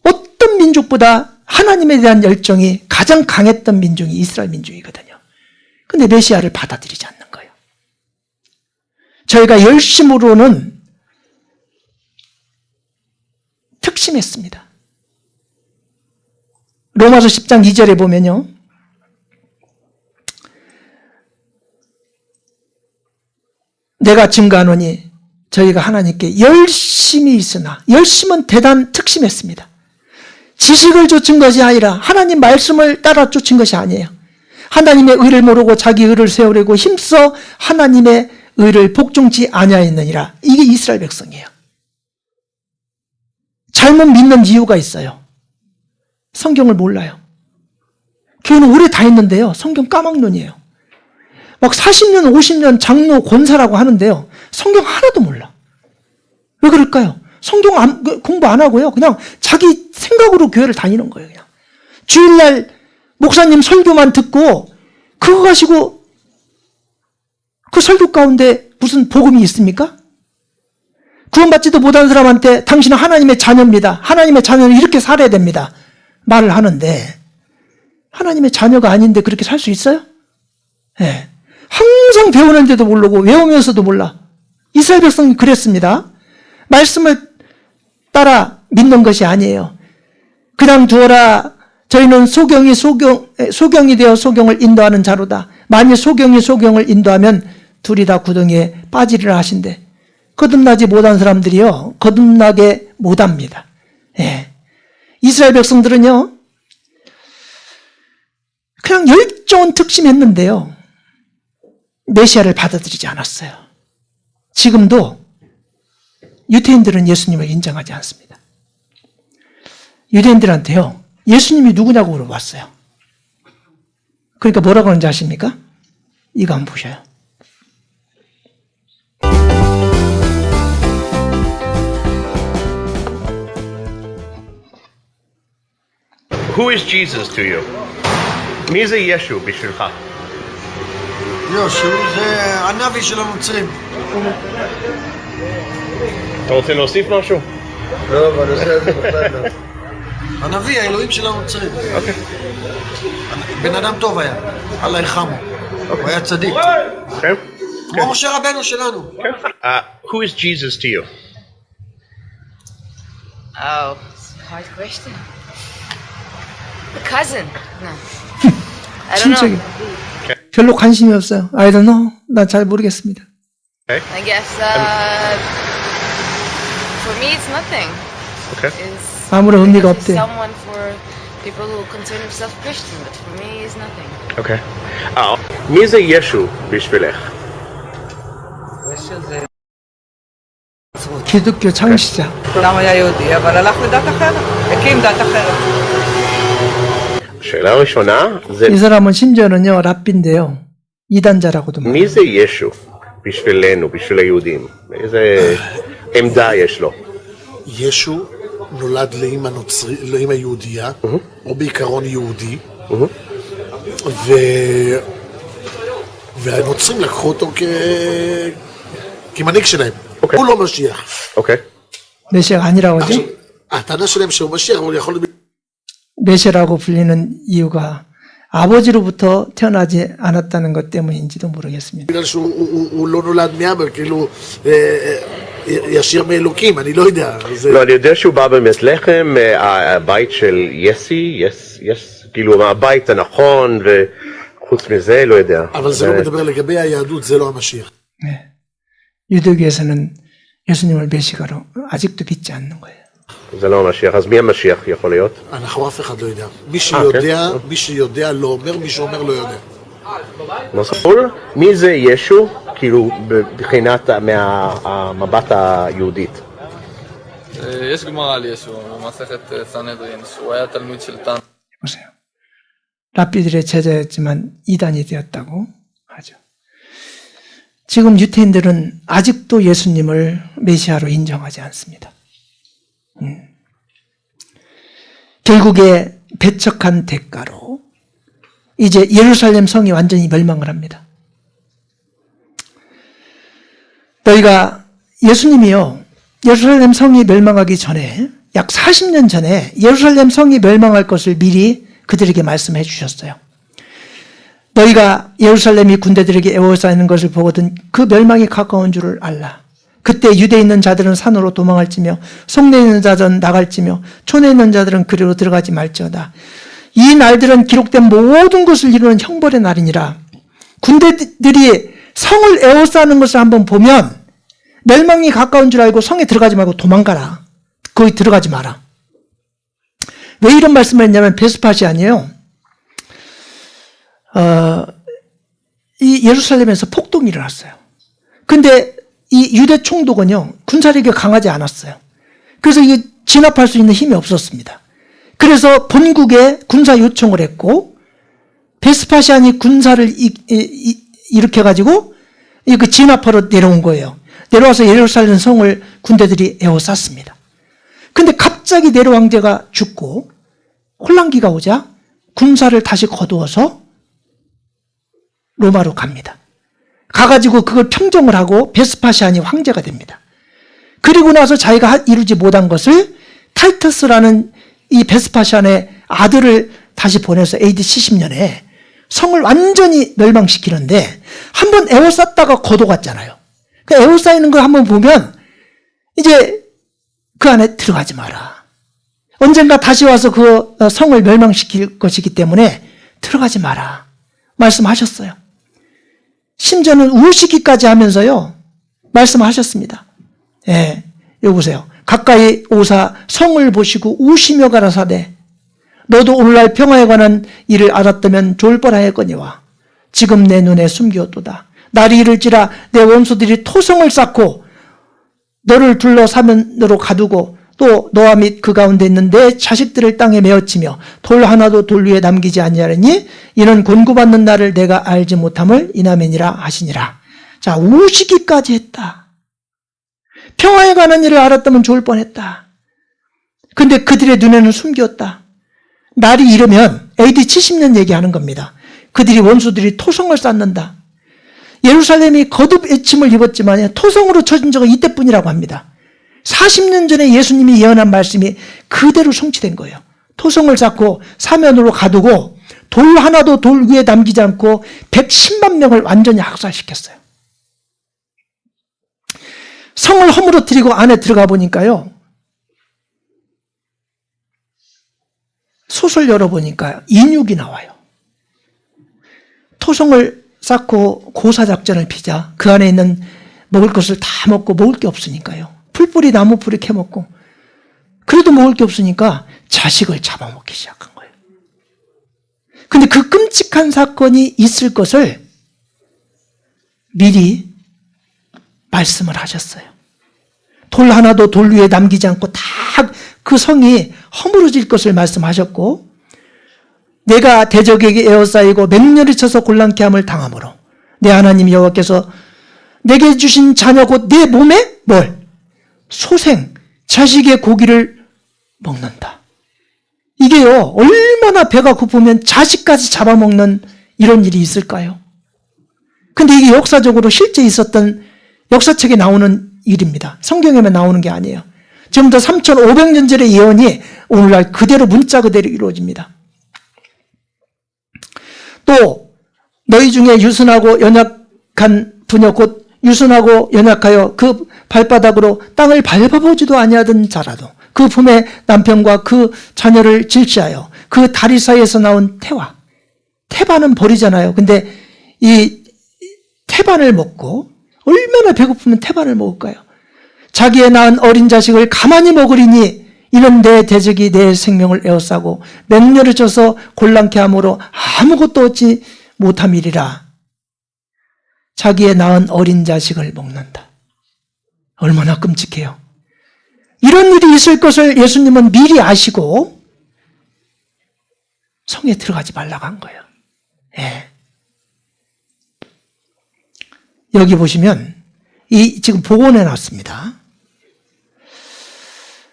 Speaker 1: 어떤 민족보다 하나님에 대한 열정이 가장 강했던 민족이 이스라엘 민족이거든요. 근데 메시아를 받아들이지 않는 거예요. 저희가 열심으로는 특심했습니다. 로마서 10장 2절에 보면요, 내가 증거하노니 저희가 하나님께 열심히 있으나, 열심은 대단 특심했습니다. 지식을 쫓은 것이 아니라 하나님 말씀을 따라 쫓은 것이 아니에요. 하나님의 의를 모르고 자기 의를 세우려고 힘써 하나님의 의를 복종치 아니하였느니라. 이게 이스라엘 백성이에요. 잘못 믿는 이유가 있어요. 성경을 몰라요. 교회는 오래 다녔는데요, 성경 까막눈이에요. 막 40년, 50년 장로 권사라고 하는데요, 성경 하나도 몰라. 왜 그럴까요? 성경 공부 안 하고요, 그냥 자기 생각으로 교회를 다니는 거예요. 그냥 주일날 목사님 설교만 듣고 그거 가지고 그 설교 가운데 무슨 복음이 있습니까? 구원받지도 못한 사람한테 당신은 하나님의 자녀입니다, 하나님의 자녀는 이렇게 살아야 됩니다 말을 하는데, 하나님의 자녀가 아닌데 그렇게 살 수 있어요? 네. 항상 배우는데도 모르고 외우면서도 몰라. 이스라엘 백성이 그랬습니다. 말씀을 따라 믿는 것이 아니에요. 그냥 두어라. 저희는 소경이 되어 소경을 인도하는 자로다. 만일 소경이 소경을 인도하면 둘이 다 구덩이에 빠지리라 하신대. 거듭나지 못한 사람들이요, 거듭나게 못합니다. 예. 이스라엘 백성들은요, 그냥 열정은 특심했는데요, 메시아를 받아들이지 않았어요. 지금도 유대인들은 예수님을 인정하지 않습니다. 유대인들한테요, 예수님이 누구냐고 물어봤어요. 그러니까 뭐라고 하는지 아십니까? 이거 한번 보셔요.
Speaker 5: Who is Jesus to you? מי זה ישו בשבילך?
Speaker 6: יהושע זה הנביא של הנוצרים.
Speaker 5: אתה רוצה להוסיף משהו?
Speaker 6: לא, בנושא הזה בכלל לא. הנביא, האלוהים של הנוצרים.
Speaker 5: אוקיי.
Speaker 6: בן אדם טוב היה, אללה ירחמו. הוא היה צדיק.
Speaker 5: כן?
Speaker 6: כמו משה רבנו שלנו.
Speaker 5: Who is Jesus to you?
Speaker 7: Oh, it's a hard question. A cousin? No. I don't
Speaker 1: 친척이
Speaker 7: know.
Speaker 1: 별로 관심이 없어요. I don't know. 난 잘 모르겠습니다.
Speaker 7: I guess, for me it's nothing.
Speaker 5: Okay.
Speaker 7: It's
Speaker 1: 아무런 의미가
Speaker 7: it's
Speaker 1: 없대요.
Speaker 7: someone for people who consider themselves Christian, but for me it's nothing.
Speaker 5: אוקיי. מי זה ישו בשבילך?
Speaker 1: 기독교 창시자.
Speaker 8: כולם היה יהודי, אבל הלך לדת אחרת, הקים דת אחרת.
Speaker 5: שאלה ראשונה זה
Speaker 1: 이 사람은 심지어는요, 랍비인데요, 이단자라고도 말해요.
Speaker 5: מי זה ישו בשבילנו, בשביל היהודים? איזה עמדה יש לו?
Speaker 9: ישו נולד לאמא יהודייה, או בעיקרון יהודי, והנוצרים לקחו אותו כמנהיג שלהם. הוא לא משיח.
Speaker 5: אוקיי.
Speaker 1: 메시아가 아니라고 하죠?
Speaker 9: הטענה שלהם שהוא משיח, אבל הוא יכול...
Speaker 1: 메시아라고 불리는 이유가 아버지로부터 태어나지 않았다는 것 때문인지도 모르겠습니다.
Speaker 9: בגלל שהוא לא נולד מאבא, כאילו ישיר מאלוקים, אני לא יודע.
Speaker 5: לא, אני יודע שהוא בא באמת לחם, מהבית של יסי, כאילו מהבית הנכון, וחוץ מזה, לא יודע.
Speaker 9: אבל זה לא מדבר לגבי היהדות, זה לא המשיח.
Speaker 1: 네. 유대교에서는 예수님을 메시아로 아직도 믿지 않는 거예요.
Speaker 5: זה לא המשיח. אז מי המשיח יכול להיות?
Speaker 9: אנחנו אף אחד לא יודע. מי שיודע לא אומר, מי שאומר לא יודע.
Speaker 5: מסלול? מי זה ישו? כאילו, מבחינת המבט היהודית.
Speaker 8: יש גמרא על ישו, במסכת סנהדרין, שהוא היה תלמיד של תנא.
Speaker 1: 보세요. 랍비들의 제자였지만 이단이 되었다고 하죠. 지금 유태인들은 아직도 예수님을 메시아로 인정하지 않습니다. 결국에 배척한 대가로 이제 예루살렘 성이 완전히 멸망을 합니다. 너희가 예수님이요, 예루살렘 성이 멸망하기 전에 약 40년 전에 예루살렘 성이 멸망할 것을 미리 그들에게 말씀해 주셨어요. 너희가 예루살렘이 군대들에게 에워싸이는 것을 보거든 그 멸망이 가까운 줄을 알라. 그때 유대에 있는 자들은 산으로 도망할지며 성내에 있는 자들은 나갈지며 촌에 있는 자들은 그리로 들어가지 말지어다. 이 날들은 기록된 모든 것을 이루는 형벌의 날이니라. 군대들이 성을 에워싸는 것을 한번 보면 멸망이 가까운 줄 알고 성에 들어가지 말고 도망가라. 거기 들어가지 마라. 왜 이런 말씀을 했냐면 베스파시아니에요. 이 예루살렘에서 폭동이 일어났어요. 근데 이 유대 총독은요, 군사력이 강하지 않았어요. 그래서 이게 진압할 수 있는 힘이 없었습니다. 그래서 본국에 군사 요청을 했고, 베스파시안이 군사를 일으켜가지고 그 진압하러 내려온 거예요. 내려와서 예루살렘 성을 군대들이 에워쌌습니다. 근데 갑자기 네로 황제가 죽고 혼란기가 오자 군사를 다시 거두어서 로마로 갑니다. 가가지고 그걸 평정을 하고 베스파시안이 황제가 됩니다. 그리고 나서 자기가 이루지 못한 것을 타이터스라는 이 베스파시안의 아들을 다시 보내서 AD 70년에 성을 완전히 멸망시키는데 한번 에워쌌다가 거둬갔잖아요. 그 에워싸이는 걸 한번 보면 이제 그 안에 들어가지 마라. 언젠가 다시 와서 그 성을 멸망시킬 것이기 때문에 들어가지 마라. 말씀하셨어요. 심지어는 우시기까지 하면서요, 말씀하셨습니다. 예, 여기 보세요. 가까이 오사 성을 보시고 우시며 가라사대 너도 오늘날 평화에 관한 일을 알았다면 좋을 뻔하였거니와 지금 내 눈에 숨기었도다. 날이 이를지라 내 원수들이 토성을 쌓고 너를 둘러사면으로 가두고 또 너와 및 그 가운데 있는 내 자식들을 땅에 메어치며 돌 하나도 돌 위에 남기지 아니하리니 이는 곤고받는 날을 내가 알지 못함을 이나매니라 하시니라. 자, 우시기까지 했다. 평화에 관한 일을 알았다면 좋을 뻔했다. 근데 그들의 눈에는 숨겼다. 날이 이르면 AD 70년 얘기하는 겁니다. 그들이 원수들이 토성을 쌓는다. 예루살렘이 거듭 애침을 입었지만 토성으로 쳐진 적은 이때뿐이라고 합니다. 40년 전에 예수님이 예언한 말씀이 그대로 성취된 거예요. 토성을 쌓고 사면으로 가두고 돌 하나도 돌 위에 남기지 않고 110만 명을 완전히 학살시켰어요. 성을 허물어뜨리고 안에 들어가 보니까요, 소설 열어보니까 인육이 나와요. 토성을 쌓고 고사작전을 피자 그 안에 있는 먹을 것을 다 먹고 먹을 게 없으니까요. 풀뿌리 나무뿌리 캐먹고 그래도 먹을 게 없으니까 자식을 잡아먹기 시작한 거예요. 근데 그 끔찍한 사건이 있을 것을 미리 말씀을 하셨어요. 돌 하나도 돌 위에 남기지 않고 다 그 성이 허물어질 것을 말씀하셨고 내가 대적에게 에워싸이고 맹렬히 쳐서 곤란케 함을 당함으로 내 하나님 여호와께서 내게 주신 자녀 곧 내 몸에 뭘? 소생, 자식의 고기를 먹는다. 이게요, 얼마나 배가 고프면 자식까지 잡아먹는 이런 일이 있을까요? 근데 이게 역사적으로 실제 있었던 역사책에 나오는 일입니다. 성경에만 나오는 게 아니에요. 지금부터 3500년 전의 예언이 오늘날 그대로 문자 그대로 이루어집니다. 또 너희 중에 유순하고 연약한 부녀 곧 유순하고 연약하여 그 발바닥으로 땅을 밟아보지도 아니하던 자라도 그 품에 남편과 그 자녀를 질시하여 그 다리 사이에서 나온 태와 태반은 버리잖아요. 근데 이 태반을 먹고 얼마나 배고프면 태반을 먹을까요? 자기의 낳은 어린 자식을 가만히 먹으리니 이는 내 대적이 내 생명을 에워싸고 맹렬에 져서 곤란케 함으로 아무것도 얻지 못함이리라. 자기의 낳은 어린 자식을 먹는다. 얼마나 끔찍해요. 이런 일이 있을 것을 예수님은 미리 아시고 성에 들어가지 말라고 한 거예요. 예. 여기 보시면 지금 복원해 놨습니다.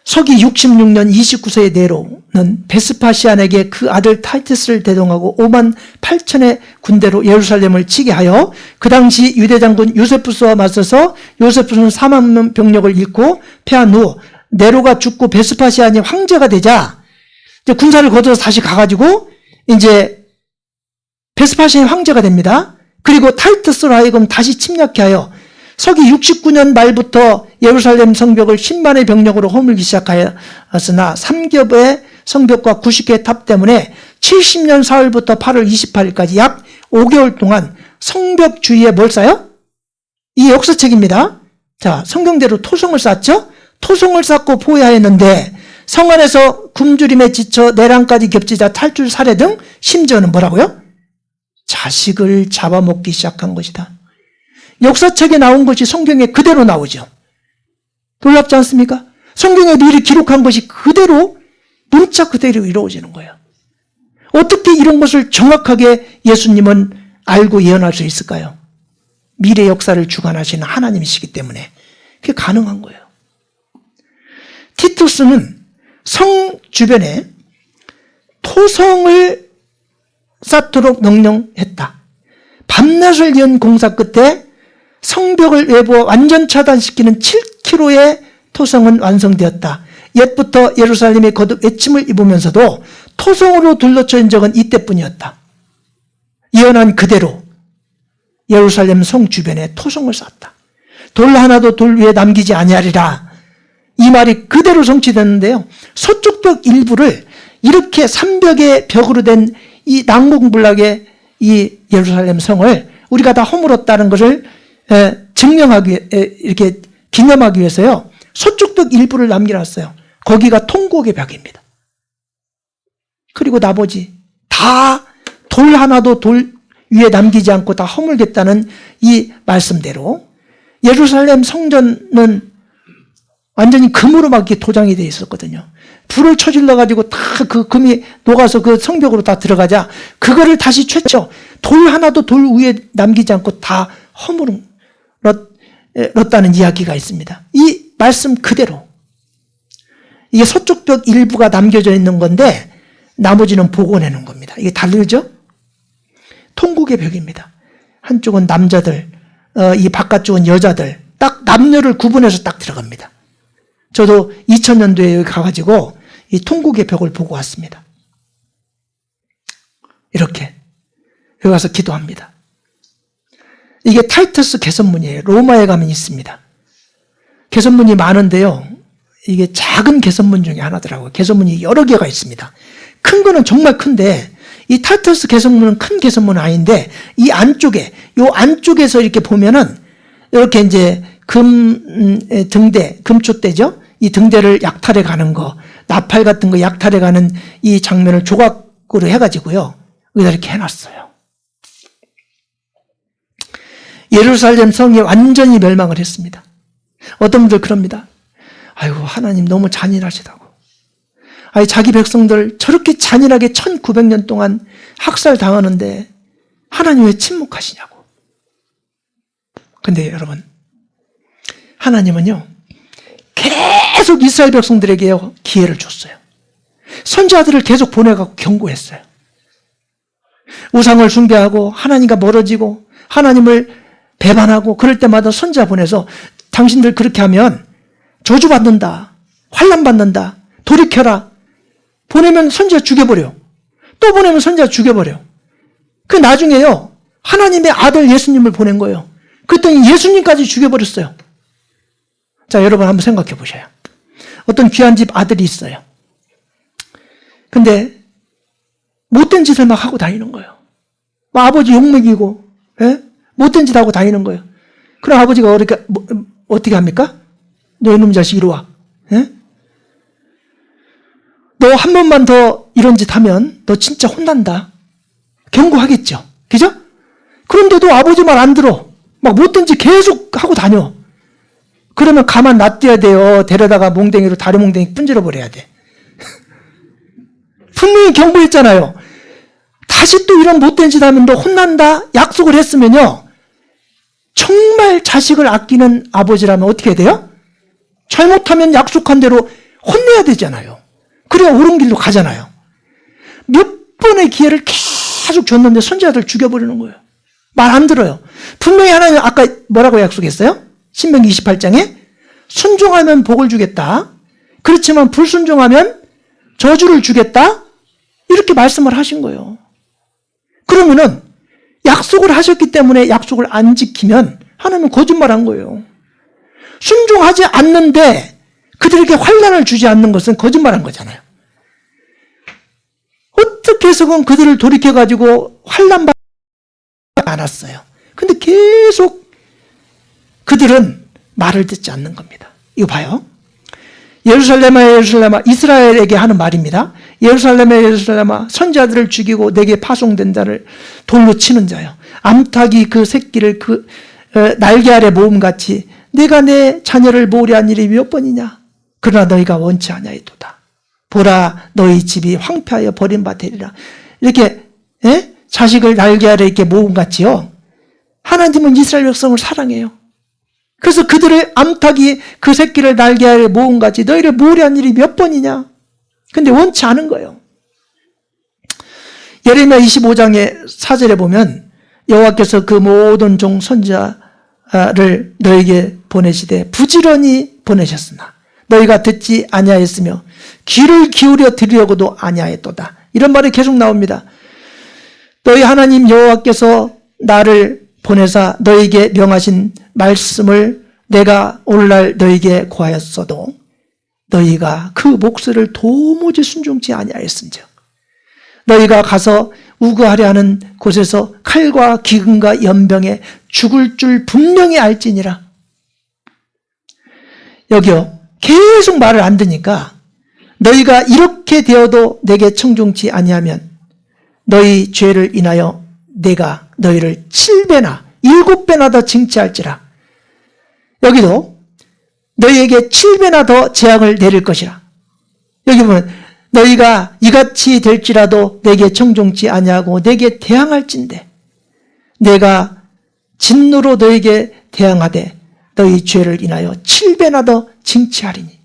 Speaker 1: 서기 66년 29세의 내로는 베스파시안에게 그 아들 타이투스를 대동하고 5만 8천의 군대로 예루살렘을 치게 하여 그 당시 유대 장군 요세푸스와 맞서서 요세푸스는 4만 명 병력을 잃고 패한 후 네로가 죽고 베스파시안이 황제가 되자 이제 군사를 거둬서 다시 가가지고 이제 베스파시안이 황제가 됩니다. 그리고 타이투스로 하여금 다시 침략해 하여 서기 69년 말부터 예루살렘 성벽을 10만의 병력으로 허물기 시작하였으나 삼겹의 성벽과 90개의 탑 때문에 70년 4월부터 8월 28일까지 약 5개월 동안 성벽 주위에 뭘 쌓아요? 이 역사책입니다. 자, 성경대로 토성을 쌓았죠? 토성을 쌓고 포위하였는데 성 안에서 굶주림에 지쳐 내란까지 겹치자 탈출 살해 등 심지어는 뭐라고요? 자식을 잡아먹기 시작한 것이다. 역사책에 나온 것이 성경에 그대로 나오죠. 놀랍지 않습니까? 성경에 미리 기록한 것이 그대로 문자 그대로 이루어지는 거예요. 어떻게 이런 것을 정확하게 예수님은 알고 예언할 수 있을까요? 미래 역사를 주관하시는 하나님이시기 때문에 그게 가능한 거예요. 티투스는 성 주변에 토성을 쌓도록 명령했다. 밤낮을 이은 공사 끝에 성벽을 외부 완전 차단시키는 7km의 토성은 완성되었다. 옛부터 예루살렘이 거듭 외침을 입으면서도 토성으로 둘러쳐진 적은 이때뿐이었다. 예언한 그대로 예루살렘 성 주변에 토성을 쌓았다. 돌 하나도 돌 위에 남기지 아니하리라. 이 말이 그대로 성취됐는데요. 서쪽 벽 일부를 이렇게 삼벽의 벽으로 된 이 난공불락의 이 예루살렘 성을 우리가 다 허물었다는 것을 증명하기 위해, 이렇게 기념하기 위해서요. 서쪽 벽 일부를 남겨놨어요. 거기가 통곡의 벽입니다. 그리고 나머지 다 돌 하나도 돌 위에 남기지 않고 다 허물겠다는 이 말씀대로 예루살렘 성전은 완전히 금으로 막 이렇게 도장이 되어 있었거든요. 불을 쳐질러 가지고 다 그 금이 녹아서 그 성벽으로 다 들어가자 그거를 다시 쳤죠. 돌 하나도 돌 위에 남기지 않고 다 허물었다는 이야기가 있습니다. 이 말씀 그대로 이게 서쪽 벽 일부가 남겨져 있는 건데 나머지는 복원해 놓은 겁니다. 이게 다르죠? 통곡의 벽입니다. 한쪽은 남자들, 이 바깥쪽은 여자들, 딱 남녀를 구분해서 딱 들어갑니다. 저도 2000년도에 여기 가가지고 이 통곡의 벽을 보고 왔습니다. 이렇게 여기 가서 기도합니다. 이게 타이투스 개선문이에요. 로마에 가면 있습니다. 개선문이 많은데요. 이게 작은 개선문 중에 하나더라고요. 개선문이 여러 개가 있습니다. 큰 거는 정말 큰데 이 타이투스 개선문은 큰 개선문은 아닌데 이 안쪽에 요 안쪽에서 이렇게 보면은 이렇게 이제 등대, 금초대죠. 이 등대를 약탈해 가는 거, 나팔 같은 거 약탈해 가는 이 장면을 조각으로 해가지고요. 여기다 이렇게 해놨어요. 예루살렘 성이 완전히 멸망을 했습니다. 어떤 분들 그럽니다. 아이고, 하나님 너무 잔인하시다고. 아니, 자기 백성들 저렇게 잔인하게 1900년 동안 학살당하는데 하나님 왜 침묵하시냐고. 근데 여러분, 하나님은요, 계속 이스라엘 백성들에게 기회를 줬어요. 선지자들을 계속 보내갖고 경고했어요. 우상을 숭배하고 하나님과 멀어지고 하나님을 배반하고 그럴 때마다 선지자 보내서 당신들 그렇게 하면 저주받는다. 환난받는다. 돌이켜라. 보내면 선지자 죽여버려. 또 보내면 선지자 죽여버려. 그 나중에요. 하나님의 아들 예수님을 보낸 거예요. 그랬더니 예수님까지 죽여버렸어요. 자, 여러분 한번 생각해 보셔요. 어떤 귀한 집 아들이 있어요. 근데 못된 짓을 막 하고 다니는 거예요. 막 아버지 욕먹이고, 예? 못된 짓 하고 다니는 거예요. 그럼 아버지가 어떻게 합니까? 너 이놈 자식 이리 와. 예? 너 한 번만 더 이런 짓 하면 너 진짜 혼난다. 경고하겠죠. 그죠? 그런데도 아버지 말 안 들어. 막 못된 짓 계속 하고 다녀. 그러면 가만 놔둬야 돼요. 데려다가 몽댕이로 다리 몽댕이 분질러 버려야 돼. 분명히 경고했잖아요. 다시 또 이런 못된 짓 하면 너 혼난다. 약속을 했으면요. 정말 자식을 아끼는 아버지라면 어떻게 해야 돼요? 잘못하면 약속한 대로 혼내야 되잖아요. 그래야 옳은 길로 가잖아요. 몇 번의 기회를 계속 줬는데 손자들 죽여버리는 거예요. 말 안 들어요. 분명히 하나님 아까 뭐라고 약속했어요? 신명기 28장에 순종하면 복을 주겠다. 그렇지만 불순종하면 저주를 주겠다. 이렇게 말씀을 하신 거예요. 그러면은 약속을 하셨기 때문에 약속을 안 지키면 하나님은 거짓말한 거예요. 순종하지 않는데 그들에게 환난을 주지 않는 것은 거짓말한 거잖아요. 어떻게 해서건 그들을 돌이켜가지고 환난 받지 않았어요. 근데 계속 그들은 말을 듣지 않는 겁니다. 이거 봐요. 예루살렘아 예루살렘아 이스라엘에게 하는 말입니다. 예루살렘아 예루살렘아 선자들을 죽이고 내게 파송된 자를 돌로 치는 자요. 암탉이 그 새끼를 그 날개 아래 모음같이 내가 내 자녀를 모으려한 일이 몇 번이냐. 그러나 너희가 원치 아니하였도다. 보라 너희 집이 황폐하여 버림받으리라. 이렇게 자식을 날개 아래 이렇게 모음같이요. 하나님은 이스라엘 백성을 사랑해요. 그래서 그들의 암탉이 그 새끼를 날개 아래 모음같이 너희를 모으려한 일이 몇 번이냐. 근데 원치 않은 거예요. 예레미야 25장의 4절에 보면 여호와께서 그 모든 종 선지자를 너에게 보내시되 부지런히 보내셨으나 너희가 듣지 아니하였으며 귀를 기울여 들으려고도 아니하였도다. 이런 말이 계속 나옵니다. 너희 하나님 여호와께서 나를 보내사 너희에게 명하신 말씀을 내가 오늘날 너희에게 고하였어도 너희가 그 목소리를 도무지 순종치 아니하였은즉 너희가 가서 우거하려 하는 곳에서 칼과 기근과 연병에 죽을 줄 분명히 알지니라. 여기요. 계속 말을 안 듣니까 너희가 이렇게 되어도 내게 청종치 아니하면 너희 죄를 인하여 내가 너희를 7배나 7배나 더 징치할지라. 여기도 너희에게 7배나 더 재앙을 내릴 것이라. 여기 보면 너희가 이같이 될지라도 내게 청종치 아니하고 내게 대항할진대 내가 진노로 너희에게 대항하되 너희 죄를 인하여 7배나 더 징치하리니.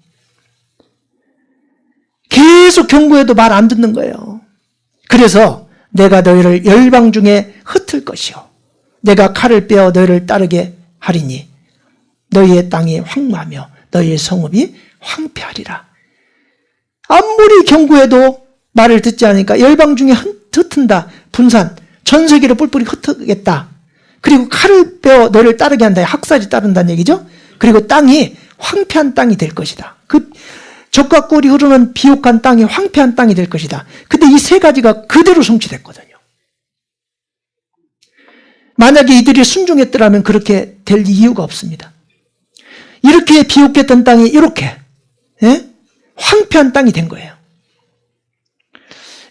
Speaker 1: 계속 경고해도 말 안 듣는 거예요. 그래서 내가 너희를 열방 중에 흩을 것이요 내가 칼을 빼어 너희를 따르게 하리니 너희의 땅이 황무하며 너희의 성읍이 황폐하리라. 아무리 경고해도 말을 듣지 않으니까 열방 중에 흩은다. 분산, 전 세계로 뿔뿔이 흩겠다. 그리고 칼을 빼어 너희를 따르게 한다. 학살이 따른다는 얘기죠. 그리고 땅이 황폐한 땅이 될 것이다. 그 적과 꿀이 흐르는 비옥한 땅이 황폐한 땅이 될 것이다. 근데 이 세 가지가 그대로 성취됐거든요. 만약에 이들이 순종했더라면 그렇게 될 이유가 없습니다. 이렇게 비옥했던 땅이 이렇게 황폐한 땅이 된 거예요.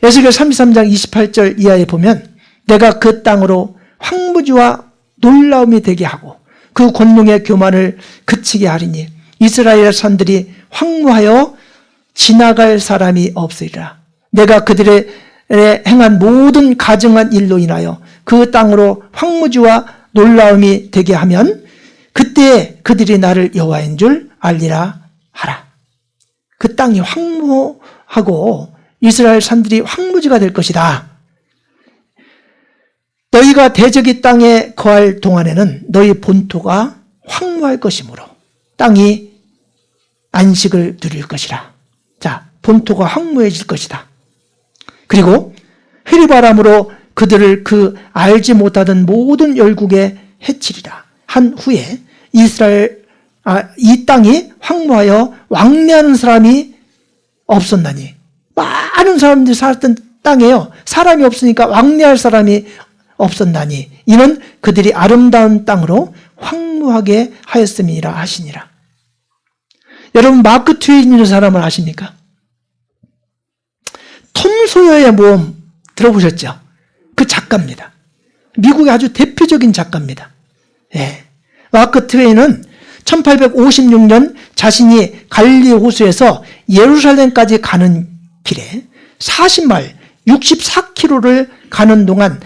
Speaker 1: 에스겔 33장 28절 이하에 보면 내가 그 땅으로 황무지와 놀라움이 되게 하고 그 권능의 교만을 그치게 하리니 이스라엘 산들이 황무하여 지나갈 사람이 없으리라. 내가 그들의 행한 모든 가증한 일로 인하여 그 땅으로 황무지와 놀라움이 되게 하면 그때 그들이 나를 여호와인 줄 알리라 하라. 그 땅이 황무하고 이스라엘 산들이 황무지가 될 것이다. 너희가 대적의 땅에 거할 동안에는 너희 본토가 황무할 것이므로 땅이 안식을 누릴 것이라. 자, 본토가 황무해질 것이다. 그리고 회리바람으로 그들을 그 알지 못하던 모든 열국에 해치리라. 한 후에 이 땅이 황무하여 왕래하는 사람이 없었나니. 많은 사람들이 살았던 땅에요. 사람이 없으니까 왕래할 사람이 없었나니. 이는 그들이 아름다운 땅으로 황무하게 하였음이라 하시니라. 여러분 마크 트웨인이라는 사람을 아십니까? 톰 소여의 모험 들어보셨죠? 그 작가입니다. 미국의 아주 대표적인 작가입니다. 예. 마크 트웨인은 1856년 자신이 갈릴리 호수에서 예루살렘까지 가는 길에 40마일 64km를 가는 동안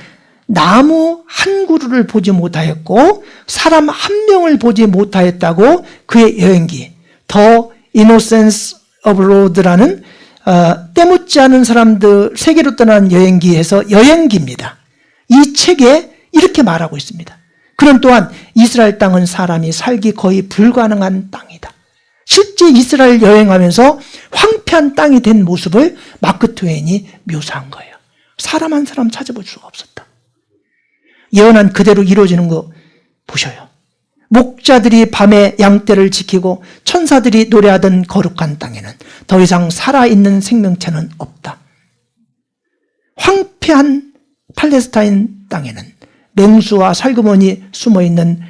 Speaker 1: 나무 한 그루를 보지 못하였고 사람 한 명을 보지 못하였다고 그의 여행기 The Innocence of Road라는 때묻지 않은 사람들 세계로 떠나는 여행기에서 여행기입니다. 이 책에 이렇게 말하고 있습니다. 그런 또한 이스라엘 땅은 사람이 살기 거의 불가능한 땅이다. 실제 이스라엘 여행하면서 황폐한 땅이 된 모습을 마크 트웨인이 묘사한 거예요. 사람 한 사람 찾아볼 수가 없었다. 예언한 그대로 이루어지는 거 보셔요. 목자들이 밤에 양떼를 지키고 천사들이 노래하던 거룩한 땅에는 더 이상 살아있는 생명체는 없다. 황폐한 팔레스타인 땅에는 맹수와 살구머니 숨어있는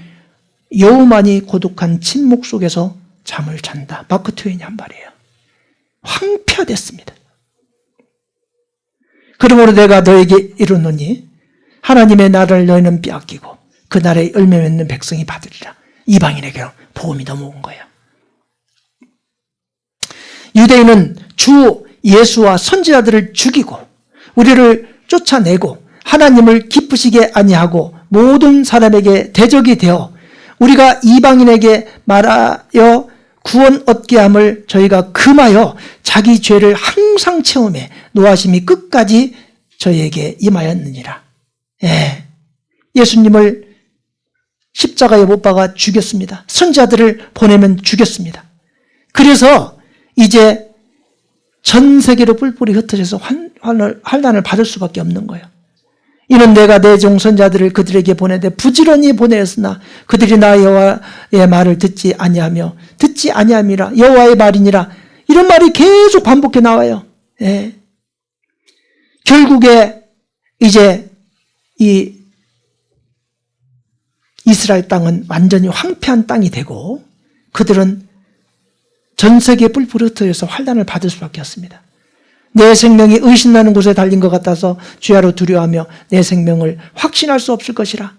Speaker 1: 여우만이 고독한 침묵 속에서 잠을 잔다. 마크 트웨인이 한 말이에요. 황폐화됐습니다. 그러므로 내가 너에게 이르노니 하나님의 나라를 너희는 빼앗기고 그 나라에 열매 맺는 백성이 받으리라. 이방인에게 복음이 넘어온 거예요. 유대인은 주 예수와 선지자들을 죽이고 우리를 쫓아내고 하나님을 기쁘시게 아니하고 모든 사람에게 대적이 되어 우리가 이방인에게 말하여 구원 얻게 함을 저희가 금하여 자기 죄를 항상 체험해 노하심이 끝까지 저희에게 임하였느니라. 예. 예수님을 십자가에 못 박아 죽였습니다. 선지자들을 보내면 죽였습니다. 그래서 이제 전 세계로 뿔뿔이 흩어져서 환난을 받을 수밖에 없는 거예요. 이는 내가 내 종 선지자들을 그들에게 보내되 부지런히 보내었으나 그들이 나 여호와의 말을 듣지 아니함이라. 여호와의 말이니라. 이런 말이 계속 반복해 나와요. 예. 결국에 이제 이 이스라엘 땅은 완전히 황폐한 땅이 되고 그들은 전 세계에 뿔뿔이 흩어져서 환난을 받을 수밖에 없습니다. 내 생명이 의심나는 곳에 달린 것 같아서 주야로 두려워하며 내 생명을 확신할 수 없을 것이라.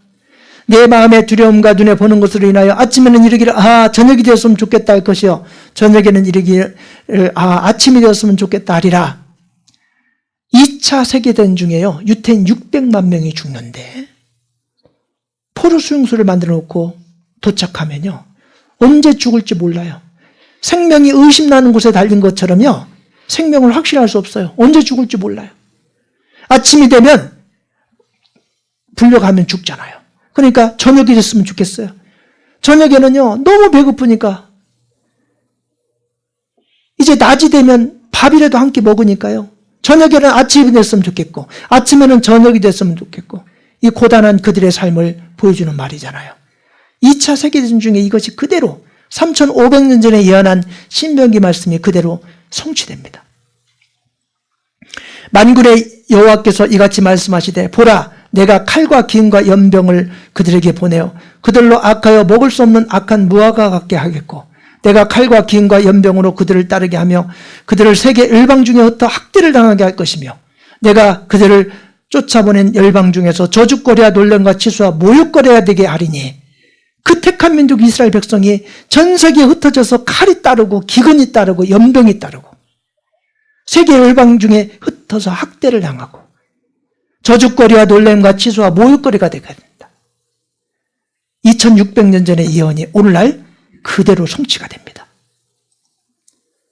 Speaker 1: 내 마음의 두려움과 눈에 보는 것으로 인하여 아침에는 이르기를 저녁이 되었으면 좋겠다 할 것이요 저녁에는 이르기를 아침이 되었으면 좋겠다 하리라. 2차 세계대전 중에요 유태인 600만 명이 죽는데 포로 수용소를 만들어 놓고 도착하면요 언제 죽을지 몰라요. 생명이 의심나는 곳에 달린 것처럼요 생명을 확실할 수 없어요. 언제 죽을지 몰라요. 아침이 되면 불려가면 죽잖아요. 그러니까 저녁이 됐으면 좋겠어요. 저녁에는요 너무 배고프니까 이제 낮이 되면 밥이라도 한 끼 먹으니까요 저녁에는 아침이 됐으면 좋겠고 아침에는 저녁이 됐으면 좋겠고 이 고단한 그들의 삶을 보여주는 말이잖아요. 2차 세계대전 중에 이것이 그대로 3500년 전에 예언한 신명기 말씀이 그대로 성취됩니다. 만군의 여호와께서 이같이 말씀하시되 보라 내가 칼과 기근과 연병을 그들에게 보내어 그들로 악하여 먹을 수 없는 악한 무화과 같게 하겠고 내가 칼과 기근과 연병으로 그들을 따르게 하며 그들을 세계 열방 중에 흩어 학대를 당하게 할 것이며 내가 그들을 쫓아보낸 열방 중에서 저주거리와 놀람과 치수와 모욕거리가 되게 하리니 그 택한 민족 이스라엘 백성이 전 세계에 흩어져서 칼이 따르고 기근이 따르고 연병이 따르고 세계 열방 중에 흩어서 학대를 당하고 저주거리와 놀람과 치수와 모욕거리가 되게 된다. 2600년 전의 예언이 오늘날 그대로 성취가 됩니다.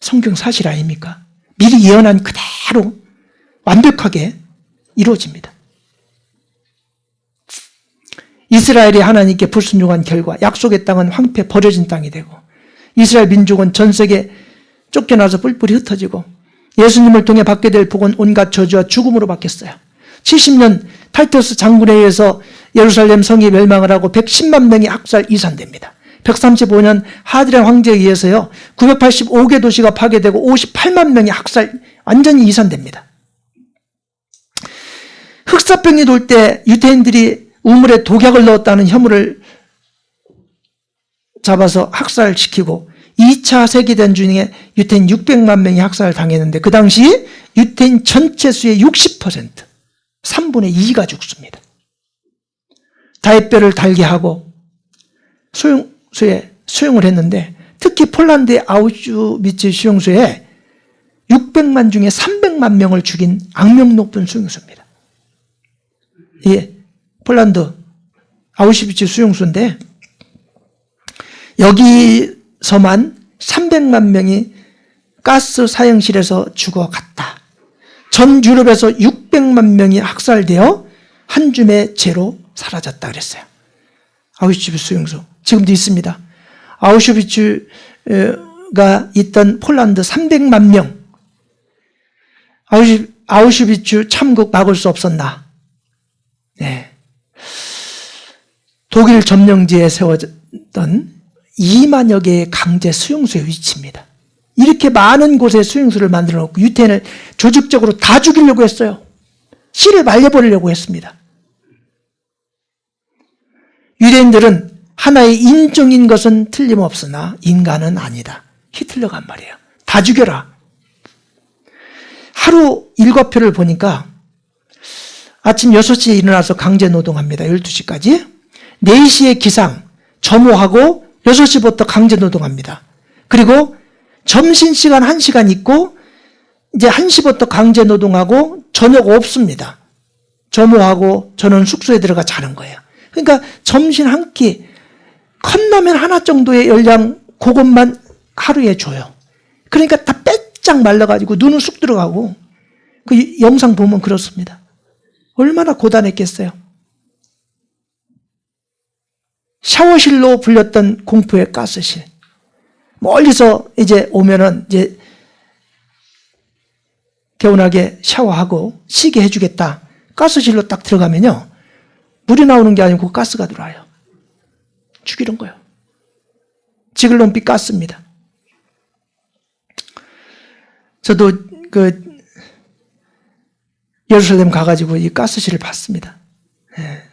Speaker 1: 성경 사실 아닙니까? 미리 예언한 그대로 완벽하게 이루어집니다. 이스라엘이 하나님께 불순종한 결과 약속의 땅은 황폐 버려진 땅이 되고 이스라엘 민족은 전 세계에 쫓겨나서 뿔뿔이 흩어지고 예수님을 통해 받게 될 복은 온갖 저주와 죽음으로 바뀌었어요. 70년 타이터스 장군에 의해서 예루살렘 성이 멸망을 하고 110만 명이 학살 이산됩니다. 135년 하드렬 황제에 의해서요 985개 도시가 파괴되고 58만 명이 학살 완전히 이산됩니다. 흑사병이 돌 때 유태인들이 우물에 독약을 넣었다는 혐오를 잡아서 학살시키고 2차 세계대전 중에 유태인 600만 명이 학살을 당했는데 그 당시 유태인 전체 수의 60%, 3분의 2가 죽습니다. 다이뼈를 달게 하고 수용소에 수용을 했는데 특히 폴란드의 아우슈비츠 수용소에 600만 중에 300만 명을 죽인 악명 높은 수용소입니다. 예, 폴란드 아우슈비츠 수용소인데 여기서만 300만 명이 가스 사형실에서 죽어갔다. 전 유럽에서 600만 명이 학살되어 한 줌의 재로 사라졌다 그랬어요. 아우슈비츠 수용소 지금도 있습니다. 아우슈비츠가 있던 폴란드 300만 명. 아우슈비츠 참국 막을 수 없었나? 네. 독일 점령지에 세워졌던 2만여 개의 강제 수용소의 위치입니다. 이렇게 많은 곳에 수용소를 만들어 놓고 유태인을 조직적으로 다 죽이려고 했어요. 씨를 말려버리려고 했습니다. 유대인들은 하나의 인종인 것은 틀림없으나 인간은 아니다. 히틀러가 한 말이에요. 다 죽여라. 하루 일과표를 보니까 아침 6시에 일어나서 강제 노동합니다. 12시까지. 4시에 기상, 점호하고 6시부터 강제 노동합니다. 그리고 점심시간 1시간 있고 이제 1시부터 강제 노동하고 저녁 없습니다. 점호하고 저는 숙소에 들어가 자는 거예요. 그러니까 점심 한 끼, 컵라면 하나 정도의 열량 그것만 하루에 줘요. 그러니까 다 빼짝 말라가지고 눈은 쑥 들어가고 그 영상 보면 그렇습니다. 얼마나 고단했겠어요. 샤워실로 불렸던 공포의 가스실. 멀리서 이제 오면은 이제 개운하게 샤워하고 쉬게 해주겠다. 가스실로 딱 들어가면요. 물이 나오는 게 아니고 가스가 들어와요. 죽이는 거예요. 지글론빛 가스입니다. 저도 예루살렘 가가지고 이 가스실을 봤습니다. 네.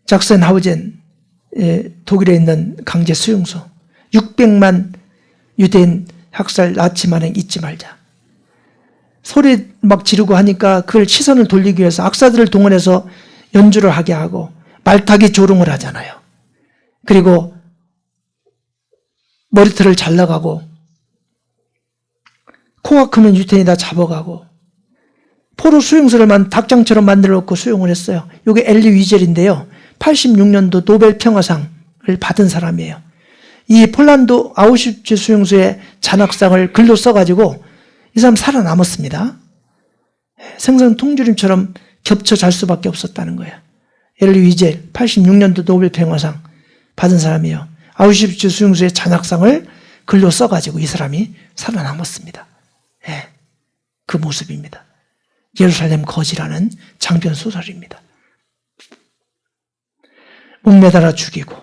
Speaker 1: 작센하우젠 독일에 있는 강제 수용소 600만 유대인 학살 나치 만행 잊지 말자. 소리 막 지르고 하니까 그걸 시선을 돌리기 위해서 악사들을 동원해서 연주를 하게 하고 말타기 조롱을 하잖아요. 그리고 머리털을 잘라가고 코가 크면 유태인이다 잡아가고 포로 수용소를 닭장처럼 만들어 놓고 수용을 했어요. 이게 엘리 위젤인데요. 86년도 노벨 평화상을 받은 사람이에요. 이 폴란드 아우슈비츠 수용소의 잔학상을 글로 써가지고 이 사람 살아남았습니다. 생선 통조림처럼 겹쳐 잘 수밖에 없었다는 거예요. 엘리 위젤 86년도 노벨 평화상 받은 사람이에요. 아우슈비츠 수용소의 잔학상을 글로 써가지고 이 사람이 살아남았습니다. 네, 그 모습입니다. 예루살렘 거지라는 장편 소설입니다. 목 매달아 죽이고,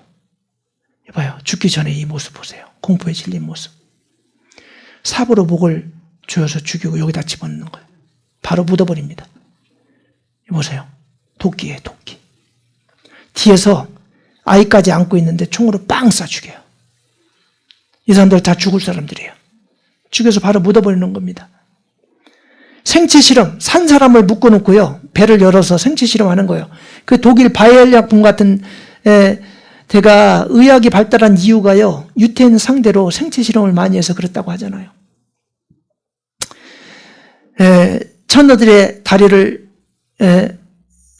Speaker 1: 봐요. 죽기 전에 이 모습 보세요. 공포에 질린 모습. 삽으로 목을 조여서 죽이고 여기다 집어넣는 거예요. 바로 묻어버립니다. 보세요. 도끼예요, 도끼. 뒤에서 아이까지 안고 있는데 총으로 빵 쏴 죽여요. 이 사람들 다 죽을 사람들이에요. 죽여서 바로 묻어버리는 겁니다. 생체 실험, 산 사람을 묶어놓고요. 배를 열어서 생체 실험하는 거예요. 그 독일 바이엘 약품 같은 데가 의학이 발달한 이유가요. 유태인 상대로 생체 실험을 많이 해서 그렇다고 하잖아요. 처녀들의 다리를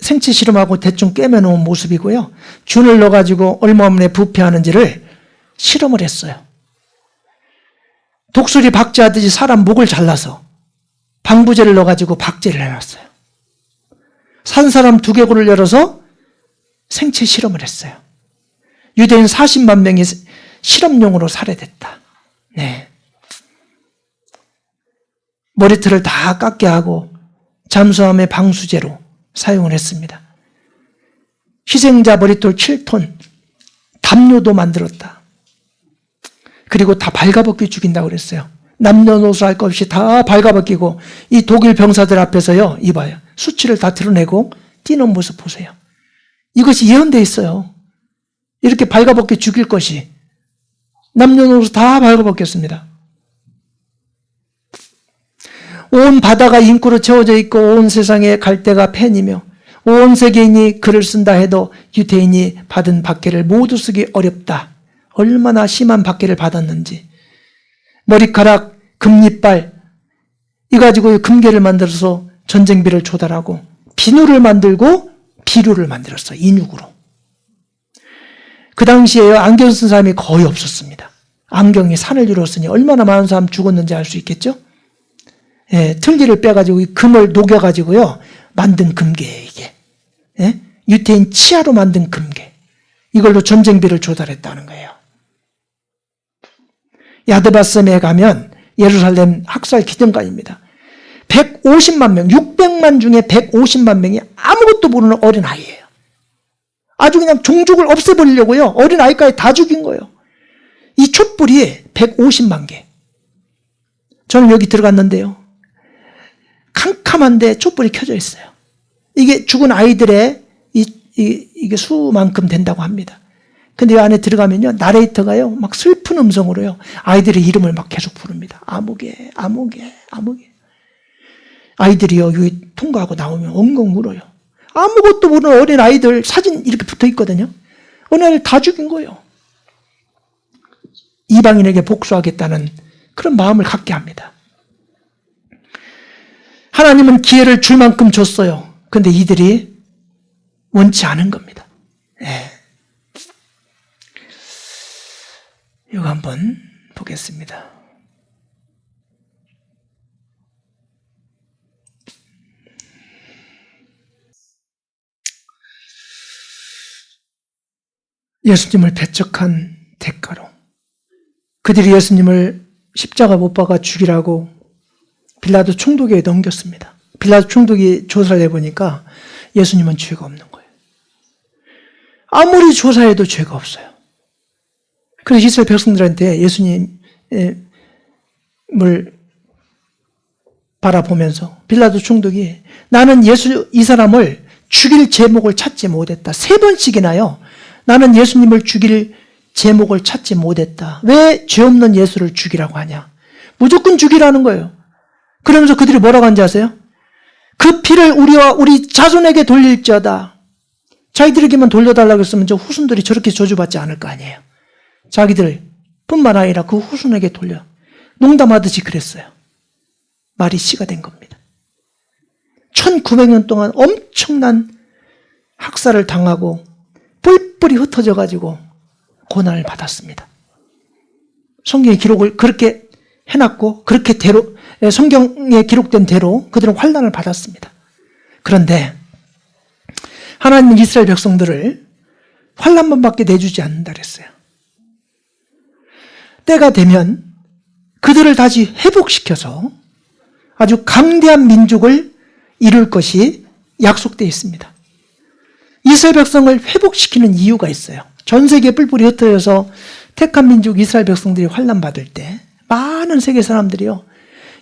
Speaker 1: 생체 실험하고 대충 꿰매놓은 모습이고요. 균을 넣어가지고 얼마 만에 부패하는지를 실험을 했어요. 독수리 박제하듯이 사람 목을 잘라서 방부제를 넣어가지고 박제를 해놨어요. 산 사람 두개골을 열어서 생체 실험을 했어요. 유대인 40만 명이 실험용으로 살해됐다. 네. 머리털을 다 깎게 하고 잠수함의 방수제로 사용을 했습니다. 희생자 머리털 7톤, 담요도 만들었다. 그리고 다 발가벗기 죽인다고 그랬어요. 남녀노소 할 것 없이 다 발가벗기고 이 독일 병사들 앞에서요. 이봐요. 수치를 다 드러내고 뛰는 모습 보세요. 이것이 예언되어 있어요. 이렇게 발가벗겨 죽일 것이 남녀노소 다 발가벗겼습니다. 온 바다가 인구로 채워져 있고 온 세상에 갈대가 펜이며 온 세계인이 글을 쓴다 해도 유대인이 받은 박해를 모두 쓰기 어렵다. 얼마나 심한 박해를 받았는지. 머리카락, 금리빨 이 가지고 금괴를 만들어서 전쟁비를 조달하고 비누를 만들고 비루를 만들었어. 인육으로. 그 당시에 안경 쓴 사람이 거의 없었습니다. 안경이 산을 이루었으니 얼마나 많은 사람 죽었는지 알 수 있겠죠? 예, 틀니를 빼가지고 이 금을 녹여가지고요 만든 금괴예요 이게. 예? 유태인 치아로 만든 금괴. 이걸로 전쟁비를 조달했다는 거예요. 야드바셈에 가면 예루살렘 학살 기념관입니다. 150만 명, 600만 중에 150만 명이 아무것도 모르는 어린아이예요. 아주 그냥 종족을 없애버리려고요. 어린아이까지 다 죽인 거예요. 이 촛불이 150만 개. 저는 여기 들어갔는데요. 캄캄한데 촛불이 켜져 있어요. 이게 죽은 아이들의 이게 수만큼 된다고 합니다. 근데 이 안에 들어가면요, 나레이터가요, 막 슬픈 음성으로요, 아이들의 이름을 막 계속 부릅니다. 아무개, 아무개, 아무개. 아이들이요, 여기 통과하고 나오면 엉엉 울어요. 아무것도 모르는 어린 아이들 사진 이렇게 붙어 있거든요. 어느 날 다 죽인 거예요. 이방인에게 복수하겠다는 그런 마음을 갖게 합니다. 하나님은 기회를 줄 만큼 줬어요. 근데 이들이 원치 않은 겁니다. 네. 이거 한번 보겠습니다. 예수님을 배척한 대가로 그들이 예수님을 십자가 못 박아 죽이라고 빌라도 총독에게 넘겼습니다. 빌라도 총독이 조사를 해보니까 예수님은 죄가 없는 거예요. 아무리 조사해도 죄가 없어요. 그래서 이스라엘 백성들한테 예수님을 바라보면서 빌라도 총독이 나는 이 사람을 죽일 제목을 찾지 못했다. 3번씩이나요. 나는 예수님을 죽일 제목을 찾지 못했다. 왜 죄 없는 예수를 죽이라고 하냐. 무조건 죽이라는 거예요. 그러면서 그들이 뭐라고 한지 아세요? 그 피를 우리와 우리 자손에게 돌릴지어다. 자기들에게만 돌려달라고 했으면 저 후손들이 저렇게 저주받지 않을 거 아니에요. 자기들 뿐만 아니라 그 후손에게 돌려. 농담하듯이 그랬어요. 말이 씨가 된 겁니다. 1900년 동안 엄청난 학살을 당하고 뿔뿔이 흩어져 가지고 고난을 받았습니다. 성경의 기록을 그렇게 해놨고 그렇게 대로 성경에 기록된 대로 그들은 환난을 받았습니다. 그런데 하나님은 이스라엘 백성들을 환난만 받게 내주지 않는다 그랬어요. 때가 되면 그들을 다시 회복시켜서 아주 강대한 민족을 이룰 것이 약속되어 있습니다. 이스라엘 백성을 회복시키는 이유가 있어요. 전 세계에 뿔뿔이 흩어져서 택한 민족 이스라엘 백성들이 환난 받을 때 많은 세계 사람들이요,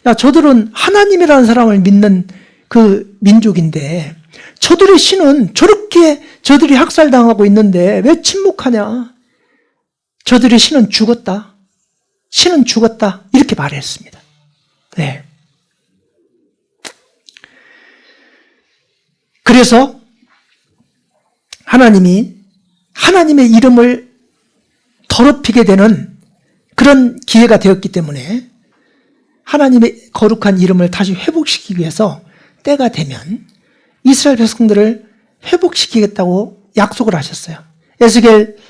Speaker 1: 야 저들은 하나님이라는 사람을 믿는 그 민족인데 저들의 신은 저렇게 저들이 학살당하고 있는데 왜 침묵하냐. 저들의 신은 죽었다. 신은 죽었다. 이렇게 말했습니다. 네. 그래서 하나님이 하나님의 이름을 더럽히게 되는 그런 기회가 되었기 때문에 하나님의 거룩한 이름을 다시 회복시키기 위해서 때가 되면 이스라엘 백성들을 회복시키겠다고 약속을 하셨어요. 에스겔서에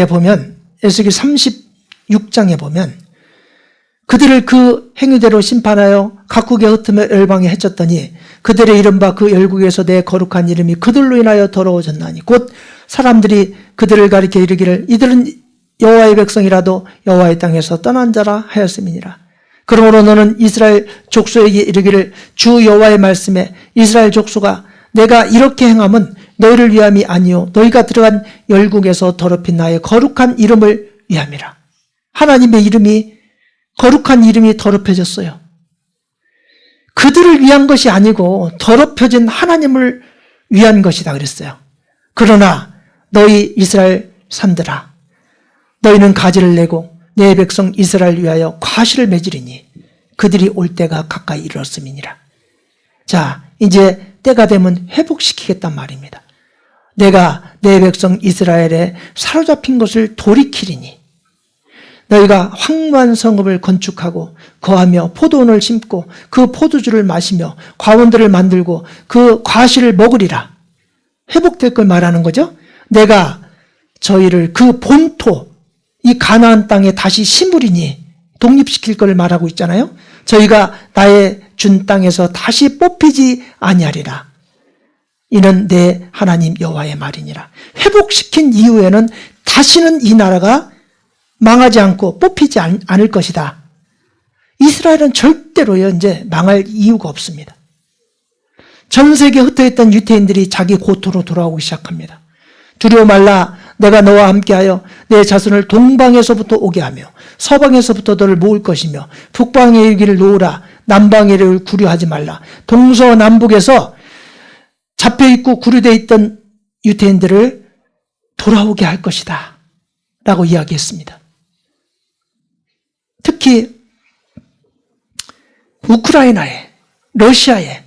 Speaker 1: 보면, 에스겔 36장에 보면 그들을 그 행위대로 심판하여 각국의 흩음에 열방에 해쳤더니 그들의 이른바 그 열국에서 내 거룩한 이름이 그들로 인하여 더러워졌나니 곧 사람들이 그들을 가리켜 이르기를 이들은 여호와의 백성이라도 여호와의 땅에서 떠난 자라 하였음이니라. 그러므로 너는 이스라엘 족속에게 이르기를 주 여호와의 말씀에 이스라엘 족속아 내가 이렇게 행함은 너희를 위함이 아니요 너희가 들어간 열국에서 더럽힌 나의 거룩한 이름을 위함이라. 하나님의 이름이 거룩한 이름이 더럽혀졌어요. 그들을 위한 것이 아니고 더럽혀진 하나님을 위한 것이다 그랬어요. 그러나 너희 이스라엘 산들아, 너희는 가지를 내고 내 백성 이스라엘 위하여 과실을 맺으리니 그들이 올 때가 가까이 이르렀음이니라. 자, 이제 때가 되면 회복시키겠단 말입니다. 내가 내 백성 이스라엘에 사로잡힌 것을 돌이키리니 너희가 황무한 성읍을 건축하고 거하며 포도원을 심고 그 포도주를 마시며 과원들을 만들고 그 과실을 먹으리라. 회복될 걸 말하는 거죠. 내가 저희를 그 본토, 이 가나안 땅에 다시 심으리니 독립시킬 걸 말하고 있잖아요. 저희가 나의 준 땅에서 다시 뽑히지 아니하리라. 이는 내 하나님 여호와의 말이니라. 회복시킨 이후에는 다시는 이 나라가 망하지 않고 뽑히지 않을 것이다. 이스라엘은 절대로요, 이제 망할 이유가 없습니다. 전 세계에 흩어있던 유태인들이 자기 고토로 돌아오기 시작합니다. 두려워 말라. 내가 너와 함께하여 내 자손을 동방에서부터 오게 하며 서방에서부터 너를 모을 것이며 북방에 이르기를 놓으라. 남방에 이르기를 구려하지 말라. 동서남북에서 잡혀있고 구류되어 있던 유태인들을 돌아오게 할 것이다 라고 이야기했습니다. 특히 우크라이나에, 러시아에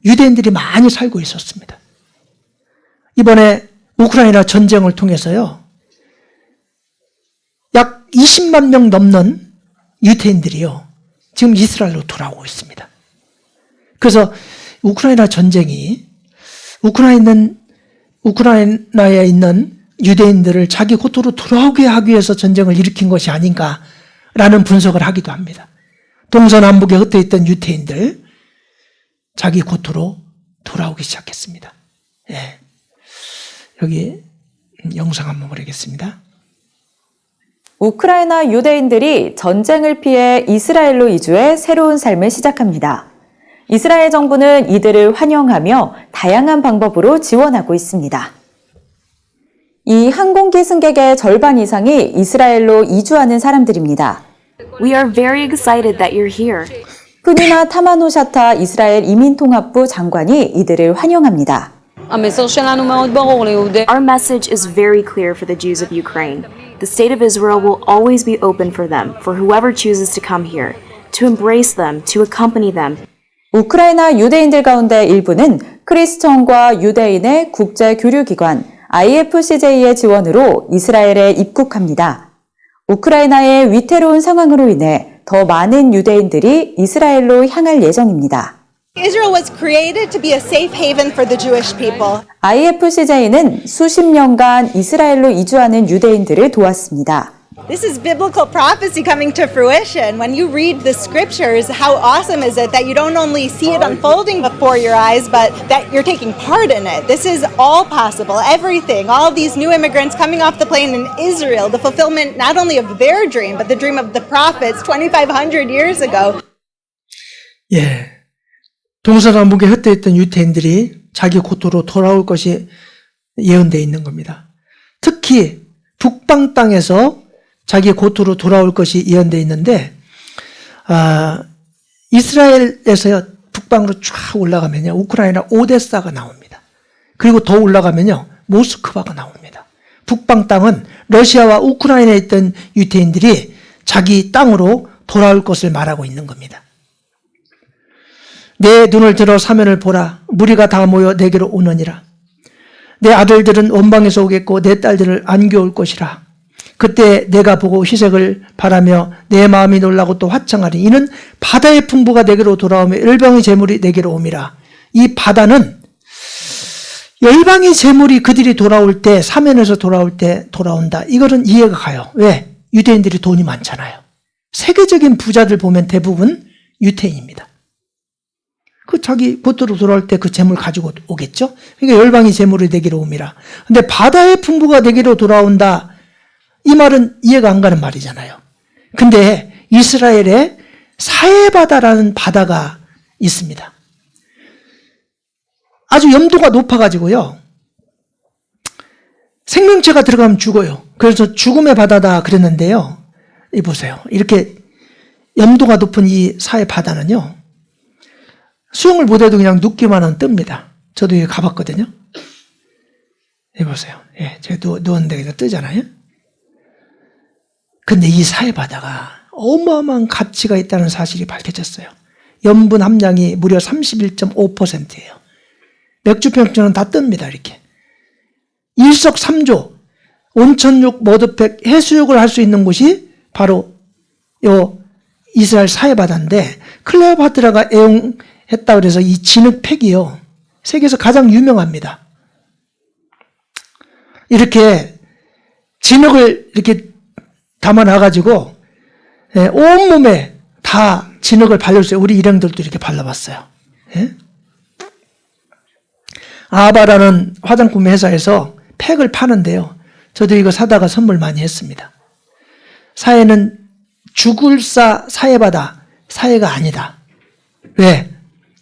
Speaker 1: 유대인들이 많이 살고 있었습니다. 이번에 우크라이나 전쟁을 통해서요, 약 20만 명 넘는 유태인들이요, 지금 이스라엘로 돌아오고 있습니다. 그래서 우크라이나 전쟁이 우크라이나에 있는 유대인들을 자기 고토로 돌아오게 하기 위해서 전쟁을 일으킨 것이 아닌가라는 분석을 하기도 합니다. 동서남북에 흩어있던 유태인들, 자기 고토로 돌아오기 시작했습니다. 예. 여기 영상 한번 보겠습니다.
Speaker 10: 우크라이나 유대인들이 전쟁을 피해 이스라엘로 이주해 새로운 삶을 시작합니다. 이스라엘 정부는 이들을 환영하며 다양한 방법으로 지원하고 있습니다. 이 항공기 승객의 절반 이상이 이스라엘로 이주하는 사람들입니다.
Speaker 11: We are very excited that you're here.
Speaker 10: 프니나 타마노샤타 이스라엘 이민통합부 장관이 이들을 환영합니다.
Speaker 11: Our message is very clear for the Jews of Ukraine. The state of Israel will always be open for them, for whoever chooses to come here, to embrace them, to accompany them.
Speaker 10: 우크라이나 유대인들 가운데 일부는 크리스천과 유대인의 국제 교류기관 IFCJ의 지원으로 이스라엘에 입국합니다. 우크라이나의 위태로운 상황으로 인해 더 많은 유대인들이 이스라엘로 향할 예정입니다.
Speaker 12: Israel was created to be a safe haven for the Jewish people.
Speaker 10: IFCJ는 수십 년간 이스라엘로 이주하는 유대인들을 도왔습니다.
Speaker 12: This is biblical prophecy coming to fruition. When you read the scriptures, how awesome is it that you don't only see it unfolding before your eyes, but that you're taking part in it. This is all possible, everything, all these new immigrants coming off the plane in Israel, the fulfillment not only of their dream, but the dream of the prophets 2,500 years ago.
Speaker 1: 예. 동서남북에 흩어있던 유태인들이 자기 고토로 돌아올 것이 예언되어 있는 겁니다. 특히 북방 땅에서 자기 고토로 돌아올 것이 예언되어 있는데, 이스라엘에서 북방으로 쫙 올라가면요, 우크라이나 오데사가 나옵니다. 그리고 더 올라가면요, 모스크바가 나옵니다. 북방 땅은 러시아와 우크라이나에 있던 유태인들이 자기 땅으로 돌아올 것을 말하고 있는 겁니다. 내 눈을 들어 사면을 보라. 무리가 다 모여 내게로 오느니라. 내 아들들은 원방에서 오겠고 내 딸들을 안겨올 것이라. 그때 내가 보고 희색을 바라며 내 마음이 놀라고 또 화창하리. 이는 바다의 풍부가 내게로 돌아오며 열방의 재물이 내게로 옴이라. 이 바다는 열방의 재물이 그들이 돌아올 때, 사면에서 돌아올 때 돌아온다. 이거는 이해가 가요. 왜? 유대인들이 돈이 많잖아요. 세계적인 부자들 보면 대부분 유태인입니다. 그 자기 고토로 돌아올 때 그 재물 가지고 오겠죠? 그러니까 열방이 재물이 내게로 옴이라. 근데 바다의 풍부가 내게로 돌아온다. 이 말은 이해가 안 가는 말이잖아요. 근데 이스라엘에 사해바다라는 바다가 있습니다. 아주 염도가 높아가지고요, 생명체가 들어가면 죽어요. 그래서 죽음의 바다다 그랬는데요, 이 보세요. 이렇게 염도가 높은 이 사해바다는요, 수영을 못해도 그냥 눕기만 하면 뜹니다. 저도 여기 가봤거든요. 해보세요. 예, 제가 누웠는데 그냥 뜨잖아요. 근데 이 사해바다가 어마어마한 가치가 있다는 사실이 밝혀졌어요. 염분 함량이 무려 31.5%예요. 맥주병주는 다 뜹니다, 이렇게. 일석삼조, 온천육, 머드팩, 해수욕을 할 수 있는 곳이 바로 요 이스라엘 사해바다인데, 클레오파트라가 애용했다 그래서 이 진흙팩이요, 세계에서 가장 유명합니다. 이렇게 진흙을 이렇게 담아놔가지고 온몸에 다 진흙을 발랐어요. 우리 일행들도 이렇게 발라봤어요. 예? 아바라는 화장품 회사에서 팩을 파는데요. 저도 이거 사다가 선물 많이 했습니다. 사해는 죽을사 사해바다, 사해가 아니다. 왜?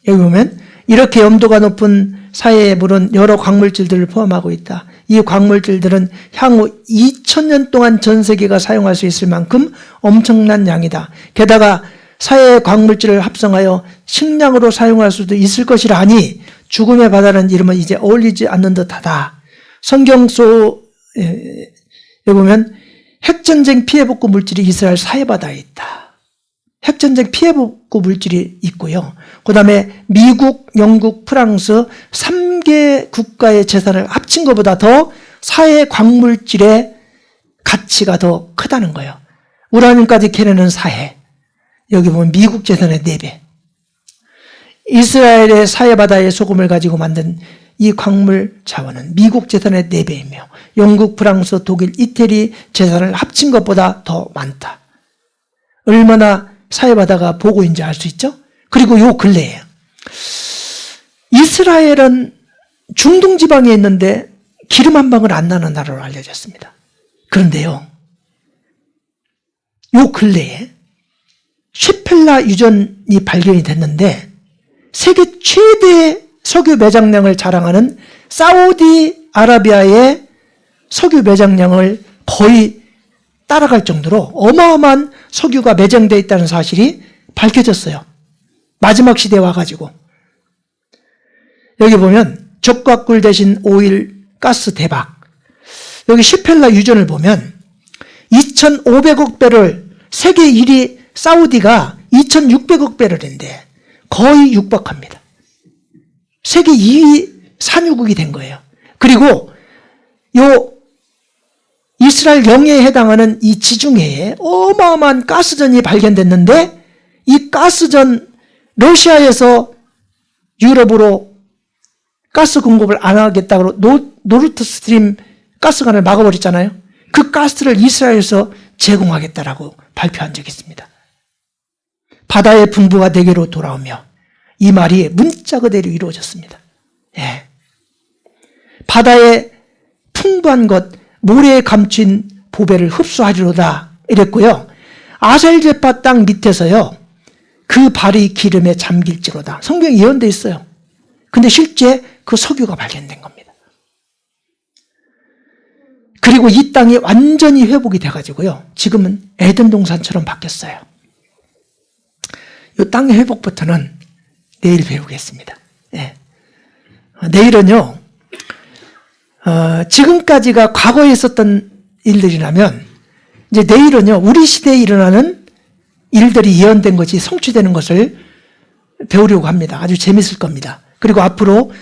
Speaker 1: 여기 보면 이렇게 염도가 높은 사해의 물은 여러 광물질들을 포함하고 있다. 이 광물질들은 향후 2000년 동안 전 세계가 사용할 수 있을 만큼 엄청난 양이다. 게다가 사해의 광물질을 합성하여 식량으로 사용할 수도 있을 것이라니 죽음의 바다라는 이름은 이제 어울리지 않는 듯하다. 성경 속에 보면 핵전쟁 피해복구 물질이 이스라엘 사해바다에 있다. 핵전쟁 피해복구 물질이 있고요. 그 다음에 미국, 영국, 프랑스 3개 국가의 재산을 합친 것보다 더 사해 광물질의 가치가 더 크다는 거예요. 우라늄까지 캐내는 사해. 여기 보면 미국 재산의 4배. 이스라엘의 사해바다의 소금을 가지고 만든 이 광물 자원은 미국 재산의 4배이며 영국, 프랑스, 독일, 이태리 재산을 합친 것보다 더 많다. 얼마나 사해바다가 보고인지 알 수 있죠? 그리고 요 근래에 이스라엘은 중동 지방에 있는데 기름 한 방울 안 나는 나라로 알려졌습니다. 그런데요, 요 근래에 쉐펠라 유전이 발견이 됐는데 세계 최대 석유 매장량을 자랑하는 사우디아라비아의 석유 매장량을 거의 따라갈 정도로 어마어마한 석유가 매장되어 있다는 사실이 밝혀졌어요. 마지막 시대에 와가지고. 여기 보면 적과 꿀 대신 오일, 가스 대박. 여기 시펠라 유전을 보면 2,500억 배럴, 세계 1위 사우디가 2,600억 배럴인데 거의 육박합니다. 세계 2위 산유국이 된 거예요. 그리고 요 이스라엘 영해에 해당하는 이 지중해에 어마어마한 가스전이 발견됐는데 이 가스전, 러시아에서 유럽으로 가스 공급을 안 하겠다고 노르트 스트림 가스관을 막아버렸잖아요. 그 가스를 이스라엘에서 제공하겠다라고 발표한 적이 있습니다. 바다의 분부가 내게로 돌아오며 이 말이 문자 그대로 이루어졌습니다. 예. 바다의 풍부한 것, 모래에 감춘 보배를 흡수하리로다 이랬고요. 아셀제파 땅 밑에서요, 그 발이 기름에 잠길지로다. 성경에 예언되어 있어요. 근데 실제 그 석유가 발견된 겁니다. 그리고 이 땅이 완전히 회복이 돼가지고요, 지금은 에덴 동산처럼 바뀌었어요. 이 땅의 회복부터는 내일 배우겠습니다. 예. 내일은요, 지금까지가 과거에 있었던 일들이라면 이제 내일은요, 우리 시대에 일어나는 일들이 예언된 것이 성취되는 것을 배우려고 합니다. 아주 재밌을 겁니다. 그리고 앞으로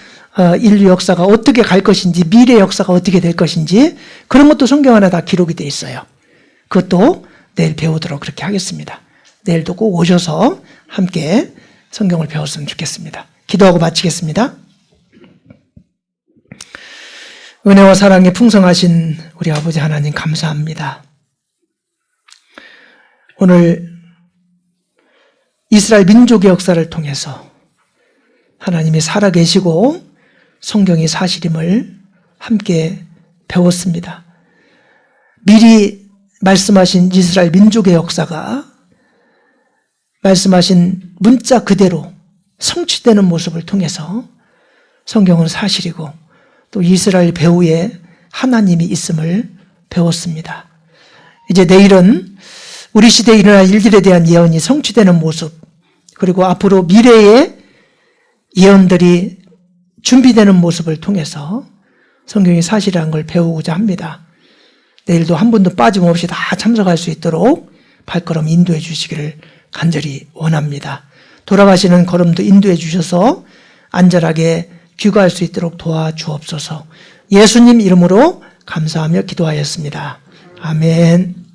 Speaker 1: 인류 역사가 어떻게 갈 것인지, 미래 역사가 어떻게 될 것인지 그런 것도 성경 안에 다 기록이 되어 있어요. 그것도 내일 배우도록 그렇게 하겠습니다. 내일도 꼭 오셔서 함께 성경을 배웠으면 좋겠습니다. 기도하고 마치겠습니다. 은혜와 사랑이 풍성하신 우리 아버지 하나님 감사합니다. 오늘 이스라엘 민족의 역사를 통해서 하나님이 살아계시고 성경이 사실임을 함께 배웠습니다. 미리 말씀하신 이스라엘 민족의 역사가 말씀하신 문자 그대로 성취되는 모습을 통해서 성경은 사실이고 또 이스라엘 배후에 하나님이 있음을 배웠습니다. 이제 내일은 우리 시대에 일어날 일들에 대한 예언이 성취되는 모습, 그리고 앞으로 미래의 예언들이 준비되는 모습을 통해서 성경이 사실이라는 걸 배우고자 합니다. 내일도 한 분도 빠짐없이 다 참석할 수 있도록 발걸음 인도해 주시기를 간절히 원합니다. 돌아가시는 걸음도 인도해 주셔서 안전하게 귀가할 수 있도록 도와주옵소서. 예수님 이름으로 감사하며 기도하였습니다. 아멘.